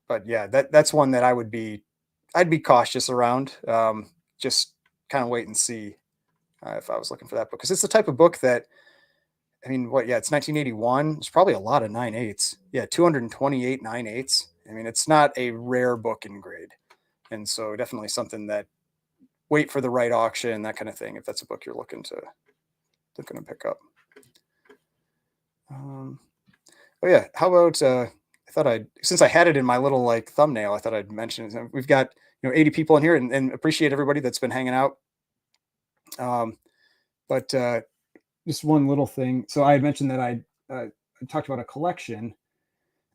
but yeah, that's one that I'd be cautious around. Just kind of wait and see if I was looking for that book because it's the type of book that I mean, what? Yeah, it's 1981. It's probably a lot of 9.8s. Yeah, 228 9.8s. I mean, it's not a rare book in grade, and so definitely something that wait for the right auction, that kind of thing. If that's a book you're looking to pick up. Um, oh yeah, how about I thought I'd since I had it in my little like thumbnail, I thought I'd mention it. We've got 80 people in here, and appreciate everybody that's been hanging out. Um, but just one little thing. So I had mentioned that I talked about a collection,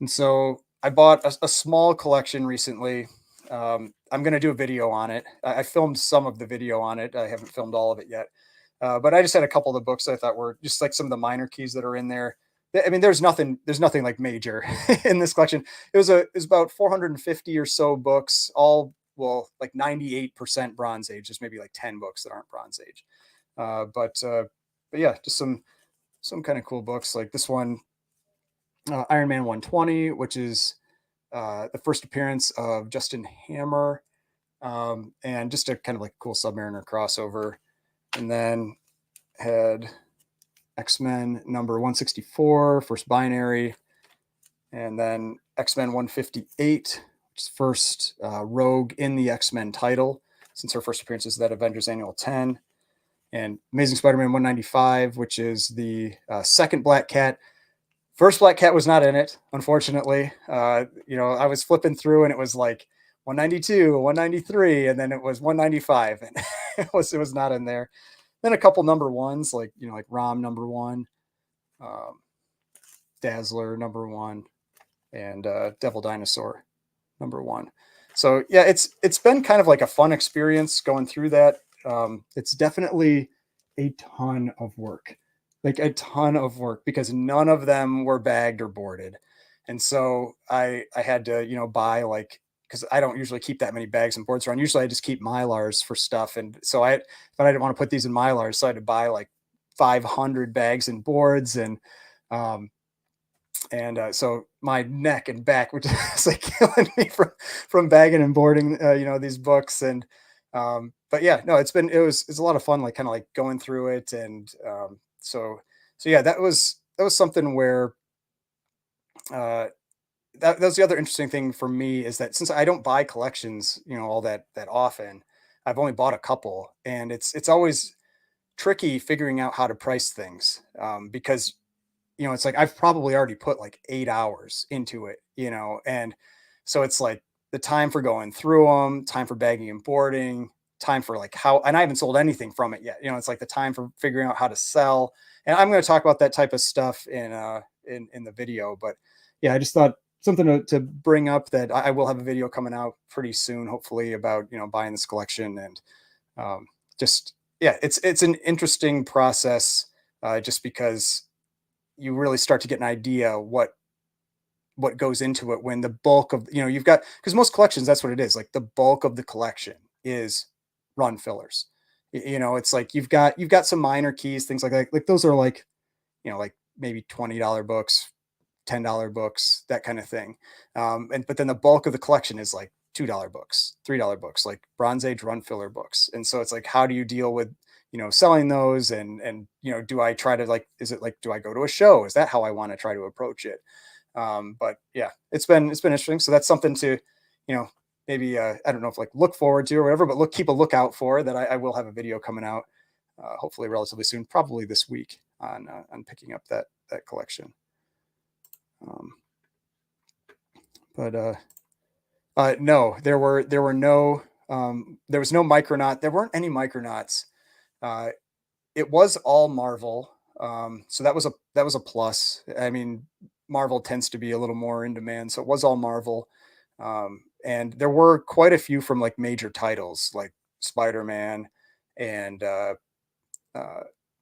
and so I bought a small collection recently. I'm going to do a video on it. I filmed some of the video on it. I haven't filmed all of it yet. But I just had a couple of the books I thought were just like some of the minor keys that are in there. I mean, there's nothing like major in this collection. It was about 450 or so books, all well, like 98% Bronze Age. There's maybe like 10 books that aren't Bronze Age. But yeah, just some kind of cool books like this one, Iron Man 120, which is the first appearance of Justin Hammer, and just a kind of like cool Submariner crossover. And then had X-Men number 164, first binary, and then X-Men 158, which is first Rogue in the X-Men title, since her first appearance is that Avengers Annual 10. And Amazing Spider-Man 195, which is the second Black Cat. First Black Cat was not in it, unfortunately. I was flipping through and it was like 192, 193, and then it was 195, and it was not in there. Then a couple number ones, like Rom number 1, Dazzler number 1. and Devil Dinosaur #1. So yeah, it's been kind of like a fun experience going through that. It's definitely a ton of work, like a ton of work, because none of them were bagged or boarded, and so I had to buy like, because I don't usually keep that many bags and boards around. Usually I just keep Mylars for stuff, and so but I didn't want to put these in Mylars, so I had to buy like 500 bags and boards, um, so my neck and back were just like killing me from bagging and boarding, these books. And but yeah, no, it's a lot of fun, like kind of like going through it. And so yeah, that was something where uh, that was the other interesting thing for me, is that since I don't buy collections, all that often, I've only bought a couple, and it's always tricky figuring out how to price things, because it's like I've probably already put like 8 hours into it, and so it's like the time for going through them, time for bagging and boarding, time for like how, and I haven't sold anything from it yet. It's like the time for figuring out how to sell. And I'm going to talk about that type of stuff in the video. But yeah, I just thought something to bring up, that I will have a video coming out pretty soon, hopefully, about buying this collection. And um, just yeah, it's an interesting process, just because you really start to get an idea what goes into it, when the bulk of you've got, because most collections, that's what it is, like the bulk of the collection is run fillers. It's like you've got some minor keys, things like that, like those are like like maybe $20 books, $10 books, that kind of thing. And but then the bulk of the collection is like $2 books, $3 books, like Bronze Age run filler books. And so it's like, how do you deal with selling those? And do I try to, like, is it like, do I go to a show? Is that how I want to try to approach it? But yeah, it's been interesting. So that's something to you know maybe I don't know if like look forward to or whatever, but keep a lookout for that. I will have a video coming out, hopefully relatively soon, probably this week, on picking up that collection. Um, but no, there was no Micronaut. There weren't any Micronauts. Uh, it was all Marvel. So that was a plus. I mean, Marvel tends to be a little more in demand, so it was all Marvel. And there were quite a few from like major titles like Spider-Man and uh,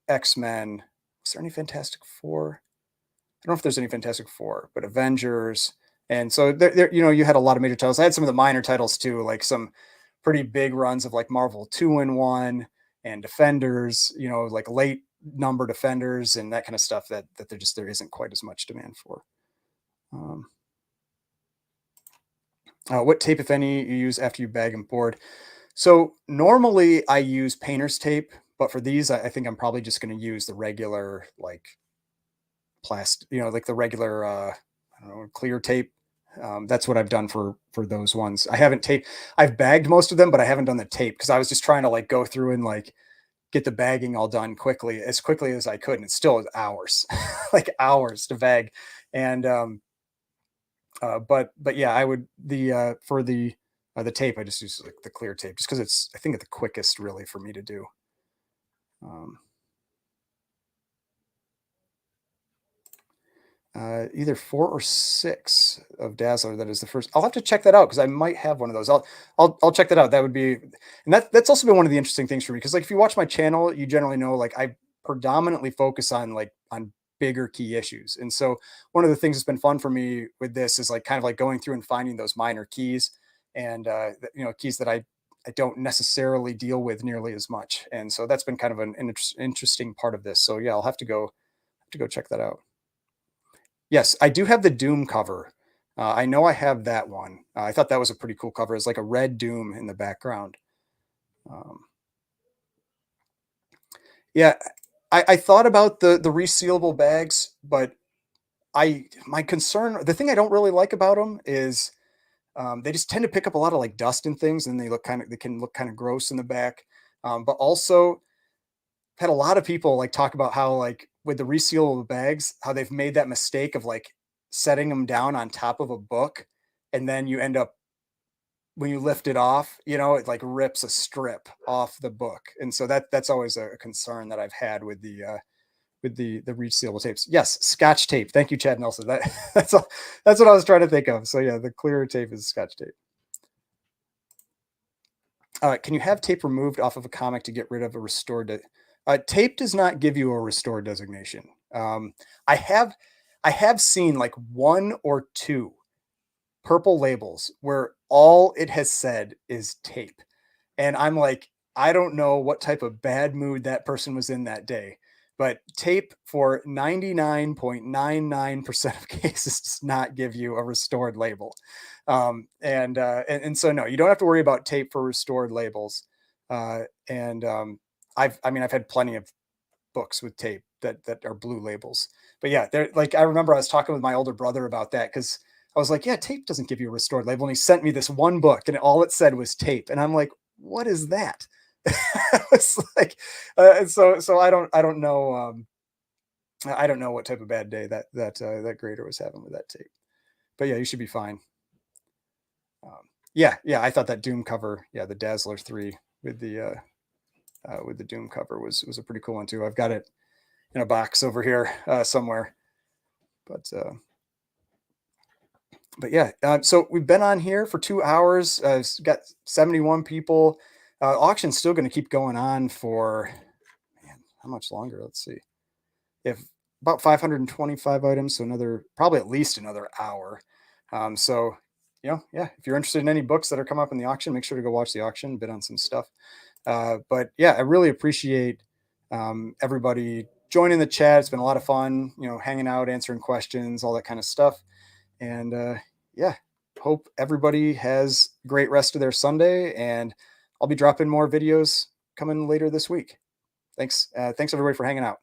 X-Men. Was there any Fantastic Four? I don't know if there's any Fantastic Four, but Avengers. And so you had a lot of major titles. I had some of the minor titles too, like some pretty big runs of like Marvel 2-in-1 and Defenders, like late number Defenders and that kind of stuff that there isn't quite as much demand for. Um, what tape, if any, you use after you bag and board? So normally I use painter's tape, but for these, I think I'm probably just going to use the regular, like, plastic, like the regular, I don't know, clear tape. That's what I've done for those ones. I haven't taped. I've bagged most of them, but I haven't done the tape because I was just trying to like go through and like get the bagging all done as quickly as I could, and it still is hours, like hours to bag. And but yeah, I would for the tape, I just use like the clear tape, just because it's, I think, it's the quickest really for me to do. Um, Either 4 or 6 of Dazzler. That is the first. I'll have to check that out because I might have one of those. I'll check that out. That would be, and that's also been one of the interesting things for me, because like if you watch my channel, you generally know like I predominantly focus on bigger key issues, and so one of the things that's been fun for me with this is like kind of like going through and finding those minor keys, and keys that I don't necessarily deal with nearly as much, and so that's been kind of an interesting part of this. So yeah, I'll have to go check that out. Yes, I do have the Doom cover. I know I have that one. I thought that was a pretty cool cover. It's like a red Doom in the background. Um, yeah, I thought about the resealable bags, but my concern, the thing I don't really like about them is they just tend to pick up a lot of like dust and things, and they can look kind of gross in the back. But also had a lot of people like talk about how like with the resealable bags, how they've made that mistake of like setting them down on top of a book, and then you end up, when you lift it off, it like rips a strip off the book. And so that's always a concern that I've had with the resealable tapes. Yes, Scotch tape. Thank you, Chad Nelson. That's all, that's what I was trying to think of. So yeah, the clear tape is Scotch tape. Can you have tape removed off of a comic to get rid of a restored? Tape does not give you a restore designation. I have I have seen like one or two purple labels where all it has said is tape. And I'm like, I don't know what type of bad mood that person was in that day, but tape for 99.99% of cases does not give you a restored label. And so no, you don't have to worry about tape for restored labels. And I mean, I've had plenty of books with tape that are blue labels. But yeah, they're like, I remember I was talking with my older brother about that because I was like, yeah, tape doesn't give you a restored label. And he sent me this one book and all it said was tape. And I'm like, what is that? It's like, so I don't know. I don't know what type of bad day that grader was having with that tape. But yeah, you should be fine. Yeah, I thought that Doom cover, yeah, the Dazzler 3 with the Doom cover was a pretty cool one too. I've got it in a box over here somewhere. But yeah, so we've been on here for 2 hours. It's got 71 people. Auction's still going to keep going on for, man, how much longer? Let's see. If about 525 items, so probably at least another hour. So, yeah, if you're interested in any books that are coming up in the auction, make sure to go watch the auction, bid on some stuff. But yeah, I really appreciate everybody joining the chat. It's been a lot of fun, hanging out, answering questions, all that kind of stuff. And yeah, hope everybody has a great rest of their Sunday. And I'll be dropping more videos coming later this week. Thanks everybody for hanging out.